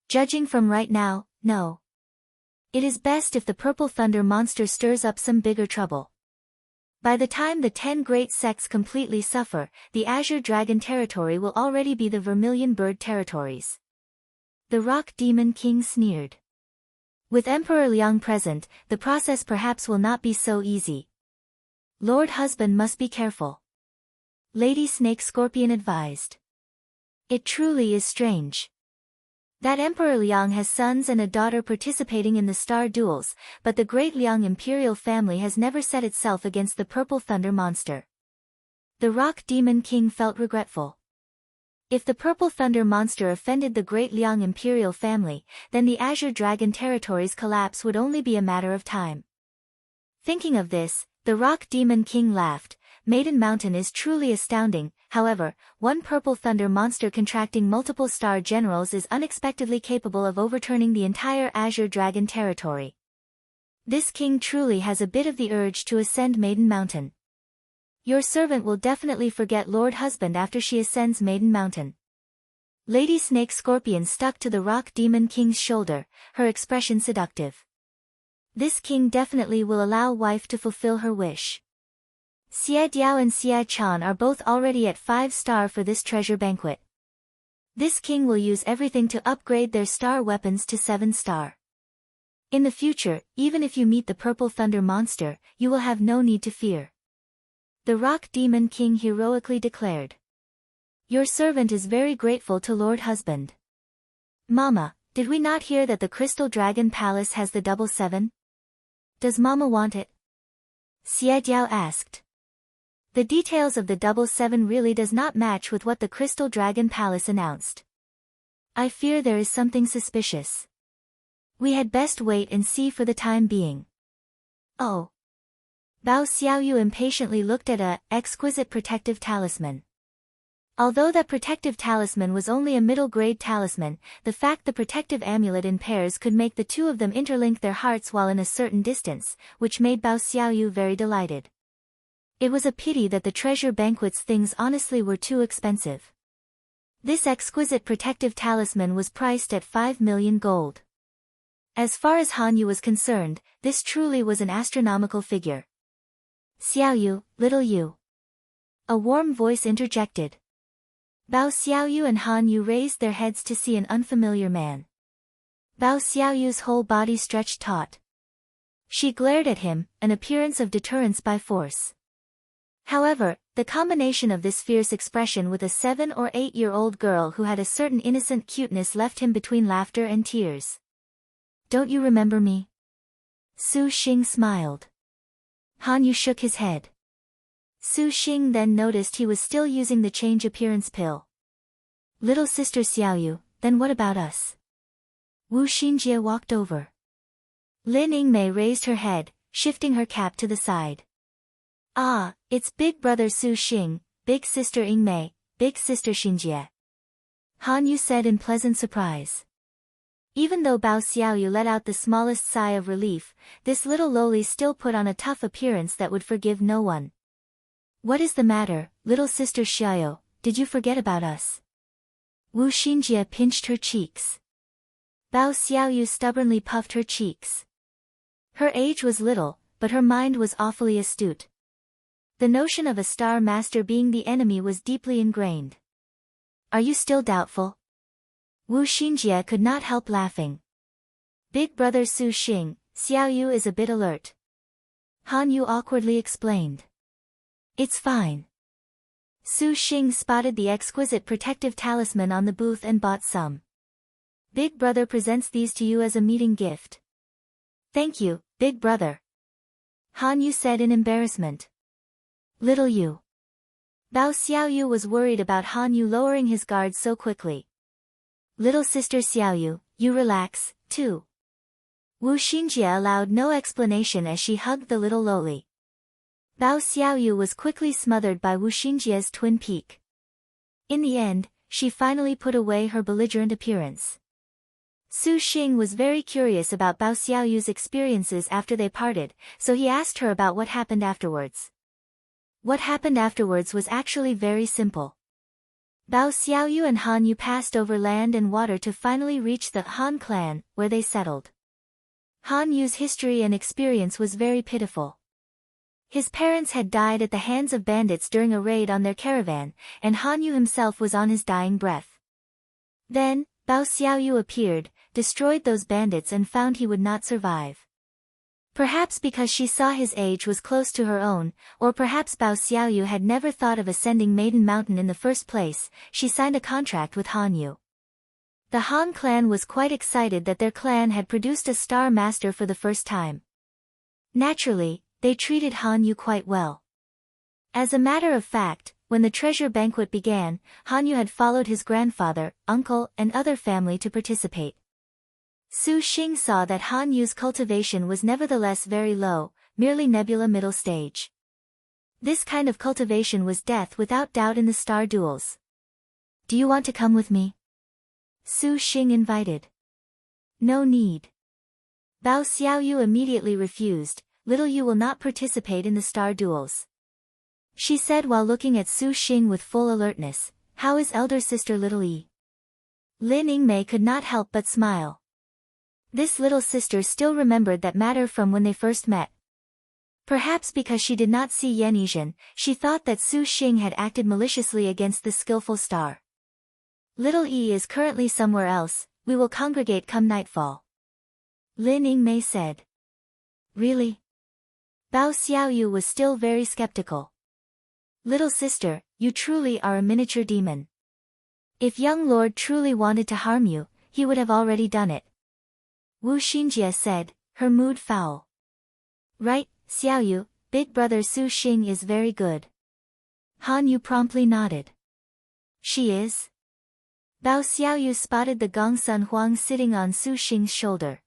Judging from right now, no. It is best if the purple thunder monster stirs up some bigger trouble. By the time the 10 great sects completely suffer, the Azure Dragon territory will already be the Vermilion Bird territories. The Rock Demon King sneered. With Emperor Liang present, the process perhaps will not be so easy. Lord Husband must be careful. Lady Snake Scorpion advised. It truly is strange. That Emperor Liang has sons and a daughter participating in the star duels, but the great Liang Imperial family has never set itself against the purple thunder monster. The Rock Demon King felt regretful. If the purple thunder monster offended the great Liang Imperial family, then the Azure Dragon territory's collapse would only be a matter of time. Thinking of this, the Rock Demon King laughed. Maiden Mountain is truly astounding. However, one purple thunder monster contracting multiple star generals is unexpectedly capable of overturning the entire Azure Dragon territory. This king truly has a bit of the urge to ascend Maiden Mountain. Your servant will definitely forget Lord Husband after she ascends Maiden Mountain. Lady Snake Scorpion stuck to the Rock Demon King's shoulder, her expression seductive. This king definitely will allow wife to fulfill her wish. Xie Diao and Xie Chan are both already at 5-star for this treasure banquet. This king will use everything to upgrade their star weapons to 7-star. In the future, even if you meet the purple thunder monster, you will have no need to fear. The Rock Demon King heroically declared. Your servant is very grateful to Lord Husband. Mama, did we not hear that the Crystal Dragon Palace has the double 7? Does Mama want it? Xie Diao asked. The details of the double 7 really does not match with what the Crystal Dragon Palace announced. I fear there is something suspicious. We had best wait and see for the time being. Oh. Bao Xiaoyu impatiently looked at a exquisite protective talisman. Although that protective talisman was only a middle-grade talisman, the fact the protective amulet in pairs could make the two of them interlink their hearts while in a certain distance, which made Bao Xiaoyu very delighted. It was a pity that the treasure banquet's things honestly were too expensive. This exquisite protective talisman was priced at 5 million gold. As far as Hanyu was concerned, this truly was an astronomical figure. Xiaoyu, little you. A warm voice interjected. Bao Xiaoyu and Hanyu raised their heads to see an unfamiliar man. Bao Xiaoyu's whole body stretched taut. She glared at him, an appearance of deterrence by force. However, the combination of this fierce expression with a 7 or 8-year-old girl who had a certain innocent cuteness left him between laughter and tears. Don't you remember me? Su Xing smiled. Hanyu shook his head. Su Xing then noticed he was still using the change appearance pill. Little sister Xiaoyu, then what about us? Wu Xinjie walked over. Lin Yingmei raised her head, shifting her cap to the side. Ah, it's big brother Su Xing, big sister Yingmei, big sister Xinjie. Hanyu said in pleasant surprise. Even though Bao Xiaoyu let out the smallest sigh of relief, this little loli still put on a tough appearance that would forgive no one. What is the matter, little sister Xiaoyu? did you forget about us? Wu Xinjie pinched her cheeks. Bao Xiaoyu stubbornly puffed her cheeks. Her age was little, but her mind was awfully astute. The notion of a star master being the enemy was deeply ingrained. Are you still doubtful? Wu Xinjie could not help laughing. Big brother Su Xing, Xiaoyu is a bit alert. Hanyu awkwardly explained. It's fine. Su Xing spotted the exquisite protective talisman on the booth and bought some. Big brother presents these to you as a meeting gift. Thank you, big brother. Hanyu said in embarrassment. Little you. Bao Xiaoyu was worried about Hanyu lowering his guard so quickly. Little sister Xiaoyu, you relax, too. Wu Xinjie allowed no explanation as she hugged the little lowly. Bao Xiaoyu was quickly smothered by Wu Xinjie's twin peak. In the end, she finally put away her belligerent appearance. Su Xing was very curious about Bao Xiaoyu's experiences after they parted, so he asked her about what happened afterwards. What happened afterwards was actually very simple. Bao Xiaoyu and Hanyu passed over land and water to finally reach the Han clan, where they settled. Hanyu's history and experience was very pitiful. His parents had died at the hands of bandits during a raid on their caravan, and Hanyu himself was on his dying breath. Then, Bao Xiaoyu appeared, destroyed those bandits and found he would not survive. Perhaps because she saw his age was close to her own, or perhaps Bao Xiaoyu had never thought of ascending Maiden Mountain in the first place, she signed a contract with Hanyu. The Han clan was quite excited that their clan had produced a star master for the first time. Naturally, they treated Hanyu quite well. As a matter of fact, when the treasure banquet began, Hanyu had followed his grandfather, uncle, and other family to participate. Su Xing saw that Hanyu's cultivation was nevertheless very low, merely nebula middle stage. This kind of cultivation was death without doubt in the star duels. Do you want to come with me? Su Xing invited. No need. Bao Xiaoyu immediately refused, little you will not participate in the star duels. She said while looking at Su Xing with full alertness, how is elder sister little Yi? Lin Yingmei could not help but smile. This little sister still remembered that matter from when they first met. Perhaps because she did not see Yan Yizhen, she thought that Su Xing had acted maliciously against the skillful star. Little Yi is currently somewhere else, we will congregate come nightfall. Lin Yingmei said. Really? Bao Xiaoyu was still very skeptical. Little sister, you truly are a miniature demon. If young lord truly wanted to harm you, he would have already done it. Wu Xinjie said, her mood foul. Right, Xiaoyu, big brother Su Xing is very good. Hanyu promptly nodded. She is? Bao Xiaoyu spotted the Gongsun Huang sitting on Su Xing's shoulder.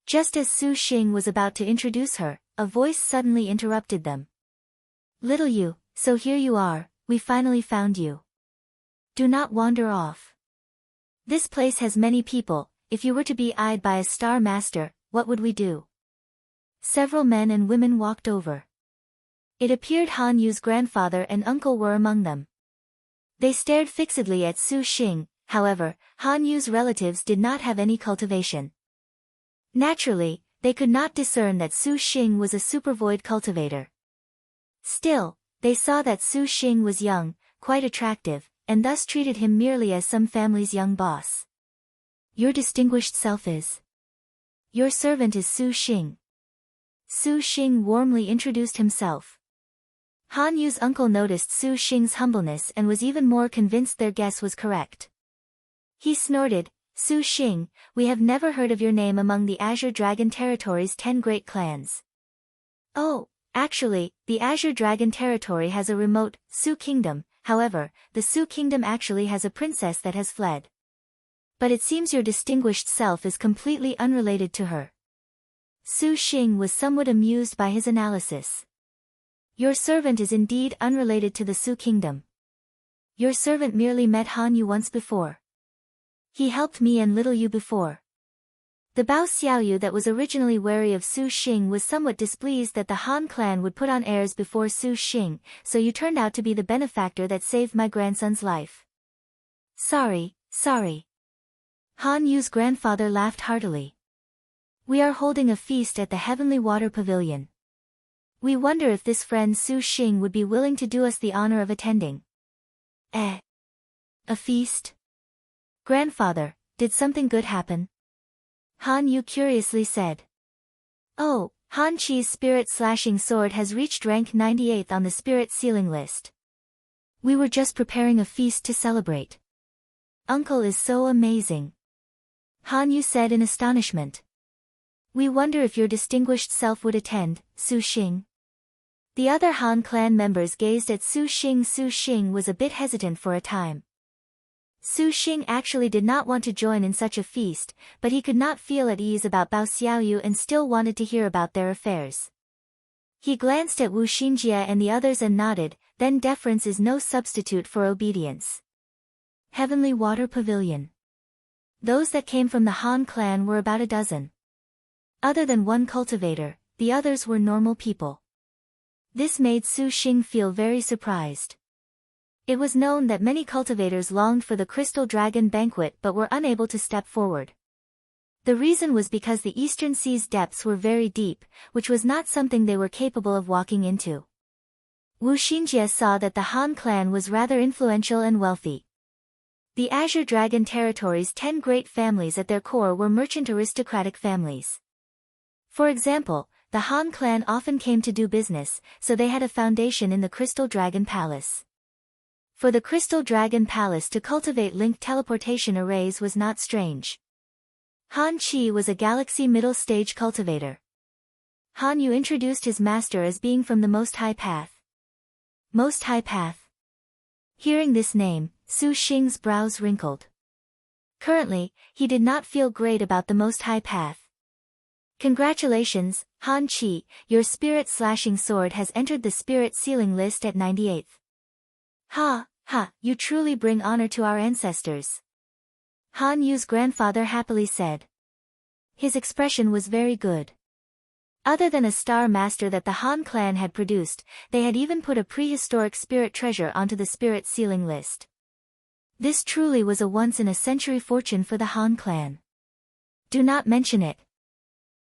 Just as Su Xing was about to introduce her, a voice suddenly interrupted them. Little you, so here you are, we finally found you. Do not wander off. This place has many people, if you were to be eyed by a star master, what would we do? Several men and women walked over. It appeared Hanyu's grandfather and uncle were among them. They stared fixedly at Su Xing, however, Hanyu's relatives did not have any cultivation. Naturally, they could not discern that Su Xing was a supervoid cultivator. Still, they saw that Su Xing was young, quite attractive, and thus treated him merely as some family's young boss. Your distinguished self is? Your servant is Su Xing. Su Xing warmly introduced himself. Hanyu's uncle noticed Su Xing's humbleness and was even more convinced their guess was correct. He snorted, Su Xing, we have never heard of your name among the Azure Dragon Territory's 10 great clans. Oh, actually, the Azure Dragon Territory has a remote, Su Kingdom, however, the Su Kingdom actually has a princess that has fled. But it seems your distinguished self is completely unrelated to her. Su Xing was somewhat amused by his analysis. Your servant is indeed unrelated to the Su Kingdom. Your servant merely met Hanyu once before. He helped me and little you before. The Bao Xiaoyu that was originally wary of Su Xing was somewhat displeased that the Han clan would put on airs before Su Xing, so you turned out to be the benefactor that saved my grandson's life. Sorry. Han Yu's grandfather laughed heartily. We are holding a feast at the Heavenly Water Pavilion. We wonder if this friend Su Xing would be willing to do us the honor of attending. A feast? Grandfather, did something good happen? Han Yu curiously said. Oh, Han Qi's spirit-slashing sword has reached rank 98th on the spirit sealing list. We were just preparing a feast to celebrate. Uncle is so amazing. Han Yu said in astonishment. We wonder if your distinguished self would attend, Su Xing. The other Han clan members gazed at Su Xing. Su Xing was a bit hesitant for a time. Su Xing actually did not want to join in such a feast, but he could not feel at ease about Bao Xiaoyu and still wanted to hear about their affairs. He glanced at Wu Xinjie and the others and nodded, then deference is no substitute for obedience. Heavenly Water Pavilion. Those that came from the Han clan were about a dozen. Other than one cultivator, the others were normal people. This made Su Xing feel very surprised. It was known that many cultivators longed for the Crystal Dragon Banquet but were unable to step forward. The reason was because the Eastern Sea's depths were very deep, which was not something they were capable of walking into. Wu Xinjie saw that the Han clan was rather influential and wealthy. The Azure Dragon Territory's 10 great families at their core were merchant aristocratic families. For example, the Han clan often came to do business, so they had a foundation in the Crystal Dragon Palace. For the Crystal Dragon Palace to cultivate linked teleportation arrays was not strange. Han Qi was a galaxy middle stage cultivator. Han Yu introduced his master as being from the Most High Path. Most High Path. Hearing this name, Su Xing's brows wrinkled. Currently, he did not feel great about the Most High Path. Congratulations, Han Qi, your spirit-slashing sword has entered the spirit sealing list at 98th. Ha, you truly bring honor to our ancestors. Han Yu's grandfather happily said. His expression was very good. Other than a star master that the Han clan had produced, they had even put a prehistoric spirit treasure onto the spirit sealing list. This truly was a once-in-a-century fortune for the Han clan. Do not mention it.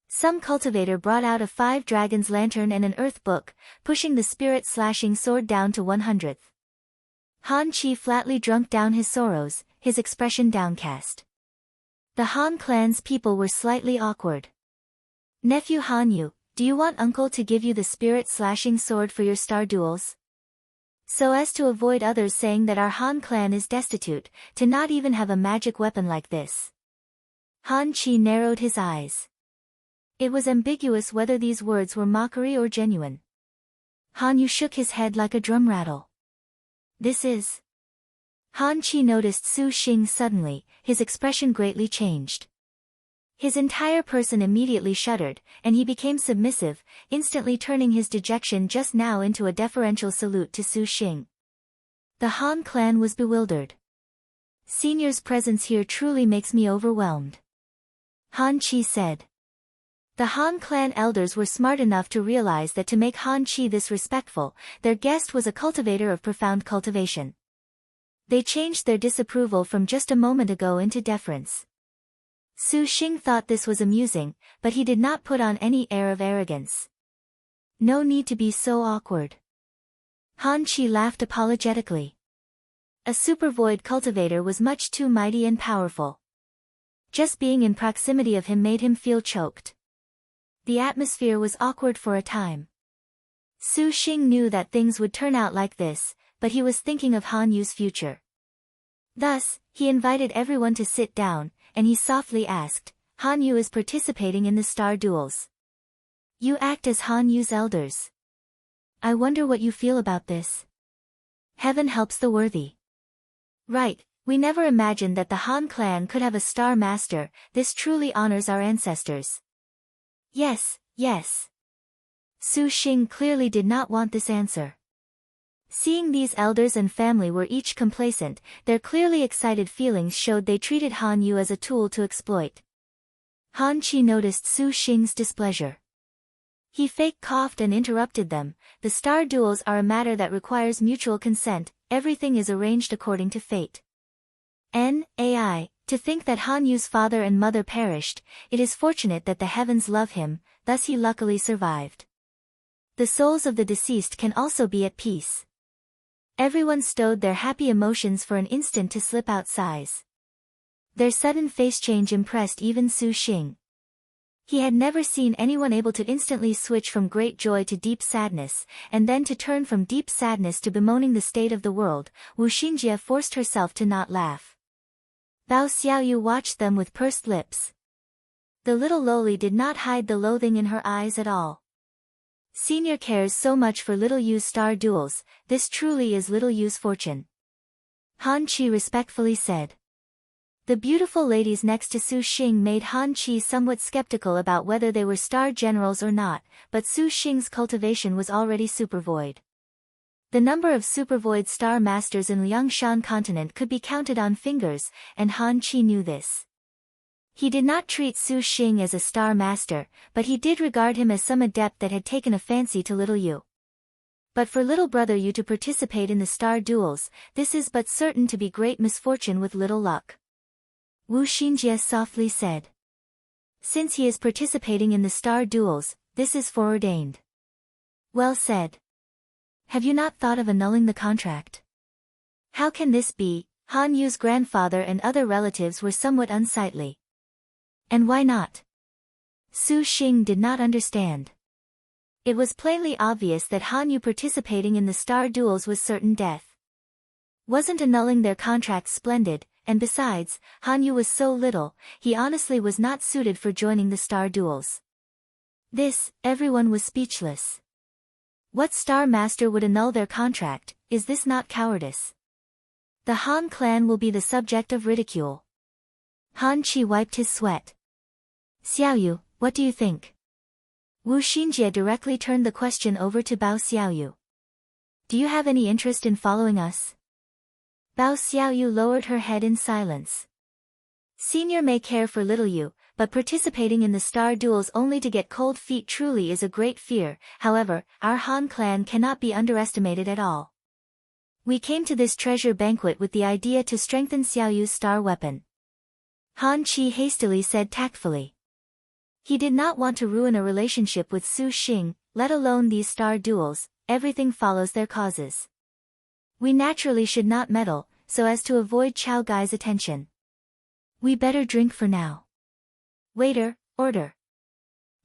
Some cultivator brought out a 5 dragons lantern and an earth book, pushing the spirit-slashing sword down to 100th. Han Qi flatly drunk down his sorrows, his expression downcast. The Han clan's people were slightly awkward. Nephew Han Yu, do you want uncle to give you the spirit-slashing sword for your star duels? So as to avoid others saying that our Han clan is destitute, to not even have a magic weapon like this. Han Qi narrowed his eyes. It was ambiguous whether these words were mockery or genuine. Han Yu shook his head like a drum rattle. This is... Han Qi noticed Su Xing suddenly, his expression greatly changed. His entire person immediately shuddered, and he became submissive, instantly turning his dejection just now into a deferential salute to Su Xing. The Han clan was bewildered. Senior's presence here truly makes me overwhelmed. Han Qi said. The Han clan elders were smart enough to realize that to make Han Qi this respectful, their guest was a cultivator of profound cultivation. They changed their disapproval from just a moment ago into deference. Su Xing thought this was amusing, but he did not put on any air of arrogance. No need to be so awkward. Han Qi laughed apologetically. A supervoid cultivator was much too mighty and powerful. Just being in proximity of him made him feel choked. The atmosphere was awkward for a time. Su Xing knew that things would turn out like this, but he was thinking of Han Yu's future. Thus, he invited everyone to sit down, and he softly asked, Han Yu is participating in the star duels. You act as Han Yu's elders. I wonder what you feel about this. Heaven helps the worthy. Right, we never imagined that the Han clan could have a star master, this truly honors our ancestors. Yes. Su Xing clearly did not want this answer. Seeing these elders and family were each complacent, their clearly excited feelings showed they treated Han Yu as a tool to exploit. Han Qi noticed Su Xing's displeasure. He fake coughed and interrupted them. The star duels are a matter that requires mutual consent. Everything is arranged according to fate. N.A.I. To think that Han Yu's father and mother perished, it is fortunate that the heavens love him, thus he luckily survived. The souls of the deceased can also be at peace. Everyone stowed their happy emotions for an instant to slip out sighs. Their sudden face change impressed even Su Xing. He had never seen anyone able to instantly switch from great joy to deep sadness, and then to turn from deep sadness to bemoaning the state of the world. Xinjie forced herself to not laugh. Bao Xiaoyu watched them with pursed lips. The little loli did not hide the loathing in her eyes at all. Senior cares so much for little Yu's star duels, this truly is little Yu's fortune. Han Qi respectfully said. The beautiful ladies next to Su Xing made Han Qi somewhat skeptical about whether they were star generals or not, but Su Xing's cultivation was already supervoid. The number of supervoid star masters in Liangshan continent could be counted on fingers, and Han Qi knew this. He did not treat Su Xing as a star master, but he did regard him as some adept that had taken a fancy to little Yu. But for little brother Yu to participate in the star duels, this is but certain to be great misfortune with little luck. Xinjie softly said. Since he is participating in the star duels, this is foreordained. Well said. Have you not thought of annulling the contract? How can this be? Han Yu's grandfather and other relatives were somewhat unsightly. And why not? Su Xing did not understand. It was plainly obvious that Han Yu participating in the star duels was certain death. Wasn't annulling their contract splendid? And besides, Han Yu was so little, he honestly was not suited for joining the star duels. Everyone was speechless. What star master would annul their contract? Is this not cowardice? The Han clan will be the subject of ridicule. Han Qi wiped his sweat. Xiaoyu, what do you think? Xinjie directly turned the question over to Bao Xiaoyu. Do you have any interest in following us? Bao Xiaoyu lowered her head in silence. Senior may care for little Yu, but participating in the star duels only to get cold feet truly is a great fear. However, our Han clan cannot be underestimated at all. We came to this treasure banquet with the idea to strengthen Xiaoyu's star weapon. Han Qi hastily said tactfully. He did not want to ruin a relationship with Su Xing, let alone these star duels. Everything follows their causes. We naturally should not meddle, so as to avoid Chao Gai's attention. We better drink for now. Waiter, order.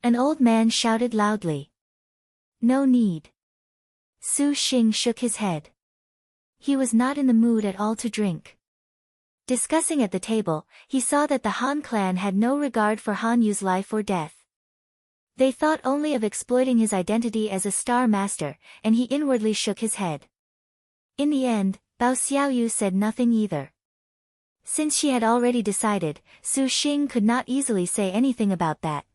An old man shouted loudly. No need. Su Xing shook his head. He was not in the mood at all to drink. Discussing at the table, he saw that the Han clan had no regard for Han Yu's life or death. They thought only of exploiting his identity as a star master, and he inwardly shook his head. In the end, Bao Xiaoyu said nothing either. Since she had already decided, Su Xing could not easily say anything about that.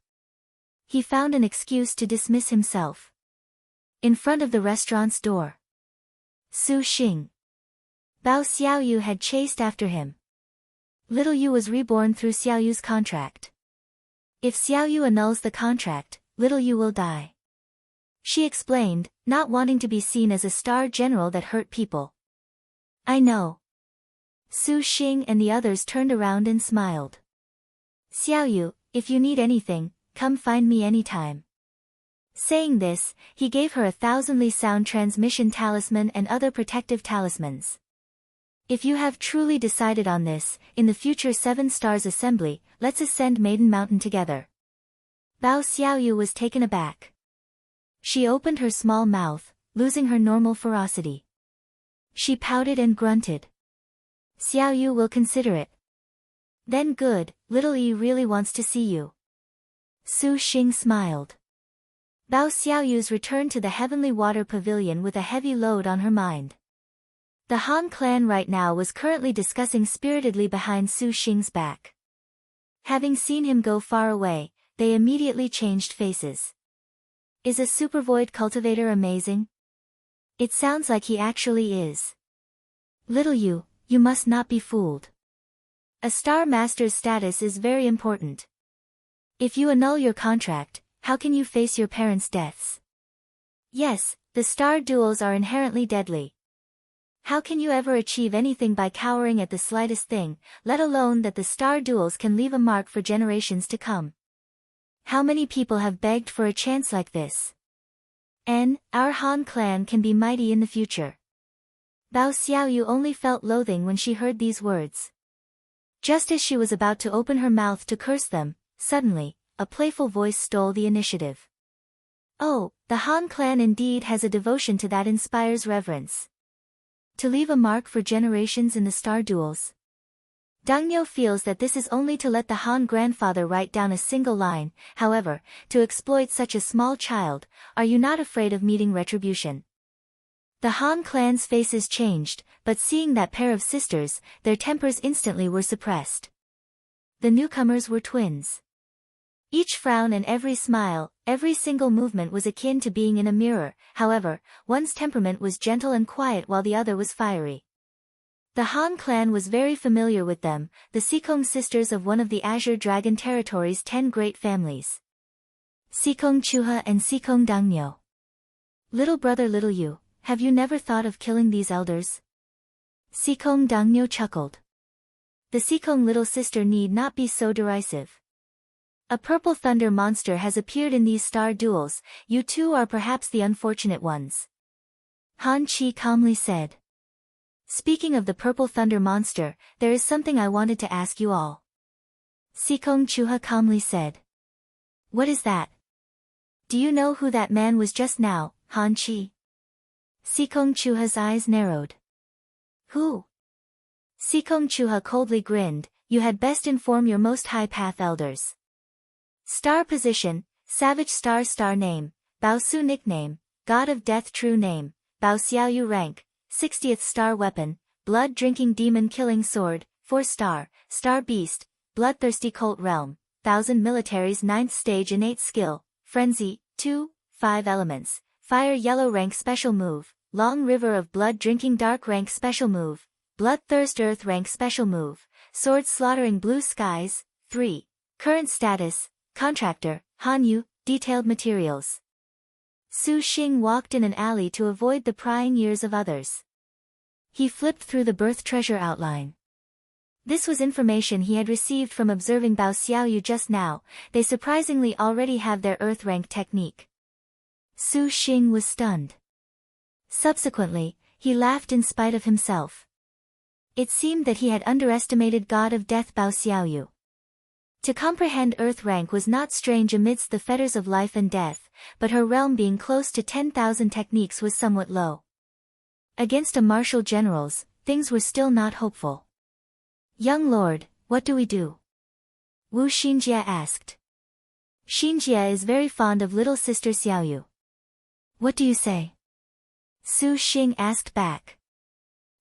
He found an excuse to dismiss himself. In front of the restaurant's door. Su Xing. Bao Xiaoyu had chased after him. Little Yu was reborn through Xiaoyu's contract. If Xiaoyu annuls the contract, little Yu will die. She explained, not wanting to be seen as a star general that hurt people. I know. Su Xing and the others turned around and smiled. Xiaoyu, if you need anything, come find me anytime. Saying this, he gave her a 1,000 Li sound transmission talisman and other protective talismans. If you have truly decided on this, in the future 7 Stars Assembly, let's ascend Maiden Mountain together. Bao Xiaoyu was taken aback. She opened her small mouth, losing her normal ferocity. She pouted and grunted. Xiaoyu will consider it. Then good, little Yi really wants to see you. Su Xing smiled. Bao Xiaoyu's return to the Heavenly Water Pavilion with a heavy load on her mind. The Han clan right now was currently discussing spiritedly behind Su Xing's back. Having seen him go far away, they immediately changed faces. Is a supervoid cultivator amazing? It sounds like he actually is. Little Yu, you must not be fooled. A star master's status is very important. If you annul your contract, how can you face your parents' deaths? Yes, the star duels are inherently deadly. How can you ever achieve anything by cowering at the slightest thing, let alone that the star duels can leave a mark for generations to come? How many people have begged for a chance like this? Our Han clan can be mighty in the future. Bao Xiaoyu only felt loathing when she heard these words. Just as she was about to open her mouth to curse them, suddenly, a playful voice stole the initiative. Oh, the Han clan indeed has a devotion to that inspires reverence. To leave a mark for generations in the star duels. Dangyo feels that this is only to let the Han grandfather write down a single line, however, to exploit such a small child, are you not afraid of meeting retribution? The Han clan's faces changed, but seeing that pair of sisters, their tempers instantly were suppressed. The newcomers were twins. Each frown and every smile, every single movement was akin to being in a mirror, however, one's temperament was gentle and quiet while the other was fiery. The Han clan was very familiar with them, the Sikong sisters of one of the Azure Dragon Territory's 10 great families. Sikong Chuha and Sikong Dangmyo. Little brother little you, have you never thought of killing these elders? Sikong Dangmyo chuckled. The Sikong little sister need not be so derisive. A purple thunder monster has appeared in these star duels, you two are perhaps the unfortunate ones. Han Chi calmly said. Speaking of the purple thunder monster, there is something I wanted to ask you all. Sikong Chuha calmly said. What is that? Do you know who that man was just now, Han Chi? Sikong Chuha's eyes narrowed. Who? Sikong Chuha coldly grinned, you had best inform your most high path elders. Star position, Savage star name, Bao Su nickname, God of Death true name, Bao Xiaoyu rank, 60th star weapon, blood-drinking demon-killing sword, 4-star, star beast, bloodthirsty cult realm, 1000 militaries 9th stage innate skill, frenzy, 2, 5 elements, fire yellow rank special move, long river of blood-drinking dark rank special move, bloodthirst earth rank special move, sword slaughtering blue skies, 3, current status, contractor, Hanyu, detailed materials. Su Xing walked in an alley to avoid the prying ears of others. He flipped through the birth treasure outline. This was information he had received from observing Bao Xiaoyu just now, they surprisingly already have their earth rank technique. Su Xing was stunned. Subsequently, he laughed in spite of himself. It seemed that he had underestimated God of Death Bao Xiaoyu. To comprehend earth rank was not strange amidst the fetters of life and death, but her realm being close to 10,000 techniques was somewhat low. Against a martial generals, things were still not hopeful. Young lord, what do we do? Wu Xinjie asked. Xinjie is very fond of little sister Xiaoyu. What do you say? Su Xing asked back.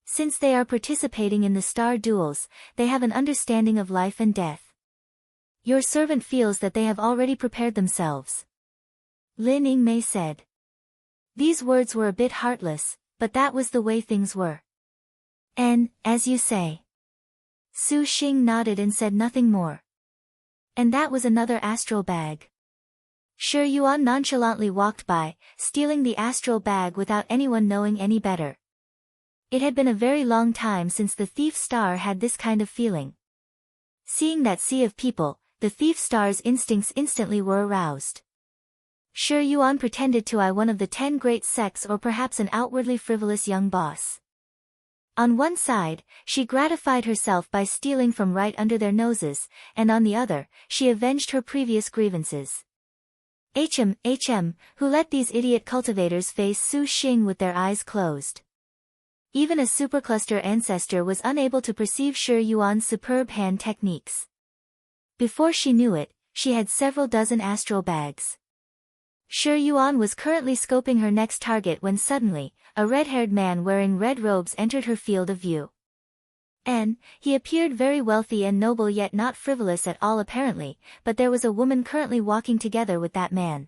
Since they are participating in the star duels, they have an understanding of life and death. Your servant feels that they have already prepared themselves. Lin Yingmei said. These words were a bit heartless, but that was the way things were. And, as you say. Su Xing nodded and said nothing more. And that was another astral bag. Shi Yuan nonchalantly walked by, stealing the astral bag without anyone knowing any better. It had been a very long time since the thief star had this kind of feeling. Seeing that sea of people, the thief star's instincts instantly were aroused. Shi Yuan pretended to eye one of the 10 great sects or perhaps an outwardly frivolous young boss. On one side, she gratified herself by stealing from right under their noses, and on the other, she avenged her previous grievances. Who let these idiot cultivators face Su Xing with their eyes closed? Even a supercluster ancestor was unable to perceive Shi Yuan's superb hand techniques. Before she knew it, she had several dozen astral bags. Shi Yuan was currently scoping her next target when suddenly, a red-haired man wearing red robes entered her field of view. He appeared very wealthy and noble yet not frivolous at all apparently, but there was a woman currently walking together with that man.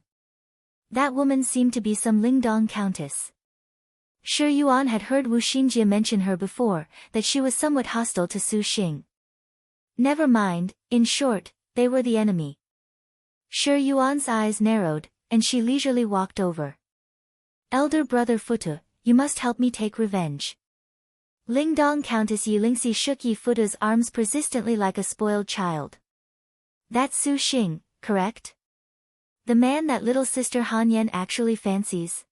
That woman seemed to be some Lingdong countess. Shi Yuan had heard Wu Xinjie mention her before, that she was somewhat hostile to Su Xing. Never mind, in short, they were the enemy. Shi Yuan's eyes narrowed, and she leisurely walked over. Elder brother Futu, you must help me take revenge. Lingdong Countess Yilingxi shook Yi Futu's arms persistently like a spoiled child. That's Su Xing, correct? The man that little sister Hanyan actually fancies?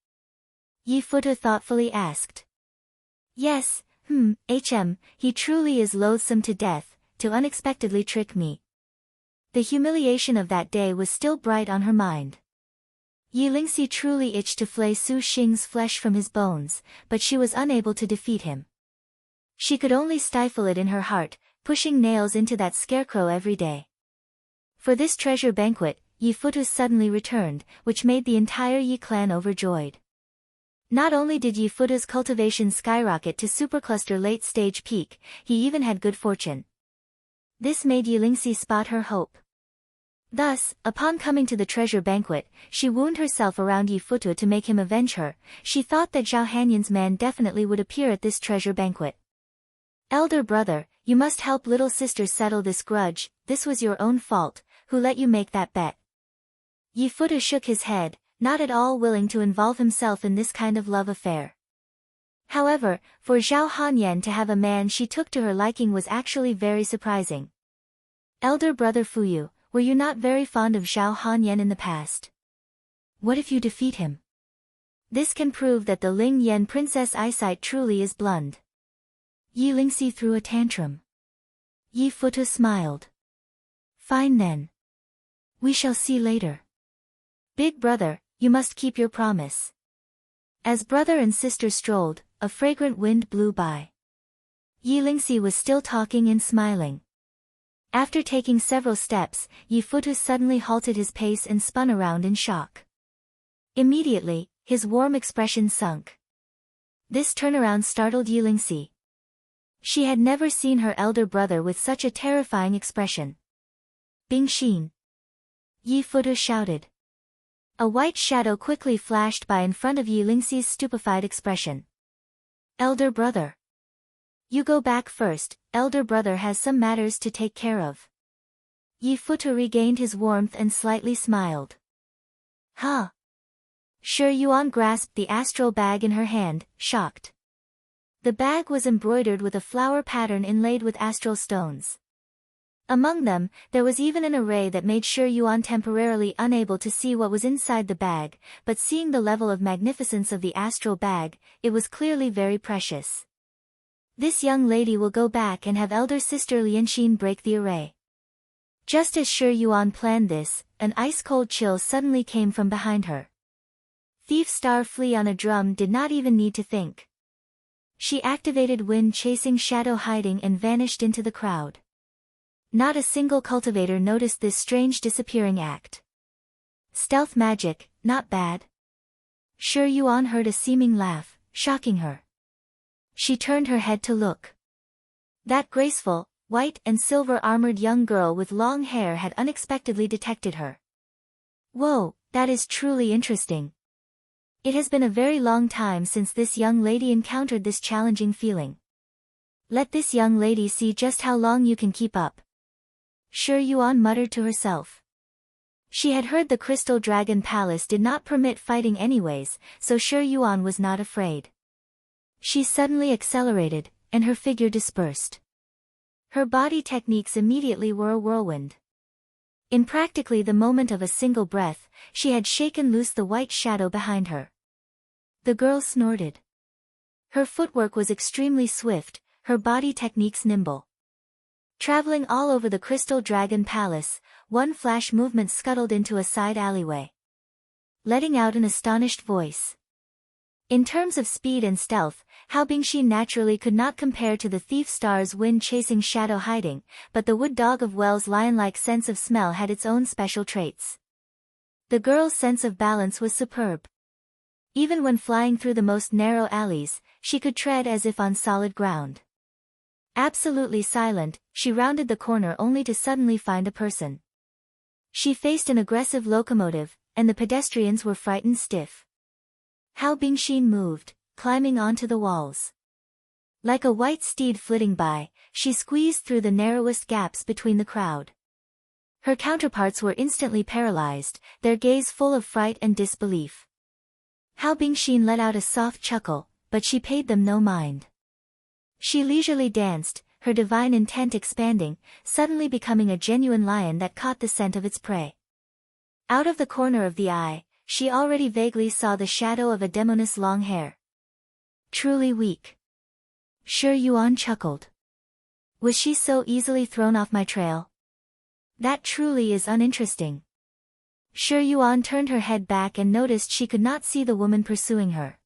Yi Futu thoughtfully asked. Yes, he truly is loathsome to death, to unexpectedly trick me. The humiliation of that day was still bright on her mind. Yilingxi truly itched to flay Su Xing's flesh from his bones, but she was unable to defeat him. She could only stifle it in her heart, pushing nails into that scarecrow every day. For this treasure banquet, Yi Futu suddenly returned, which made the entire Yi clan overjoyed. Not only did Yi Futu's cultivation skyrocket to supercluster late-stage peak, he even had good fortune. This made Yilingxi spot her hope. Thus, upon coming to the treasure banquet, she wound herself around Yi Futu to make him avenge her. She thought that Zhao Hanyan's man definitely would appear at this treasure banquet. Elder brother, you must help little sister settle this grudge. This was your own fault. Who let you make that bet? Yi Futu shook his head, not at all willing to involve himself in this kind of love affair. However, for Zhao Hanyan to have a man she took to her liking was actually very surprising. Elder brother Fuyu, were you not very fond of Zhao Hanyan in the past? What if you defeat him? This can prove that the Ling Yan princess eyesight truly is blunted. Yilingxi threw a tantrum. Yi Futu smiled. Fine then. We shall see later. Big brother, you must keep your promise. As brother and sister strolled, a fragrant wind blew by. Yilingxi was still talking and smiling. After taking several steps, Yi Futu suddenly halted his pace and spun around in shock. Immediately, his warm expression sunk. This turnaround startled Yilingxi. She had never seen her elder brother with such a terrifying expression. Bingxin! Yi Futu shouted. A white shadow quickly flashed by in front of Yilingxi's stupefied expression. Elder brother. You go back first, elder brother has some matters to take care of. Yi Futu regained his warmth and slightly smiled. Huh? Shi Yuan grasped the astral bag in her hand, shocked. The bag was embroidered with a flower pattern inlaid with astral stones. Among them, there was even an array that made Shi Yuan temporarily unable to see what was inside the bag, but seeing the level of magnificence of the astral bag, it was clearly very precious. This young lady will go back and have elder sister Lianxin break the array. Just as Shi Yuan planned this, an ice-cold chill suddenly came from behind her. Thief Star Flea on a drum did not even need to think. She activated wind-chasing shadow hiding and vanished into the crowd. Not a single cultivator noticed this strange disappearing act. Stealth magic, not bad. Shi Yuan heard a seeming laugh, shocking her. She turned her head to look. That graceful, white and silver-armored young girl with long hair had unexpectedly detected her. Whoa, that is truly interesting. It has been a very long time since this young lady encountered this challenging feeling. Let this young lady see just how long you can keep up. Shi Yuan muttered to herself. She had heard the Crystal Dragon Palace did not permit fighting anyways, so Shi Yuan was not afraid. She suddenly accelerated, and her figure dispersed. Her body techniques immediately were a whirlwind. In practically the moment of a single breath, she had shaken loose the white shadow behind her. The girl snorted. Her footwork was extremely swift, her body techniques nimble. Traveling all over the Crystal Dragon Palace, one flash movement scuttled into a side alleyway, letting out an astonished voice. In terms of speed and stealth, Hao Bingxi naturally could not compare to the Thief Star's wind-chasing shadow hiding, but the Wood Dog of Well's lion-like sense of smell had its own special traits. The girl's sense of balance was superb. Even when flying through the most narrow alleys, she could tread as if on solid ground. Absolutely silent, she rounded the corner only to suddenly find a person. She faced an aggressive locomotive, and the pedestrians were frightened stiff. Hao Bingxin moved, climbing onto the walls. Like a white steed flitting by, she squeezed through the narrowest gaps between the crowd. Her counterparts were instantly paralyzed, their gaze full of fright and disbelief. Hao Bingxin let out a soft chuckle, but she paid them no mind. She leisurely danced, her divine intent expanding, suddenly becoming a genuine lion that caught the scent of its prey. Out of the corner of the eye, she already vaguely saw the shadow of a demoness' long hair. Truly weak. Yuan chuckled. Was she so easily thrown off my trail? That truly is uninteresting. Yuan turned her head back and noticed she could not see the woman pursuing her.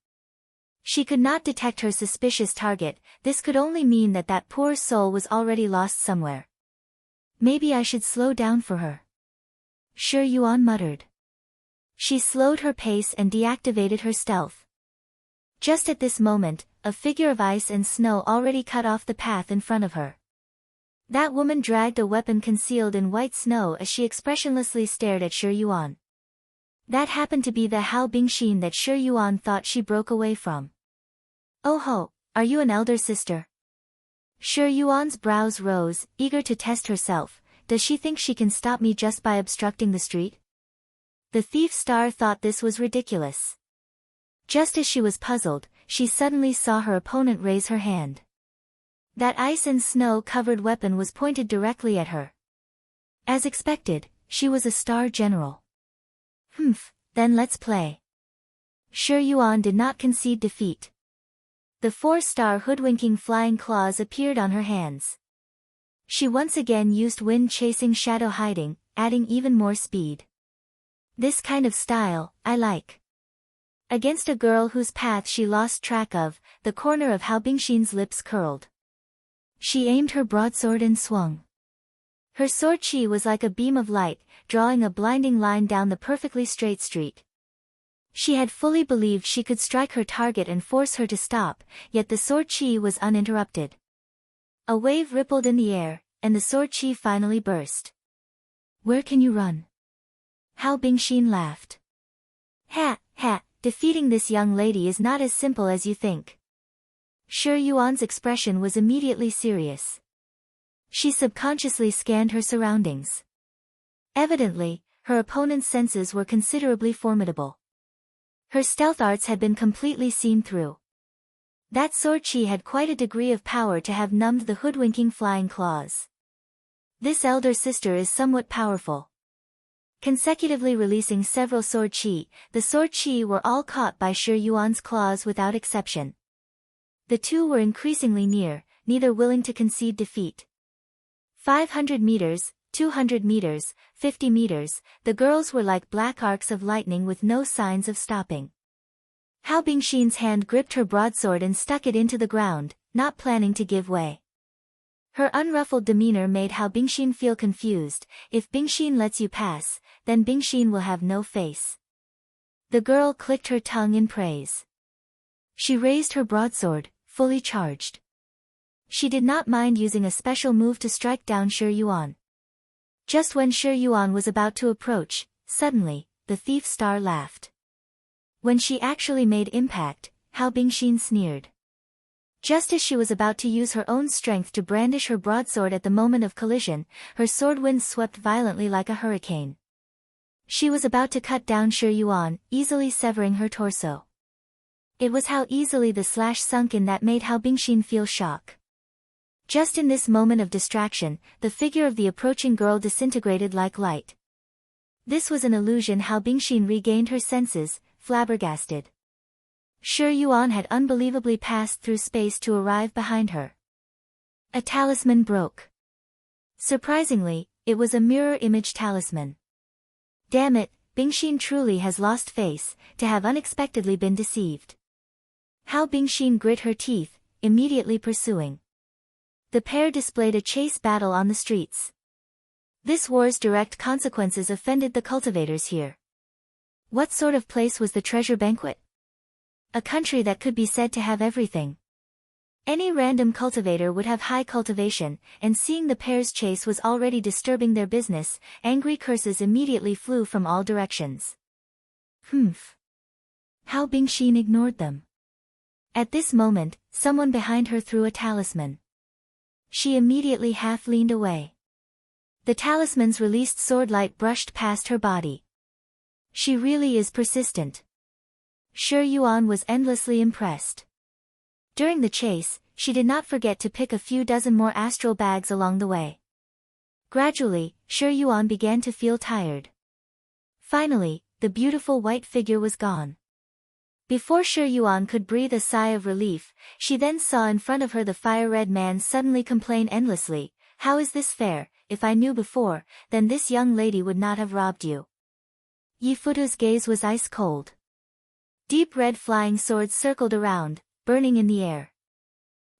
She could not detect her suspicious target. This could only mean that that poor soul was already lost somewhere. Maybe I should slow down for her. Yuan muttered. She slowed her pace and deactivated her stealth. Just at this moment, a figure of ice and snow already cut off the path in front of her. That woman dragged a weapon concealed in white snow as she expressionlessly stared at Yuan. That happened to be the Hao Bingxin that Yuan thought she broke away from. Oh ho, are you an elder sister? Yuan's brows rose, eager to test herself. Does she think she can stop me just by obstructing the street? The thief star thought this was ridiculous. Just as she was puzzled, she suddenly saw her opponent raise her hand. That ice and snow-covered weapon was pointed directly at her. As expected, she was a star general. Then let's play. Yuan did not concede defeat. The 4-star hoodwinking flying claws appeared on her hands. She once again used wind-chasing shadow hiding, adding even more speed. This kind of style, I like. Against a girl whose path she lost track of, the corner of Hao Bingxin's lips curled. She aimed her broadsword and swung. Her sword chi was like a beam of light, drawing a blinding line down the perfectly straight street. She had fully believed she could strike her target and force her to stop, yet the sword chi was uninterrupted. A wave rippled in the air, and the sword chi finally burst. Where can you run? Hao Bingxin laughed. Ha, defeating this young lady is not as simple as you think. Yuan's expression was immediately serious. She subconsciously scanned her surroundings. Evidently, her opponent's senses were considerably formidable. Her stealth arts had been completely seen through. That sword chi had quite a degree of power to have numbed the hoodwinking flying claws. This elder sister is somewhat powerful. Consecutively releasing several sword chi, the sword chi were all caught by Yuan's claws without exception. The two were increasingly near, neither willing to concede defeat. 500 meters, 200 meters, 50 meters, the girls were like black arcs of lightning with no signs of stopping. Hao Bingxin's hand gripped her broadsword and stuck it into the ground, not planning to give way. Her unruffled demeanor made Hao Bingxin feel confused. If Bingxin lets you pass, then Bingxin will have no face. The girl clicked her tongue in praise. She raised her broadsword, fully charged. She did not mind using a special move to strike down Yuan. Just when Yuan was about to approach, suddenly, the thief star laughed. When she actually made impact, Hao Bingxin sneered. Just as she was about to use her own strength to brandish her broadsword at the moment of collision, her sword wind swept violently like a hurricane. She was about to cut down Yuan, easily severing her torso. It was how easily the slash sunk in that made Hao Bingxin feel shock. Just in this moment of distraction, the figure of the approaching girl disintegrated like light. This was an illusion. Hao Bingxin regained her senses, flabbergasted. Yuan had unbelievably passed through space to arrive behind her. A talisman broke. Surprisingly, it was a mirror image talisman. Damn it, Bingxin truly has lost face, to have unexpectedly been deceived. Hao Bingxin grit her teeth, immediately pursuing. The pair displayed a chase battle on the streets. This war's direct consequences offended the cultivators here. What sort of place was the treasure banquet? A country that could be said to have everything. Any random cultivator would have high cultivation, and seeing the pair's chase was already disturbing their business, angry curses immediately flew from all directions. Hao Bingxin ignored them. At this moment, someone behind her threw a talisman. She immediately half leaned away. The talisman's released sword light brushed past her body. She really is persistent. Xiaoyu was endlessly impressed. During the chase, she did not forget to pick a few dozen more astral bags along the way. Gradually, Xiaoyu began to feel tired. Finally, the beautiful white figure was gone. Before Xiaoyu could breathe a sigh of relief, she then saw in front of her the fire-red man suddenly complain endlessly, "How is this fair? If I knew before, then this young lady would not have robbed you." Yifutu's gaze was ice-cold. Deep red flying swords circled around, burning in the air.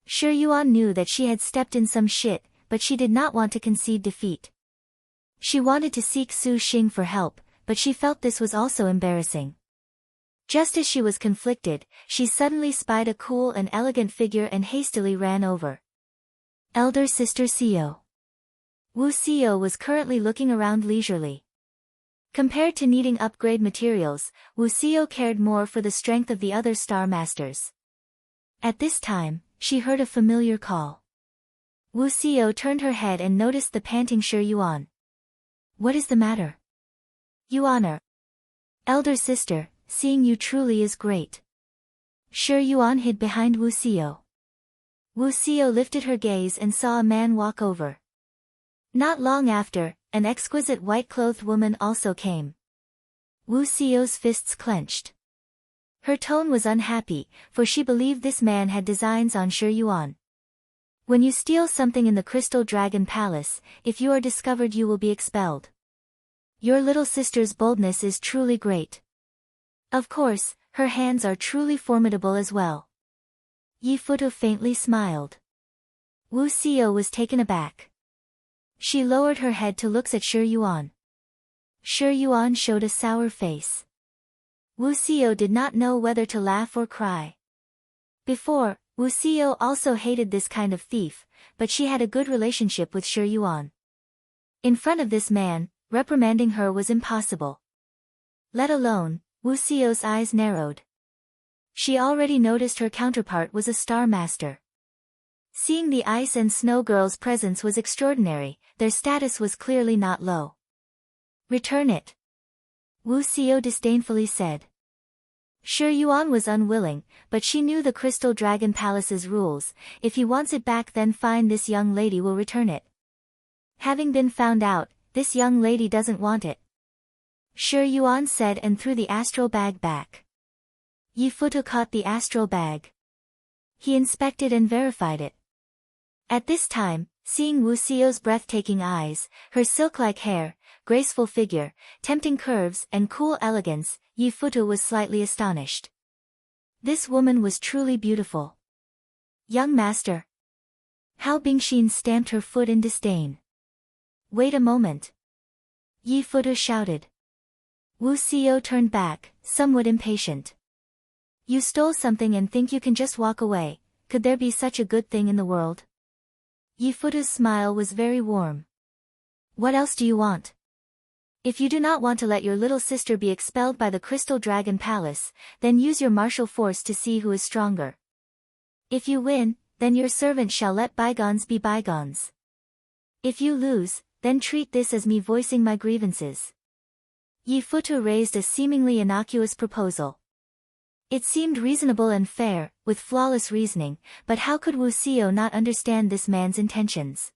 Xiaoyu knew that she had stepped in some shit, but she did not want to concede defeat. She wanted to seek Su Xing for help, but she felt this was also embarrassing. Just as she was conflicted, she suddenly spied a cool and elegant figure and hastily ran over. Elder Sister Xiao. Wu Xiao was currently looking around leisurely. Compared to needing upgrade materials, Wu Xiao cared more for the strength of the other Star Masters. At this time, she heard a familiar call. Wu Xiao turned her head and noticed the panting Xiaoyu. "What is the matter?" "Yuan. Elder sister, seeing you truly is great." Xiaoyu hid behind Wu Xiao. Wu Xiao lifted her gaze and saw a man walk over. Not long after, an exquisite white-clothed woman also came. Wu Xiao's fists clenched. Her tone was unhappy, for she believed this man had designs on Xiaoyu. "When you steal something in the Crystal Dragon Palace, if you are discovered you will be expelled. Your little sister's boldness is truly great. Of course, her hands are truly formidable as well." Yifutu faintly smiled. Wu Xiao was taken aback. She lowered her head to look at Xiaoyu. Xiaoyu showed a sour face. Wu Xiao did not know whether to laugh or cry. Before, Wu Xiao also hated this kind of thief, but she had a good relationship with Xiaoyu. In front of this man, reprimanding her was impossible. Let alone, Wu Xiao's eyes narrowed. She already noticed her counterpart was a Star Master. Seeing the Ice and Snow Girl's presence was extraordinary, their status was clearly not low. "Return it," Wu Xiao disdainfully said. Xiaoyu was unwilling, but she knew the Crystal Dragon Palace's rules. If he wants it back, then fine, this young lady will return it. Having been found out, this young lady doesn't want it, Xiaoyu said and threw the astral bag back. Yifutu caught the astral bag. He inspected and verified it. At this time, seeing Wu Xiao's breathtaking eyes, her silk-like hair, graceful figure, tempting curves and cool elegance, Yifutu was slightly astonished. This woman was truly beautiful. "Young master." Hao Bingxin stamped her foot in disdain. "Wait a moment," Yifutu shouted. Wu Xiao turned back, somewhat impatient. "You stole something and think you can just walk away. Could there be such a good thing in the world?" Yifutu's smile was very warm. "What else do you want? If you do not want to let your little sister be expelled by the Crystal Dragon Palace, then use your martial force to see who is stronger. If you win, then your servant shall let bygones be bygones. If you lose, then treat this as me voicing my grievances." Yifutu raised a seemingly innocuous proposal. It seemed reasonable and fair, with flawless reasoning, but how could Wu Xiao not understand this man's intentions?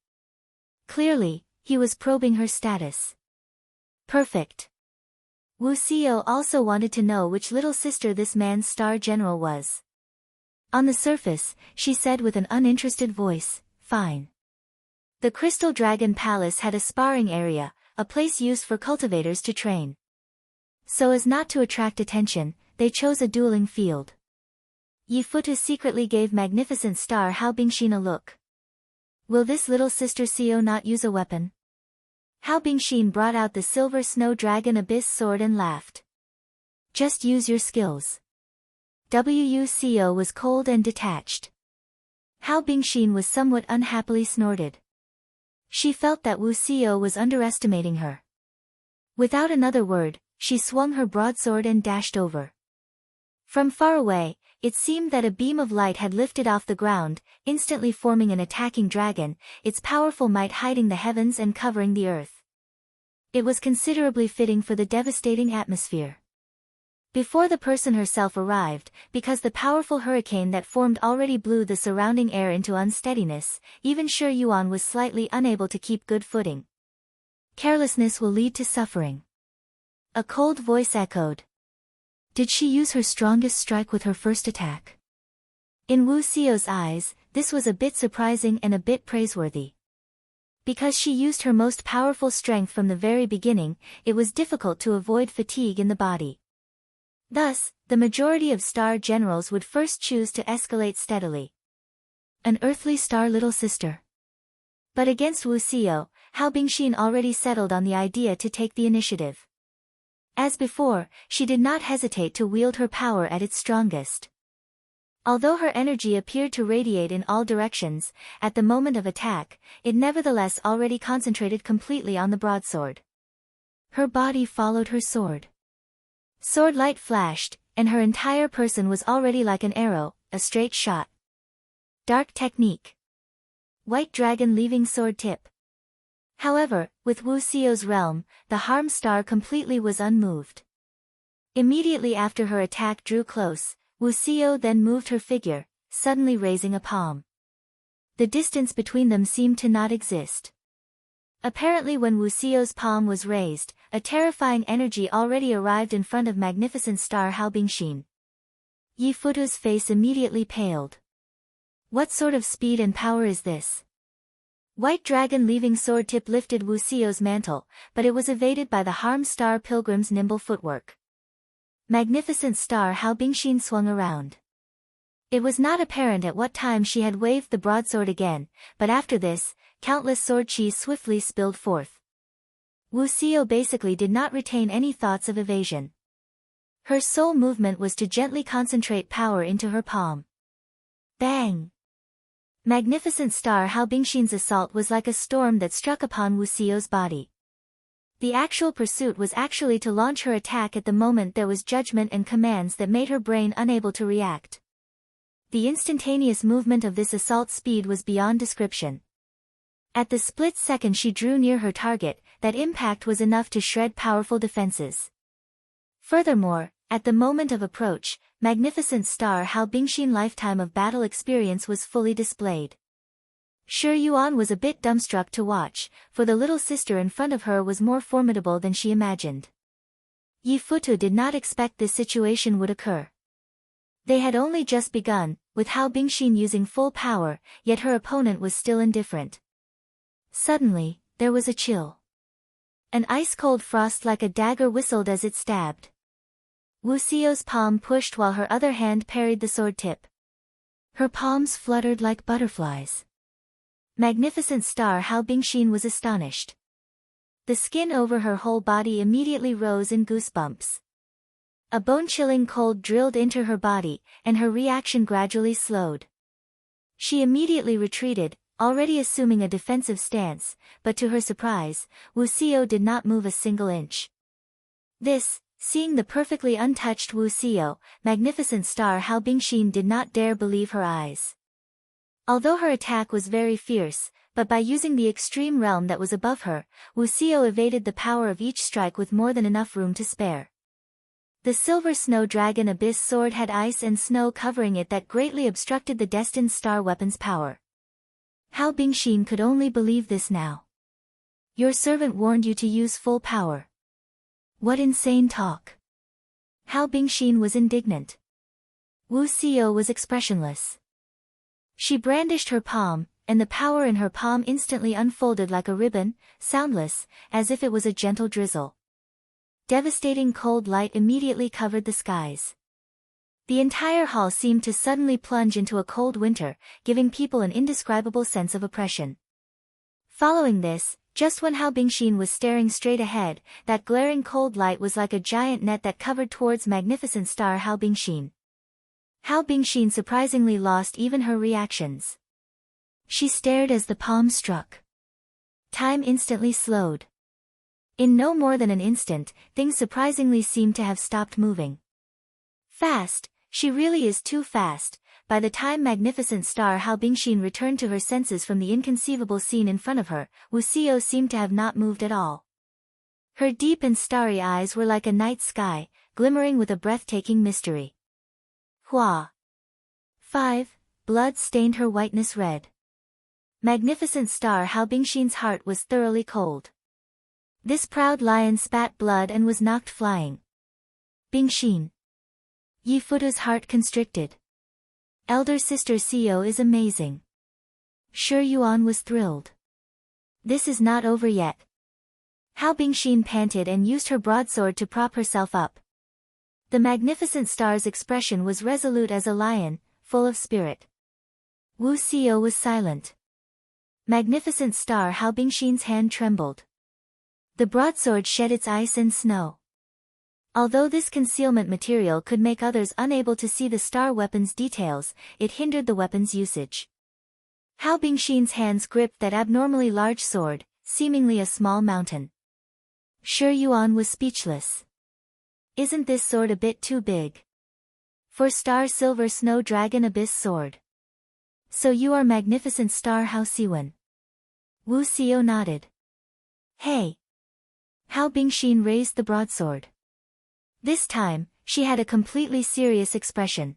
Clearly, he was probing her status. Perfect. Wu Xiao also wanted to know which little sister this man's star general was. On the surface, she said with an uninterested voice, "Fine." The Crystal Dragon Palace had a sparring area, a place used for cultivators to train. So as not to attract attention, they chose a dueling field. Yifutu secretly gave magnificent star Hao Bingxin a look. Will this little sister Xiao not use a weapon? Hao Bingxin brought out the silver snow dragon abyss sword and laughed. Just use your skills. Wu Xiao was cold and detached. Hao Bingxin was somewhat unhappily snorted. She felt that Wu Xiao was underestimating her. Without another word, she swung her broadsword and dashed over. From far away, it seemed that a beam of light had lifted off the ground, instantly forming an attacking dragon, its powerful might hiding the heavens and covering the earth. It was considerably fitting for the devastating atmosphere. Before the person herself arrived, because the powerful hurricane that formed already blew the surrounding air into unsteadiness, even Xiaoyu was slightly unable to keep good footing. Carelessness will lead to suffering. A cold voice echoed. Did she use her strongest strike with her first attack? In Wu Xiao's eyes, this was a bit surprising and a bit praiseworthy. Because she used her most powerful strength from the very beginning, it was difficult to avoid fatigue in the body. Thus, the majority of star generals would first choose to escalate steadily. An earthly star little sister. But against Wu Xiao, Hao Bingxin already settled on the idea to take the initiative. As before, she did not hesitate to wield her power at its strongest. Although her energy appeared to radiate in all directions, at the moment of attack, it nevertheless already concentrated completely on the broadsword. Her body followed her sword. Sword light flashed, and her entire person was already like an arrow, a straight shot. Dark technique. White dragon leaving sword tip. However, with Wu Xiao's realm, the harm star completely was unmoved. Immediately after her attack drew close, Wu Xiao then moved her figure, suddenly raising a palm. The distance between them seemed to not exist. Apparently when Wu Xiao's palm was raised, a terrifying energy already arrived in front of magnificent star Hao Bingxin. Yi Futu's face immediately paled. What sort of speed and power is this? White dragon leaving sword tip lifted Wu Xiao's mantle, but it was evaded by the harm star pilgrim's nimble footwork. Magnificent star Hao Bingxin swung around. It was not apparent at what time she had waved the broadsword again, but after this, countless sword chi swiftly spilled forth. Wu Xiao basically did not retain any thoughts of evasion. Her sole movement was to gently concentrate power into her palm. Bang! Magnificent star Hao Bingxin's assault was like a storm that struck upon Wu Xiao's body. The actual pursuit was actually to launch her attack at the moment there was judgment and commands that made her brain unable to react. The instantaneous movement of this assault speed was beyond description. At the split second she drew near her target, that impact was enough to shred powerful defenses. Furthermore, at the moment of approach, magnificent star Hao Bingxin lifetime of battle experience was fully displayed. Xiaoyu was a bit dumbstruck to watch, for the little sister in front of her was more formidable than she imagined. Yi Futu did not expect this situation would occur. They had only just begun, with Hao Bingxin using full power, yet her opponent was still indifferent. Suddenly, there was a chill. An ice-cold frost like a dagger whistled as it stabbed. Wu Xiao's palm pushed while her other hand parried the sword tip. Her palms fluttered like butterflies. Magnificent star Hao Bingxin was astonished. The skin over her whole body immediately rose in goosebumps. A bone-chilling cold drilled into her body, and her reaction gradually slowed. She immediately retreated, already assuming a defensive stance, but to her surprise, Wu Xiao did not move a single inch. This, seeing the perfectly untouched Wu Xiao, magnificent star Hao Bingxin did not dare believe her eyes. Although her attack was very fierce, but by using the extreme realm that was above her, Wu Xiao evaded the power of each strike with more than enough room to spare. The silver snow dragon abyss sword had ice and snow covering it that greatly obstructed the destined star weapon's power. Hao Bingxin could only believe this now. Your servant warned you to use full power. What insane talk! Hao Bingxin was indignant. Wu Xiao was expressionless. She brandished her palm, and the power in her palm instantly unfolded like a ribbon, soundless, as if it was a gentle drizzle. Devastating cold light immediately covered the skies. The entire hall seemed to suddenly plunge into a cold winter, giving people an indescribable sense of oppression. Following this, just when Hao Bingxin was staring straight ahead, that glaring cold light was like a giant net that covered towards magnificent star Hao Bingxin. Hao Bingxin surprisingly lost even her reactions. She stared as the palm struck. Time instantly slowed. In no more than an instant, things surprisingly seemed to have stopped moving. Fast, she really is too fast. By the time magnificent star Hao Bingxin returned to her senses from the inconceivable scene in front of her, Wu Xiao seemed to have not moved at all. Her deep and starry eyes were like a night sky, glimmering with a breathtaking mystery. Hua. 5. Blood stained her whiteness red. Magnificent star Hao Bingxin's heart was thoroughly cold. This proud lion spat blood and was knocked flying. Bingxin. Yi Futu's heart constricted. Elder sister Xiao is amazing. Shi Yuan was thrilled. This is not over yet. Hao Bingxin panted and used her broadsword to prop herself up. The magnificent star's expression was resolute as a lion, full of spirit. Wu Xiao was silent. Magnificent star Hao Bingxin's hand trembled. The broadsword shed its ice and snow. Although this concealment material could make others unable to see the star weapon's details, it hindered the weapon's usage. Hao Bingxin's hands gripped that abnormally large sword, seemingly a small mountain. Shi Yuan was speechless. Isn't this sword a bit too big? For Star Silver Snow Dragon Abyss Sword. So you are magnificent star Hao Siwen. Wu Xiao nodded. Hey! Hao Bingxin raised the broadsword. This time, she had a completely serious expression.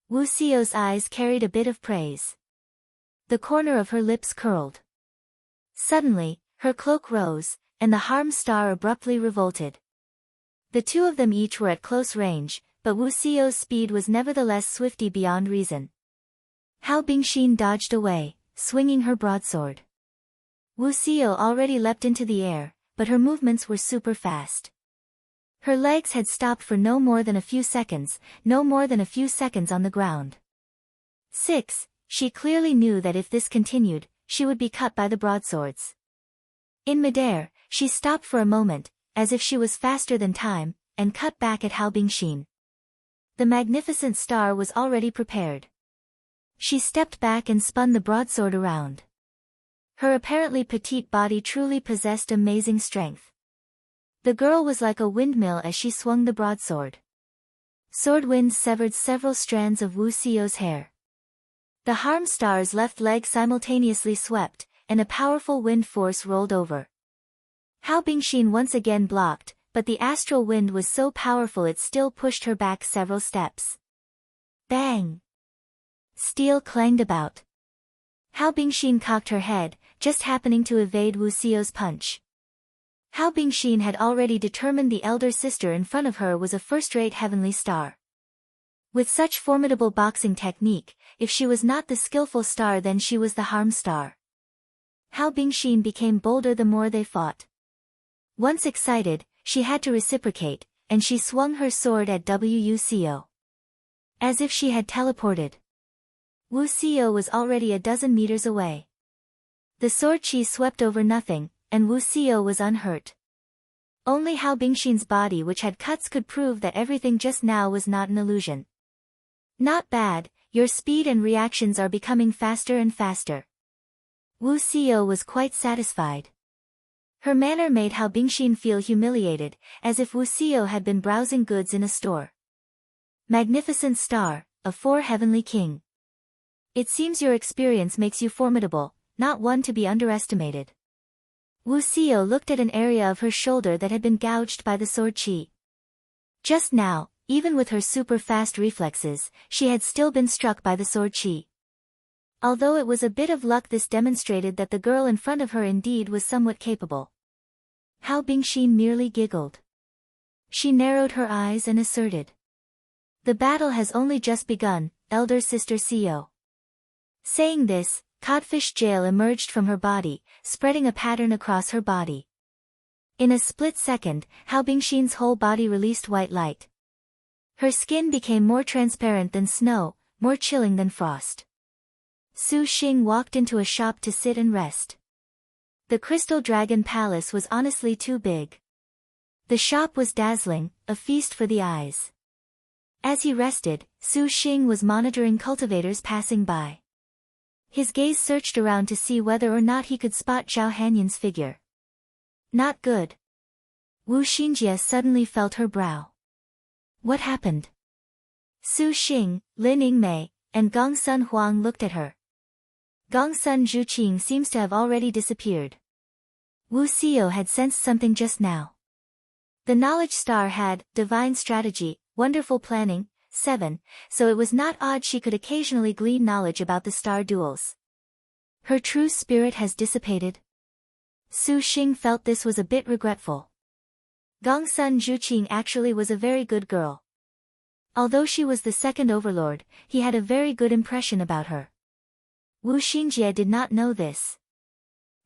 Wu Xiao's eyes carried a bit of praise. The corner of her lips curled. Suddenly, her cloak rose, and the harm star abruptly revolted. The two of them each were at close range, but Wu Xiao's speed was nevertheless swifty beyond reason. Hao Bingxin dodged away, swinging her broadsword. Wu Xiao already leapt into the air, but her movements were super fast. Her legs had stopped for no more than a few seconds on the ground. 6. She clearly knew that if this continued, she would be cut by the broadswords. In midair, she stopped for a moment, as if she was faster than time, and cut back at Hao Bingxin. The magnificent star was already prepared. She stepped back and spun the broadsword around. Her apparently petite body truly possessed amazing strength. The girl was like a windmill as she swung the broadsword. Sword winds severed several strands of Wu Xiao's hair. The harm star's left leg simultaneously swept, and a powerful wind force rolled over. Hao Bingxin once again blocked, but the astral wind was so powerful it still pushed her back several steps. Bang! Steel clanged about. Hao Bingxin cocked her head, just happening to evade Wu Xiao's punch. Hao Bingxin had already determined the elder sister in front of her was a first-rate heavenly star. With such formidable boxing technique, if she was not the skillful star then she was the harm star. Hao Bingxin became bolder the more they fought. Once excited, she had to reciprocate, and she swung her sword at Wu Xiao. As if she had teleported. Wu Xiao was already a dozen meters away. The sword chi swept over nothing, and Wu Xiao was unhurt. Only Hao Bingxin's body which had cuts could prove that everything just now was not an illusion. Not bad, your speed and reactions are becoming faster and faster. Wu Xiao was quite satisfied. Her manner made Hao Bingxin feel humiliated, as if Wu Xiao had been browsing goods in a store. Magnificent star, a 4 heavenly king. It seems your experience makes you formidable, not one to be underestimated. Wu Xiao looked at an area of her shoulder that had been gouged by the sword chi. Just now, even with her super-fast reflexes, she had still been struck by the sword chi. Although it was a bit of luck, this demonstrated that the girl in front of her indeed was somewhat capable. Hao Bingxin merely giggled. She narrowed her eyes and asserted. The battle has only just begun, elder sister Xiao. Saying this, Codfish Jail emerged from her body, spreading a pattern across her body. In a split second, Hao Bingxin's whole body released white light. Her skin became more transparent than snow, more chilling than frost. Su Xing walked into a shop to sit and rest. The Crystal Dragon Palace was honestly too big. The shop was dazzling, a feast for the eyes. As he rested, Su Xing was monitoring cultivators passing by. His gaze searched around to see whether or not he could spot Zhao Hanyan's figure. Not good. Wu Xinjie suddenly felt her brow. What happened? Su Xing, Lin Yingmei, and Gongsun Huang looked at her. Gongsun Zhuqing seems to have already disappeared. Wu Xiao had sensed something just now. The knowledge star had divine strategy, wonderful planning, 7, so it was not odd she could occasionally glean knowledge about the star duels. Her true spirit has dissipated. Su Xing felt this was a bit regretful. Gongsun Zhuqing actually was a very good girl. Although she was the second overlord, he had a very good impression about her. Wu Xinjie did not know this.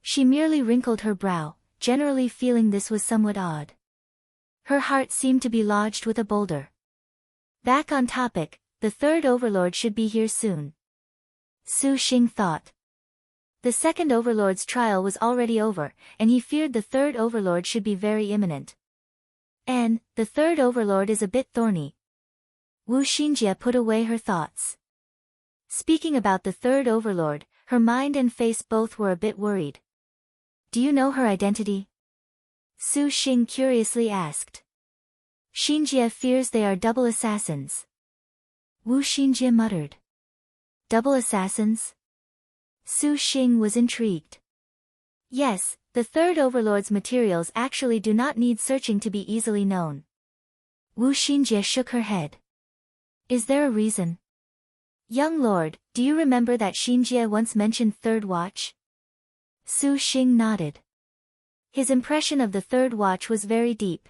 She merely wrinkled her brow, generally feeling this was somewhat odd. Her heart seemed to be lodged with a boulder. Back on topic, the third overlord should be here soon. Su Xing thought. The second overlord's trial was already over, and he feared the third overlord should be very imminent. And, the third overlord is a bit thorny. Wu Xinjie put away her thoughts. Speaking about the third overlord, her mind and face both were a bit worried. Do you know her identity? Su Xing curiously asked. Xinjie fears they are double assassins. Wu Xinjie muttered. Double assassins? Su Xing was intrigued. Yes, the third overlord's materials actually do not need searching to be easily known. Wu Xinjie shook her head. Is there a reason? Young lord, do you remember that Xinjie once mentioned third watch? Su Xing nodded. His impression of the third watch was very deep.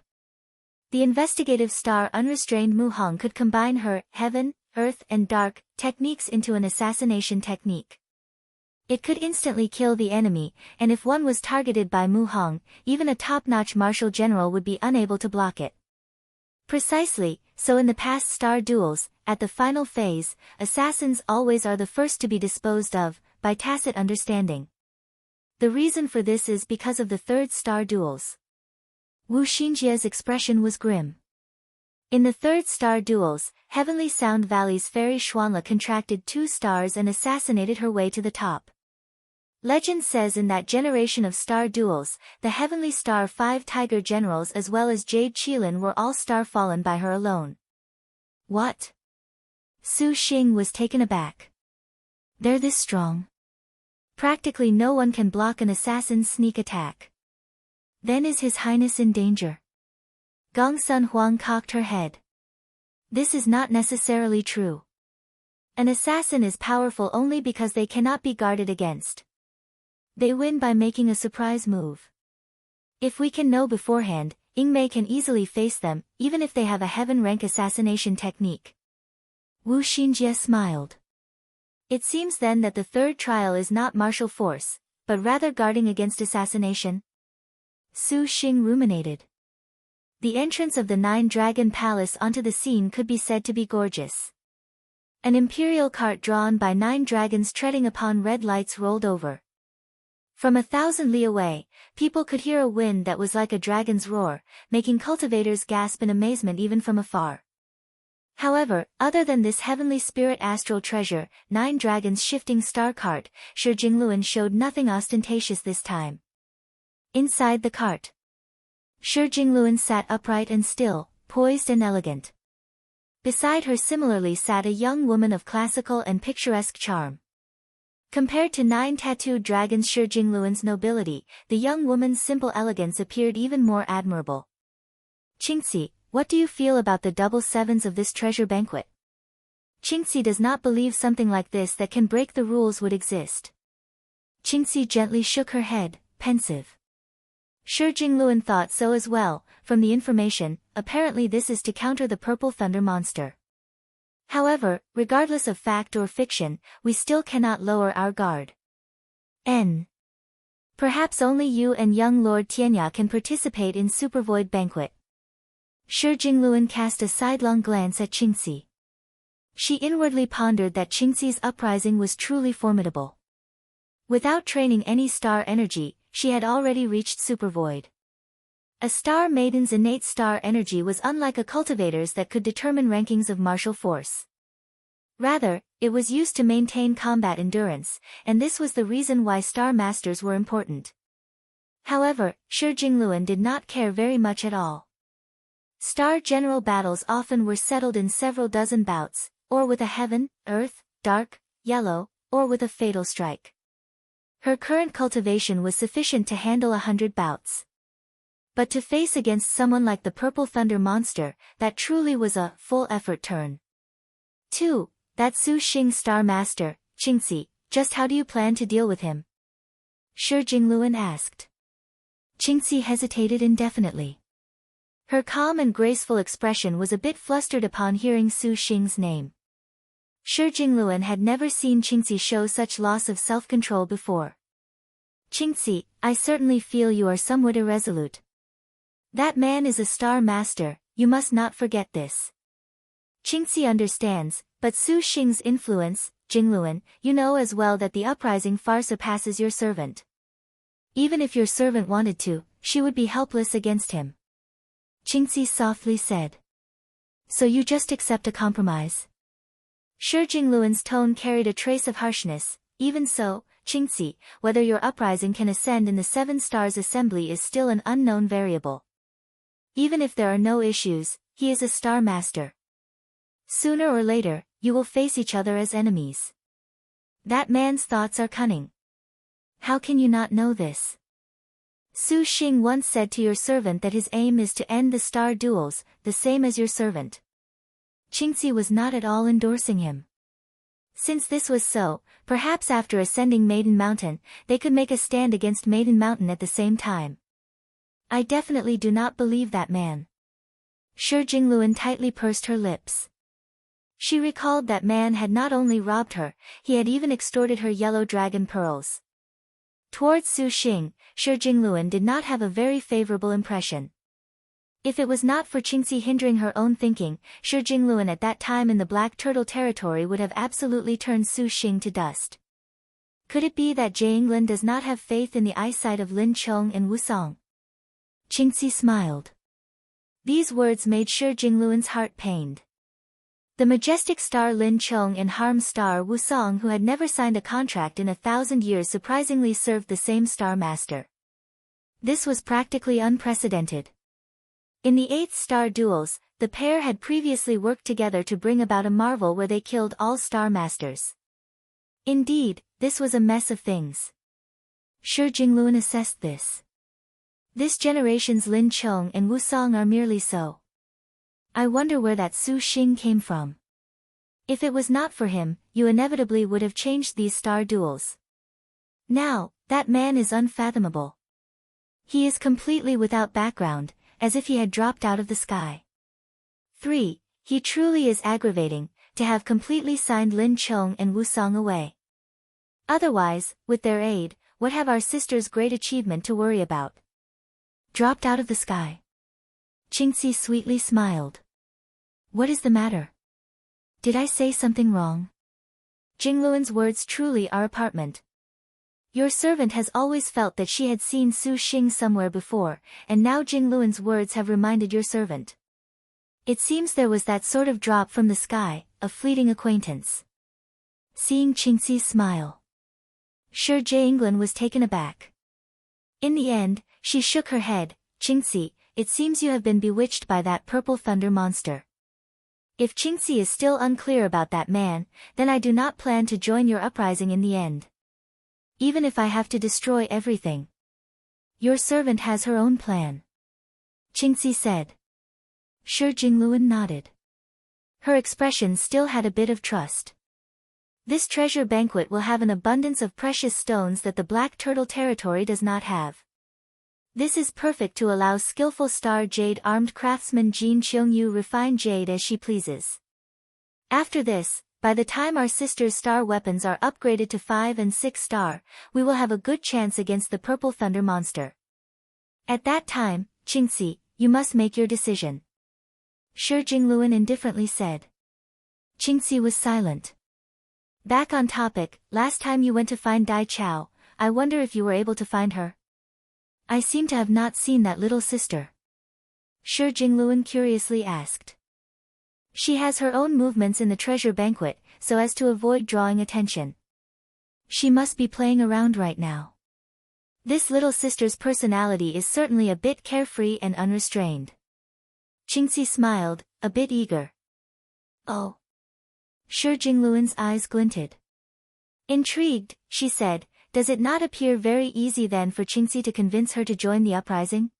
The investigative star Unrestrained Muhong could combine her heaven, earth and dark techniques into an assassination technique. It could instantly kill the enemy, and if one was targeted by Muhong, even a top-notch martial general would be unable to block it. Precisely, so in the past star duels, at the final phase, assassins always are the first to be disposed of, by tacit understanding. The reason for this is because of the third star duels. Wu Xinjie's expression was grim. In the third star duels, Heavenly Sound Valley's fairy Xuanla contracted 2 stars and assassinated her way to the top. Legend says in that generation of star duels, the Heavenly Star 5 Tiger Generals as well as Jade Qilin were all star fallen by her alone. What? Su Xing was taken aback. They're this strong? Practically no one can block an assassin's sneak attack. Then is His Highness in danger? Gongsun Huang cocked her head. This is not necessarily true. An assassin is powerful only because they cannot be guarded against. They win by making a surprise move. If we can know beforehand, Yingmei can easily face them, even if they have a heaven-rank assassination technique. Wu Xinjie smiled. It seems then that the third trial is not martial force, but rather guarding against assassination? Su Xing ruminated. The entrance of the 9-Dragon Palace onto the scene could be said to be gorgeous. An imperial cart drawn by 9 dragons treading upon red lights rolled over. From 1,000 li away, people could hear a wind that was like a dragon's roar, making cultivators gasp in amazement even from afar. However, other than this heavenly spirit astral treasure, 9 dragons shifting star cart, Shi Jingluan showed nothing ostentatious this time. Inside the cart, Shi Jingluan sat upright and still, poised and elegant. Beside her similarly sat a young woman of classical and picturesque charm. Compared to 9 tattooed dragons Shi Jingluan's nobility, the young woman's simple elegance appeared even more admirable. Qingxi, what do you feel about the double sevens of this treasure banquet? Qingxi does not believe something like this that can break the rules would exist. Qingxi gently shook her head, pensive. Shi Jingluan thought so as well, from the information, apparently this is to counter the purple thunder monster. However, regardless of fact or fiction, we still cannot lower our guard. Perhaps only you and young Lord Tianya can participate in Supervoid Banquet. Shi Jingluan cast a sidelong glance at Qingxi. She inwardly pondered that Qingxi's uprising was truly formidable. Without training any star energy, she had already reached Supervoid. A star maiden's innate star energy was unlike a cultivator's that could determine rankings of martial force. Rather, it was used to maintain combat endurance, and this was the reason why star masters were important. However, Shi Jingluan did not care very much at all. Star general battles often were settled in several dozen bouts, or with a heaven, earth, dark, yellow, or with a fatal strike. Her current cultivation was sufficient to handle 100 bouts. But to face against someone like the Purple Thunder monster, that truly was a full-effort turn. 2. That Su Xing Star Master, Xinjie, just how do you plan to deal with him? Shi Jingluan asked. Xinjie hesitated indefinitely. Her calm and graceful expression was a bit flustered upon hearing Su Xing's name. Shi Jingluan had never seen Xinjie show such loss of self-control before. Xinjie, I certainly feel you are somewhat irresolute. That man is a star master, you must not forget this. Xinjie understands, but Su Xing's influence, Jingluan, you know as well that the uprising far surpasses your servant. Even if your servant wanted to, she would be helpless against him. Xinjie softly said. So you just accept a compromise? Shi Jingluan's tone carried a trace of harshness. Even so, Xinjie, whether your uprising can ascend in the Seven Stars Assembly is still an unknown variable. Even if there are no issues, he is a star master. Sooner or later, you will face each other as enemies. That man's thoughts are cunning. How can you not know this? Su Xing once said to your servant that his aim is to end the star duels, the same as your servant. Xinjie was not at all endorsing him. Since this was so, perhaps after ascending Maiden Mountain, they could make a stand against Maiden Mountain at the same time. I definitely do not believe that man. Shi Jingluan tightly pursed her lips. She recalled that man had not only robbed her, he had even extorted her yellow dragon pearls. Towards Su Xing, Shi Jingluan did not have a very favorable impression. If it was not for Xinjie hindering her own thinking, Shi Jingluan at that time in the Black Turtle territory would have absolutely turned Su Xing to dust. Could it be that Jian does not have faith in the eyesight of Lin Chong and Wu Song? Xinjie smiled. These words made Shi Jingluan's heart pained. The majestic star Lin Chong and harm star Wu Song, who had never signed a contract in 1,000 years, surprisingly served the same star master. This was practically unprecedented. In the 8th star duels, the pair had previously worked together to bring about a marvel where they killed all star masters. Indeed, this was a mess of things. Shi Jingluan assessed this. This generation's Lin Chong and Wu Song are merely so. I wonder where that Su Xing came from. If it was not for him, you inevitably would have changed these star duels. Now, that man is unfathomable. He is completely without background, as if he had dropped out of the sky. 3. He truly is aggravating, to have completely signed Lin Chong and Wu Song away. Otherwise, with their aid, what have our sister's great achievement to worry about? Dropped out of the sky. Xinjie sweetly smiled. What is the matter? Did I say something wrong? Jingluan's words truly are apartment. Your servant has always felt that she had seen Su Xing somewhere before, and now Jingluan's words have reminded your servant. It seems there was that sort of drop from the sky, a fleeting acquaintance. Seeing Xinjie's smile, Shi Jingluan was taken aback. In the end, she shook her head. Xinjie, it seems you have been bewitched by that Purple Thunder monster. If Xinjie is still unclear about that man, then I do not plan to join your uprising in the end. Even if I have to destroy everything. Your servant has her own plan. Xinjie said. Shi Jingluan nodded. Her expression still had a bit of trust. This treasure banquet will have an abundance of precious stones that the Black Turtle territory does not have. This is perfect to allow skillful star jade armed craftsman Xiaoyu refine jade as she pleases. After this, by the time our sister's star weapons are upgraded to 5 and 6 star, we will have a good chance against the Purple Thunder monster. At that time, Xinjie, you must make your decision. Shi Jingluan indifferently said. Xinjie was silent. Back on topic, last time you went to find Dai Chao, I wonder if you were able to find her? I seem to have not seen that little sister. Shi Jingluan curiously asked. She has her own movements in the treasure banquet, so as to avoid drawing attention. She must be playing around right now. This little sister's personality is certainly a bit carefree and unrestrained. Xinjie smiled, a bit eager. Oh. Shi Jingluan's eyes glinted. Intrigued, she said, does it not appear very easy then for Xinjie to convince her to join the uprising?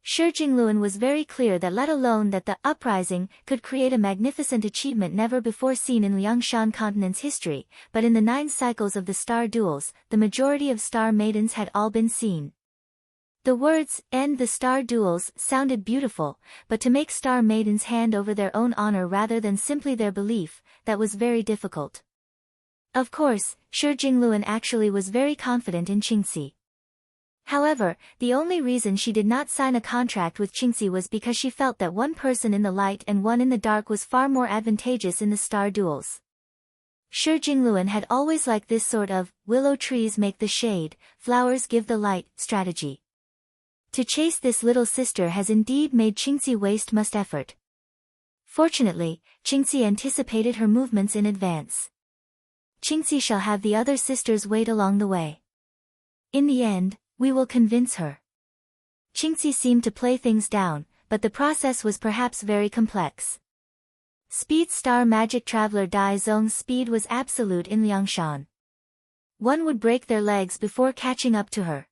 Shi Jingluan was very clear that let alone that the uprising could create a magnificent achievement never before seen in Liangshan continent's history, but in the 9 cycles of the star duels, the majority of star maidens had all been seen. The words, "end the star duels," sounded beautiful, but to make star maidens hand over their own honor rather than simply their belief, that was very difficult. Of course, Shi Jingluan actually was very confident in Xinjie. However, the only reason she did not sign a contract with Xinjie was because she felt that one person in the light and one in the dark was far more advantageous in the star duels. Shi Jingluan had always liked this sort of, willow trees make the shade, flowers give the light, strategy. To chase this little sister has indeed made Xinjie waste much effort. Fortunately, Xinjie anticipated her movements in advance. Xinjie shall have the other sisters wait along the way. In the end, we will convince her. Xinjie seemed to play things down, but the process was perhaps very complex. Speed star magic traveler Dai Zong's speed was absolute in Liangshan. One would break their legs before catching up to her.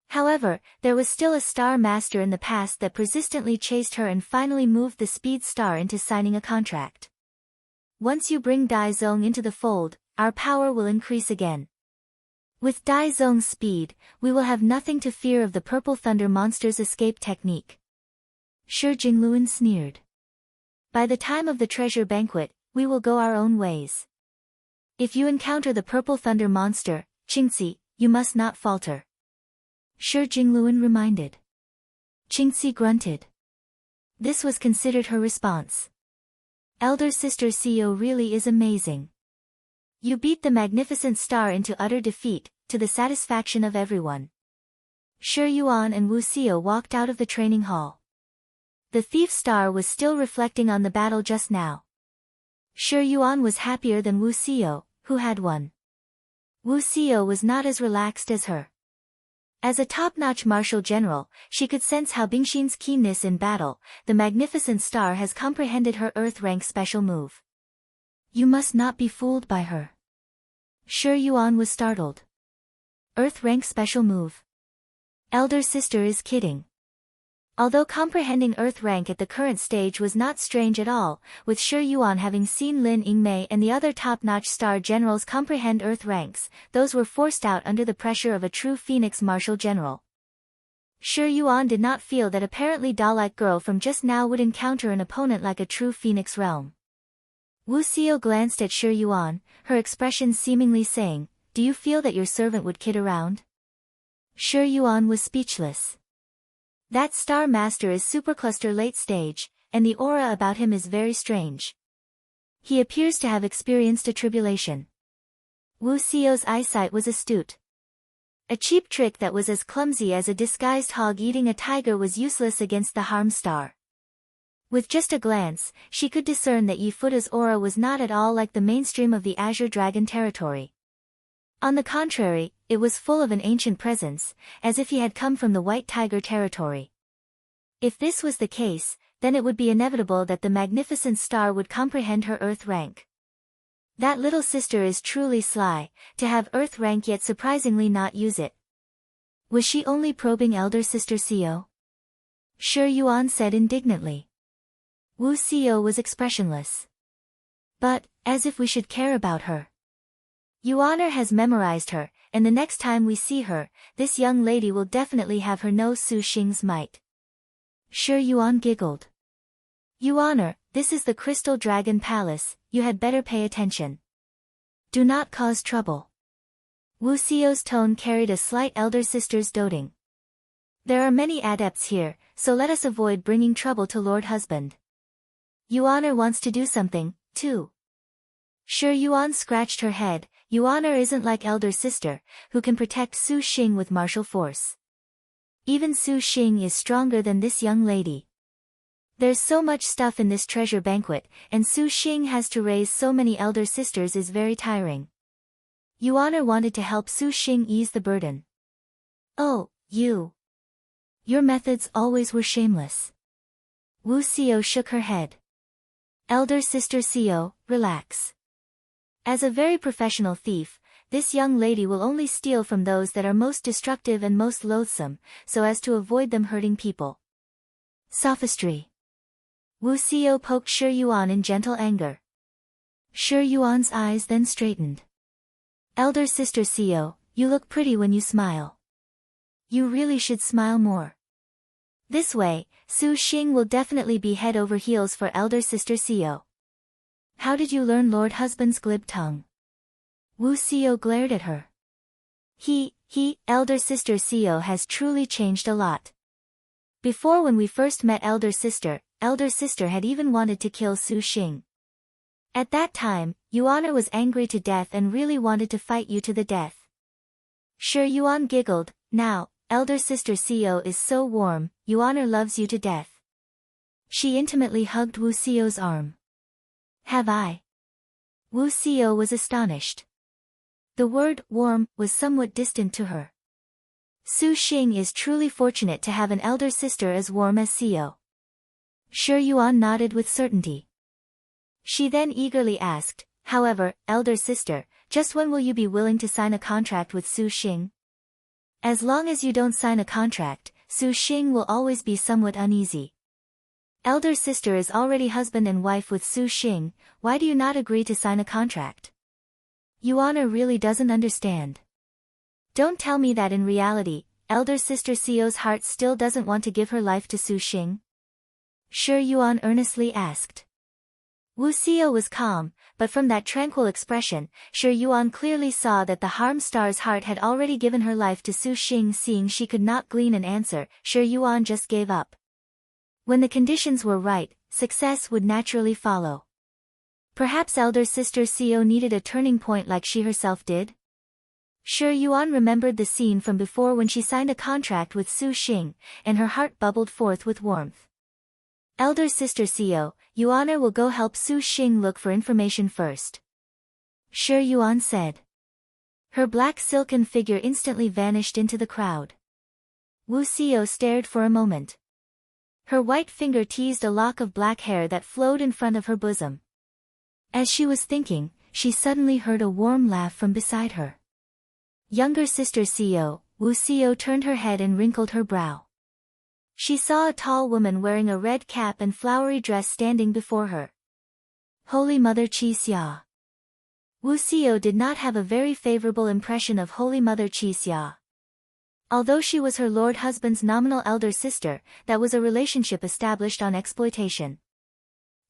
However, there was still a star master in the past that persistently chased her and finally moved the speed star into signing a contract. Once you bring Dai Zong into the fold, our power will increase again. With Dai Zong's speed, we will have nothing to fear of the Purple Thunder monster's escape technique. Shi Jingluan sneered. By the time of the treasure banquet, we will go our own ways. If you encounter the Purple Thunder monster, Xinjie, you must not falter. Shi Jingluan reminded. Xinjie grunted. This was considered her response. Elder sister Xiaoyu really is amazing. You beat the magnificent star into utter defeat, to the satisfaction of everyone. Shi Yuan and Wu Xiao walked out of the training hall. The thief star was still reflecting on the battle just now. Shi Yuan was happier than Wu Xiao, who had won. Wu Xiao was not as relaxed as her. As a top-notch martial general, she could sense how Bingxin's keenness in battle, the magnificent star has comprehended her Earth rank special move. You must not be fooled by her. Shi Yuan was startled. Earth rank special move. Elder sister is kidding. Although comprehending Earth rank at the current stage was not strange at all, with Shi Yuan having seen Lin Yingmei and the other top-notch star generals comprehend Earth ranks, those were forced out under the pressure of a true Phoenix martial general. Shi Yuan did not feel that apparently doll-like girl from just now would encounter an opponent like a true Phoenix realm. Wu Xiao glanced at Shi Yuan, her expression seemingly saying, "Do you feel that your servant would kid around?" Shi Yuan was speechless. That star master is supercluster late stage, and the aura about him is very strange. He appears to have experienced a tribulation. Wu Xiao's eyesight was astute. A cheap trick that was as clumsy as a disguised hog eating a tiger was useless against the harm star. With just a glance, she could discern that Yi Futa's aura was not at all like the mainstream of the Azure Dragon territory. On the contrary, it was full of an ancient presence, as if he had come from the White Tiger territory. If this was the case, then it would be inevitable that the magnificent star would comprehend her Earth rank. That little sister is truly sly, to have Earth rank yet surprisingly not use it. Was she only probing elder sister Xiao? Shi Yuan said indignantly. Wu Xiao was expressionless. But, as if we should care about her. Yuaner has memorized her, and the next time we see her, this young lady will definitely have her know Su Xing's might. Shi Yuan giggled. Yuaner, this is the Crystal Dragon Palace, you had better pay attention. Do not cause trouble. Wu Xiao's tone carried a slight elder sister's doting. There are many adepts here, so let us avoid bringing trouble to Lord Husband. Yuaner wants to do something, too. Shi Yuan scratched her head. Yuaner isn't like elder sister, who can protect Su Xing with martial force. Even Su Xing is stronger than this young lady. There's so much stuff in this treasure banquet, and Su Xing has to raise so many elder sisters is very tiring. Yuaner wanted to help Su Xing ease the burden. Oh, you. Your methods always were shameless. Wu Xiao shook her head. Elder sister Xiao, relax. As a very professional thief, this young lady will only steal from those that are most destructive and most loathsome, so as to avoid them hurting people. Sophistry. Wu Xiao poked Shi Yuan in gentle anger. Shi Yuan's eyes then straightened. Elder sister Xiao, you look pretty when you smile. You really should smile more. This way, Su Xing will definitely be head over heels for elder sister Xiao. How did you learn Lord Husband's glib tongue? Wu Xiao glared at her. Elder sister Xiao has truly changed a lot. Before, when we first met elder sister had even wanted to kill Su Xing. At that time, Yuan was angry to death and really wanted to fight you to the death. Shi Yuan giggled. Now, elder sister Xiao is so warm, Yuan loves you to death. She intimately hugged Wu Xiao's arm. Have I? Wu Xiao was astonished. The word warm was somewhat distant to her. Su Xing is truly fortunate to have an elder sister as warm as Xiao. Shi Yuan nodded with certainty. She then eagerly asked, however, elder sister, just when will you be willing to sign a contract with Su Xing? As long as you don't sign a contract, Su Xing will always be somewhat uneasy. Elder sister is already husband and wife with Su Xing, why do you not agree to sign a contract? Yuan really doesn't understand. Don't tell me that in reality, elder sister Xiao's heart still doesn't want to give her life to Su Xing? Shi Yuan earnestly asked. Wu Xiao was calm, but from that tranquil expression, Shi Yuan clearly saw that the harm star's heart had already given her life to Su Xing. Seeing she could not glean an answer, Shi Yuan just gave up. When the conditions were right, success would naturally follow. Perhaps elder sister Xiao needed a turning point like she herself did? Shi Yuan remembered the scene from before when she signed a contract with Su Xing, and her heart bubbled forth with warmth. Elder sister Xiao, Yuan will go help Su Xing look for information first. Shi Yuan said. Her black silken figure instantly vanished into the crowd. Wu Xiao stared for a moment. Her white finger teased a lock of black hair that flowed in front of her bosom. As she was thinking, she suddenly heard a warm laugh from beside her. Younger sister Xiao, Wu Xiao turned her head and wrinkled her brow. She saw a tall woman wearing a red cap and flowery dress standing before her. Holy Mother Xia. Wu Xiao did not have a very favorable impression of Holy Mother Xia. Although she was her lord husband's nominal elder sister, that was a relationship established on exploitation.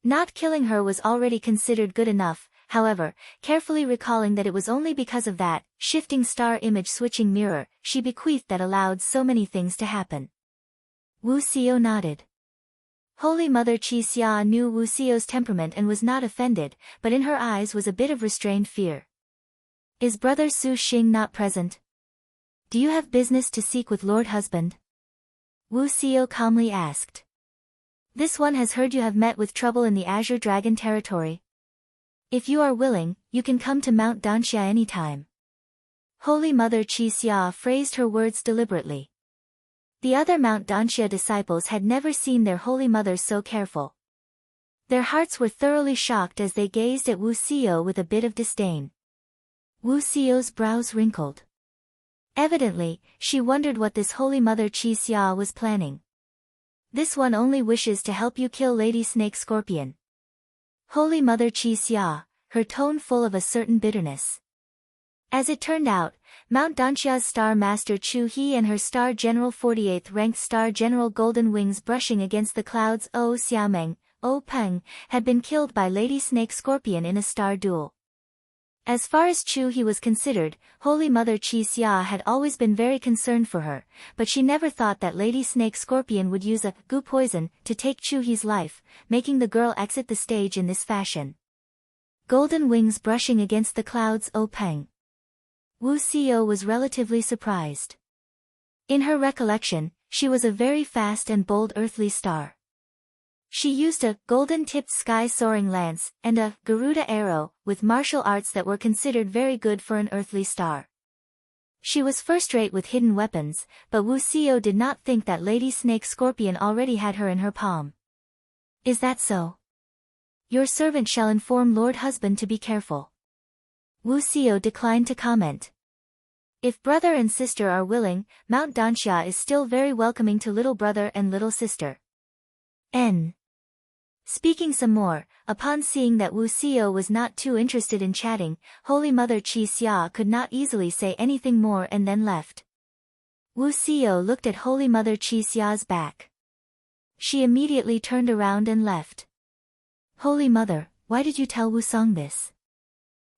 Not killing her was already considered good enough, however, carefully recalling that it was only because of that shifting star image switching mirror she bequeathed that allowed so many things to happen. Wu Xiao nodded. Holy Mother Xia knew Wu Xiao's temperament and was not offended, but in her eyes was a bit of restrained fear. Is brother Su Xing not present? Do you have business to seek with Lord Husband? Wu Xiao calmly asked. This one has heard you have met with trouble in the Azure Dragon territory. If you are willing, you can come to Mount Danxia any time. Holy Mother Xia phrased her words deliberately. The other Mount Danxia disciples had never seen their Holy Mother so careful. Their hearts were thoroughly shocked as they gazed at Wu Xiao with a bit of disdain. Wu Xiao's brows wrinkled. Evidently, she wondered what this Holy Mother Xia was planning. This one only wishes to help you kill Lady Snake Scorpion. Holy Mother Xia, her tone full of a certain bitterness. As it turned out, Mount Danxia's Star Master Chu He and her Star General 48th ranked Star General Golden Wings brushing against the clouds O Xiaomeng, O Peng, had been killed by Lady Snake Scorpion in a star duel. As far as Chu He was considered, Holy Mother Xia had always been very concerned for her, but she never thought that Lady Snake Scorpion would use a goo poison to take Chu He's life, making the girl exit the stage in this fashion. Golden Wings brushing against the clouds O Peng. Wu Xiao was relatively surprised. In her recollection, she was a very fast and bold earthly star. She used a golden-tipped sky-soaring lance and a Garuda arrow with martial arts that were considered very good for an earthly star. She was first-rate with hidden weapons, but Wu Xiao did not think that Lady Snake Scorpion already had her in her palm. Is that so? Your servant shall inform Lord Husband to be careful. Wu Xiao declined to comment. If brother and sister are willing, Mount Danxia is still very welcoming to little brother and little sister. N. Speaking some more, upon seeing that Wu Xiao was not too interested in chatting, Holy Mother Qi Xia could not easily say anything more and then left. Wu Xiao looked at Holy Mother Qi Xia's back. She immediately turned around and left. Holy Mother, why did you tell Wu Song this?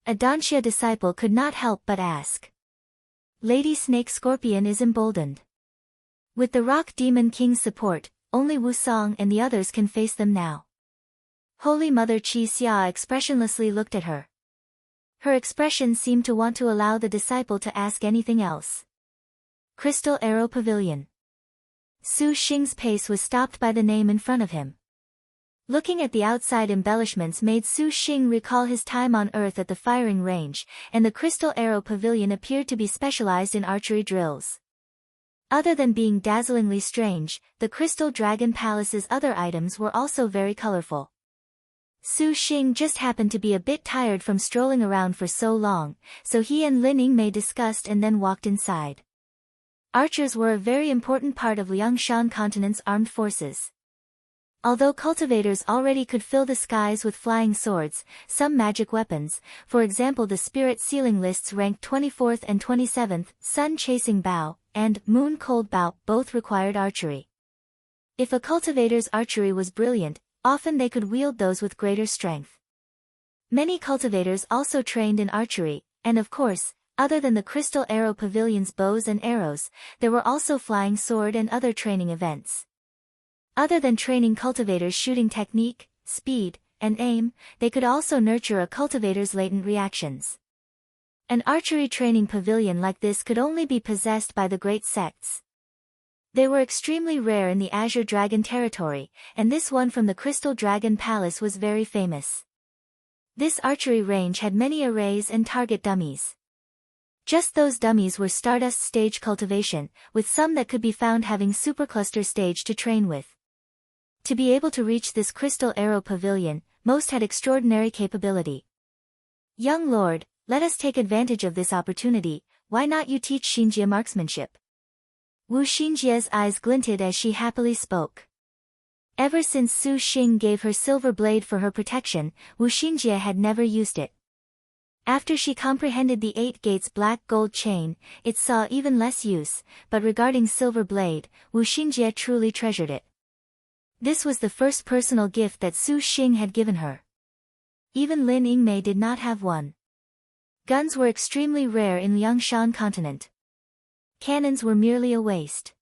A Danxia disciple could not help but ask. Lady Snake Scorpion is emboldened. With the Rock Demon King's support, only Wu Song and the others can face them now. Holy Mother Qi Xia expressionlessly looked at her. Her expression seemed to want to allow the disciple to ask anything else. Crystal Arrow Pavilion. Su Xing's pace was stopped by the name in front of him. Looking at the outside embellishments made Su Xing recall his time on Earth at the firing range, and the Crystal Arrow Pavilion appeared to be specialized in archery drills. Other than being dazzlingly strange, the Crystal Dragon Palace's other items were also very colorful. Su Xing just happened to be a bit tired from strolling around for so long, so he and Lin Yingmei discussed and then walked inside. Archers were a very important part of Liangshan continent's armed forces. Although cultivators already could fill the skies with flying swords, some magic weapons, for example the spirit sealing lists ranked 24th and 27th, sun-chasing bow, and moon-cold bow, both required archery. If a cultivator's archery was brilliant, often they could wield those with greater strength. Many cultivators also trained in archery, and of course, other than the Crystal Arrow Pavilion's bows and arrows, there were also flying sword and other training events. Other than training cultivators' shooting technique, speed, and aim, they could also nurture a cultivator's latent reactions. An archery training pavilion like this could only be possessed by the great sects. They were extremely rare in the Azure Dragon territory, and this one from the Crystal Dragon Palace was very famous. This archery range had many arrays and target dummies. Just those dummies were Stardust stage cultivation, with some that could be found having Supercluster stage to train with. To be able to reach this Crystal Arrow Pavilion, most had extraordinary capability. Young lord, let us take advantage of this opportunity, why not you teach Xinjie marksmanship? Wu Xinjie's eyes glinted as she happily spoke. Ever since Su Xing gave her silver blade for her protection, Wu Xinjie had never used it. After she comprehended the 8 gates black gold chain, it saw even less use, but regarding silver blade, Wu Xinjie truly treasured it. This was the first personal gift that Su Xing had given her. Even Lin Yingmei did not have one. Guns were extremely rare in Liangshan continent. Cannons were merely a waste.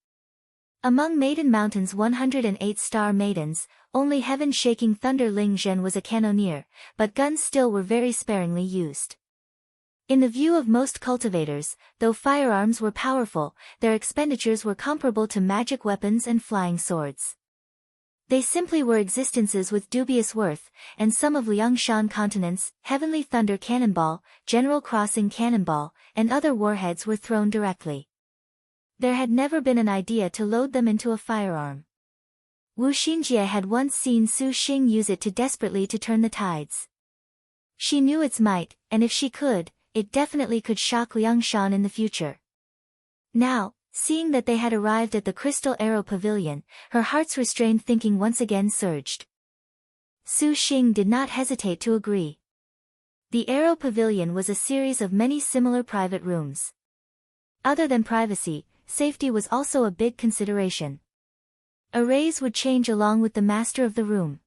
Among Maiden Mountain's 108 star maidens, only heaven-shaking Thunder Ling Zhen was a cannoneer, but guns still were very sparingly used. In the view of most cultivators, though firearms were powerful, their expenditures were comparable to magic weapons and flying swords. They simply were existences with dubious worth, and some of Liangshan continent's Heavenly Thunder Cannonball, General Crossing Cannonball, and other warheads were thrown directly. There had never been an idea to load them into a firearm. Wu Xinjie had once seen Su Xing use it desperately to turn the tides. She knew its might, and if she could, it definitely could shock Liangshan in the future. Now, seeing that they had arrived at the Crystal Arrow Pavilion, her heart's restrained thinking once again surged. Su Xing did not hesitate to agree. The Arrow Pavilion was a series of many similar private rooms. Other than privacy, safety was also a big consideration. Arrays would change along with the master of the room.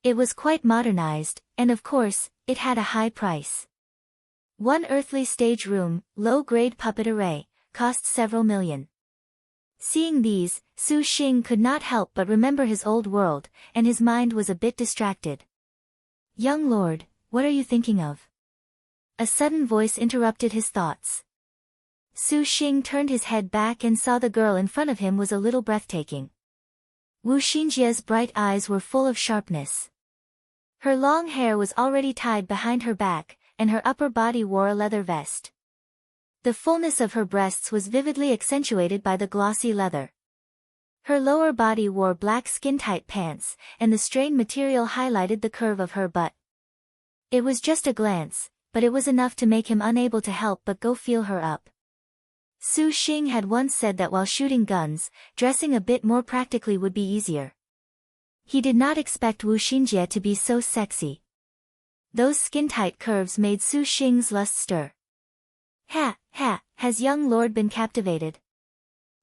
It was quite modernized, and of course, it had a high price. One earthly stage room, low-grade puppet array, cost several million. Seeing these, Su Xing could not help but remember his old world, and his mind was a bit distracted. Young lord, what are you thinking of? A sudden voice interrupted his thoughts. Su Xing turned his head back and saw the girl in front of him was a little breathtaking. Wu Xinjie's bright eyes were full of sharpness. Her long hair was already tied behind her back, and her upper body wore a leather vest. The fullness of her breasts was vividly accentuated by the glossy leather. Her lower body wore black skin-tight pants, and the strained material highlighted the curve of her butt. It was just a glance, but it was enough to make him unable to help but go feel her up. Su Xing had once said that while shooting guns, dressing a bit more practically would be easier. He did not expect Wu Xinjie to be so sexy. Those skin-tight curves made Su Xing's lust stir. Ha, has young lord been captivated?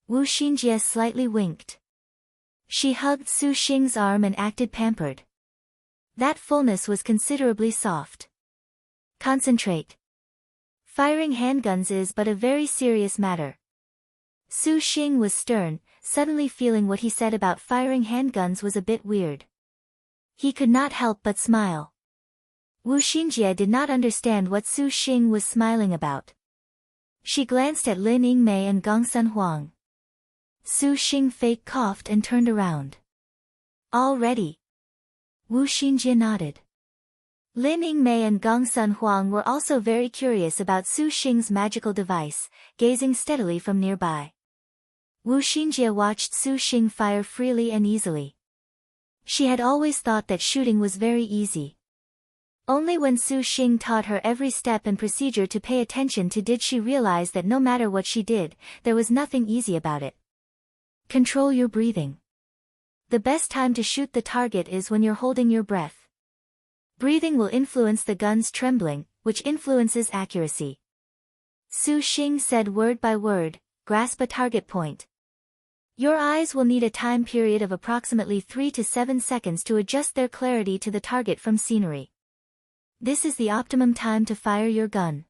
Wu Xinjie slightly winked. She hugged Su Xing's arm and acted pampered. That fullness was considerably soft. Concentrate. Firing handguns is but a very serious matter. Su Xing was stern, suddenly feeling what he said about firing handguns was a bit weird. He could not help but smile. Wu Xinjie did not understand what Su Xing was smiling about. She glanced at Lin Yingmei and Gongsun Huang. Su Xing fake coughed and turned around. All ready? Wu Xinjie nodded. Lin Yingmei and Gongsun Huang were also very curious about Su Xing's magical device, gazing steadily from nearby. Wu Xinjie watched Su Xing fire freely and easily. She had always thought that shooting was very easy. Only when Su Xing taught her every step and procedure to pay attention to did she realize that no matter what she did, there was nothing easy about it. Control your breathing. The best time to shoot the target is when you're holding your breath. Breathing will influence the gun's trembling, which influences accuracy. Su Xing said word by word, grasp a target point. Your eyes will need a time period of approximately 3 to 7 seconds to adjust their clarity to the target from scenery. This is the optimum time to fire your gun.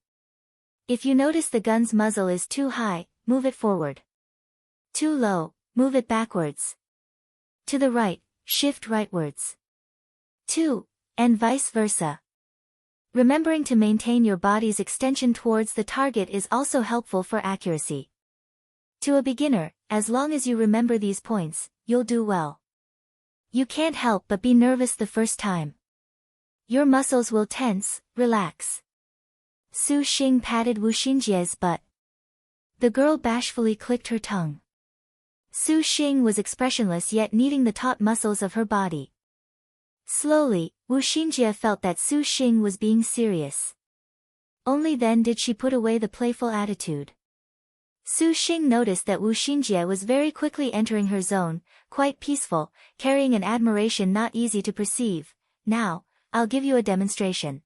If you notice the gun's muzzle is too high, move it forward. Too low, move it backwards. To the right, shift rightwards. 2. And vice versa. Remembering to maintain your body's extension towards the target is also helpful for accuracy. To a beginner, as long as you remember these points, you'll do well. You can't help but be nervous the first time. Your muscles will tense, relax. Su Xing patted Wu Xinjie's butt. The girl bashfully clicked her tongue. Su Xing was expressionless yet needing the taut muscles of her body. Slowly, Wu Xinjie felt that Su Xing was being serious. Only then did she put away the playful attitude. Su Xing noticed that Wu Xinjie was very quickly entering her zone, quite peaceful, carrying an admiration not easy to perceive. Now, I'll give you a demonstration.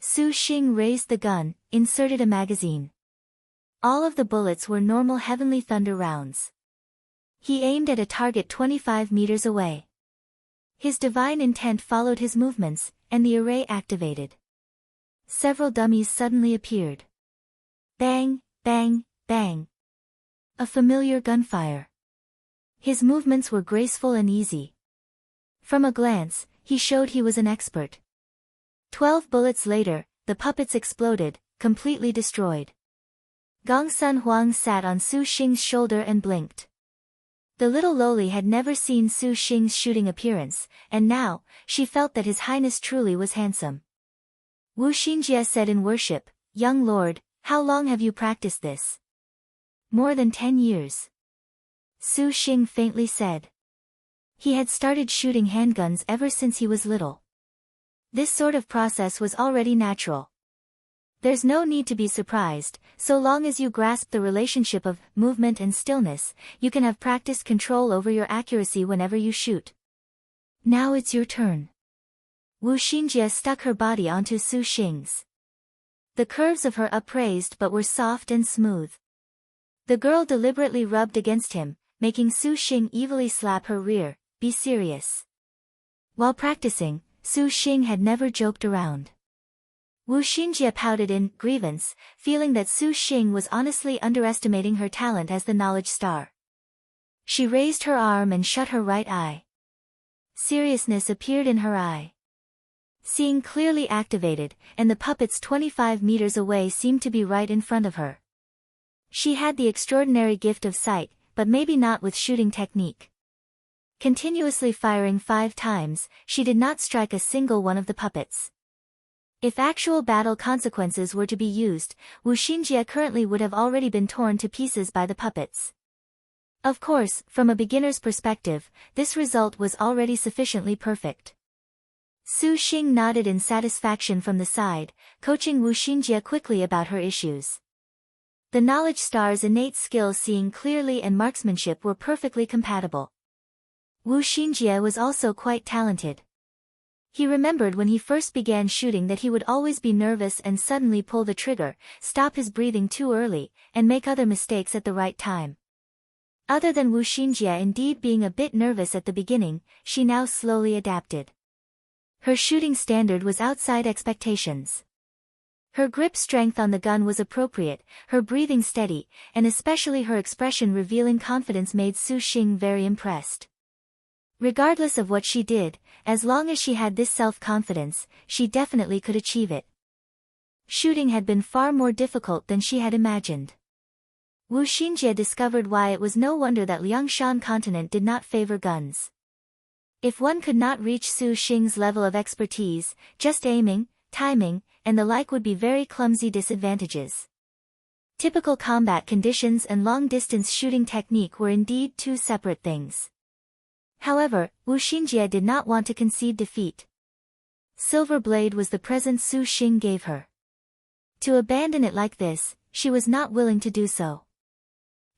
Su Xing raised the gun, inserted a magazine. All of the bullets were normal Heavenly Thunder rounds. He aimed at a target 25 meters away. His divine intent followed his movements, and the array activated. Several dummies suddenly appeared. Bang, bang, bang. A familiar gunfire. His movements were graceful and easy. From a glance, he showed he was an expert. 12 bullets later, the puppets exploded, completely destroyed. Gongsun Huang sat on Su Xing's shoulder and blinked. The little lowly had never seen Su Xing's shooting appearance, and now, she felt that His Highness truly was handsome. Wu Xinjie said in worship, "Young lord, how long have you practiced this?" "More than 10 years. Su Xing faintly said. He had started shooting handguns ever since he was little. This sort of process was already natural. There's no need to be surprised, so long as you grasp the relationship of movement and stillness, you can have practiced control over your accuracy whenever you shoot. Now it's your turn. Wu Xinjie stuck her body onto Su Xing's. The curves of her upraised but were soft and smooth. The girl deliberately rubbed against him, making Su Xing evilly slap her rear. Be serious. While practicing, Su Xing had never joked around. Wu Xinjie pouted in grievance, feeling that Su Xing was honestly underestimating her talent as the knowledge star. She raised her arm and shut her right eye. Seriousness appeared in her eye. Seeing clearly activated, and the puppets 25 meters away seemed to be right in front of her. She had the extraordinary gift of sight, but maybe not with shooting technique. Continuously firing 5 times, she did not strike a single one of the puppets. If actual battle consequences were to be used, Wu Xinjie currently would have already been torn to pieces by the puppets. Of course, from a beginner's perspective, this result was already sufficiently perfect. Su Xing nodded in satisfaction from the side, coaching Wu Xinjie quickly about her issues. The knowledge star's innate skill seeing clearly and marksmanship were perfectly compatible. Wu Xinjie was also quite talented. He remembered when he first began shooting that he would always be nervous and suddenly pull the trigger, stop his breathing too early, and make other mistakes at the right time. Other than Wu Xinjie indeed being a bit nervous at the beginning, she now slowly adapted. Her shooting standard was outside expectations. Her grip strength on the gun was appropriate, her breathing steady, and especially her expression revealing confidence made Su Xing very impressed. Regardless of what she did, as long as she had this self-confidence, she definitely could achieve it. Shooting had been far more difficult than she had imagined. Wu Xinjie discovered why it was no wonder that Liangshan continent did not favor guns. If one could not reach Su Xing's level of expertise, just aiming, timing, and the like would be very clumsy disadvantages. Typical combat conditions and long-distance shooting technique were indeed two separate things. However, Wu Xinjie did not want to concede defeat. Silver Blade was the present Su Xing gave her. To abandon it like this, she was not willing to do so.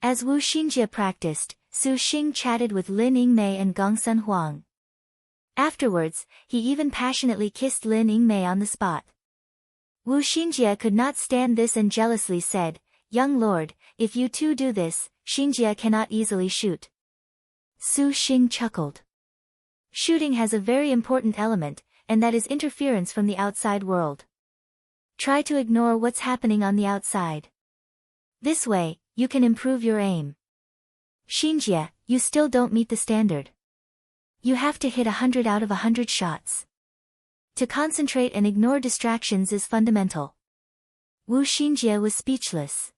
As Wu Xinjie practiced, Su Xing chatted with Lin Yingmei and Gongsun Huang. Afterwards, he even passionately kissed Lin Yingmei on the spot. Wu Xinjie could not stand this and jealously said, "Young lord, if you too do this, Xinjie cannot easily shoot." Su Xing chuckled. Shooting has a very important element, and that is interference from the outside world. Try to ignore what's happening on the outside. This way, you can improve your aim. Xinjie, you still don't meet the standard. You have to hit 100 out of 100 shots. To concentrate and ignore distractions is fundamental. Wu Xinjie was speechless.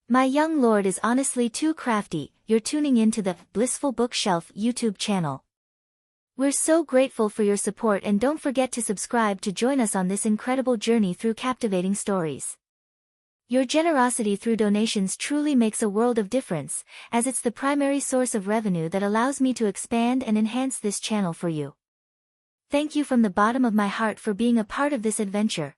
My young lord is honestly too crafty. You're tuning into the Blissful Bookshelf YouTube channel. We're so grateful for your support and don't forget to subscribe to join us on this incredible journey through captivating stories. Your generosity through donations truly makes a world of difference, as it's the primary source of revenue that allows me to expand and enhance this channel for you. Thank you from the bottom of my heart for being a part of this adventure.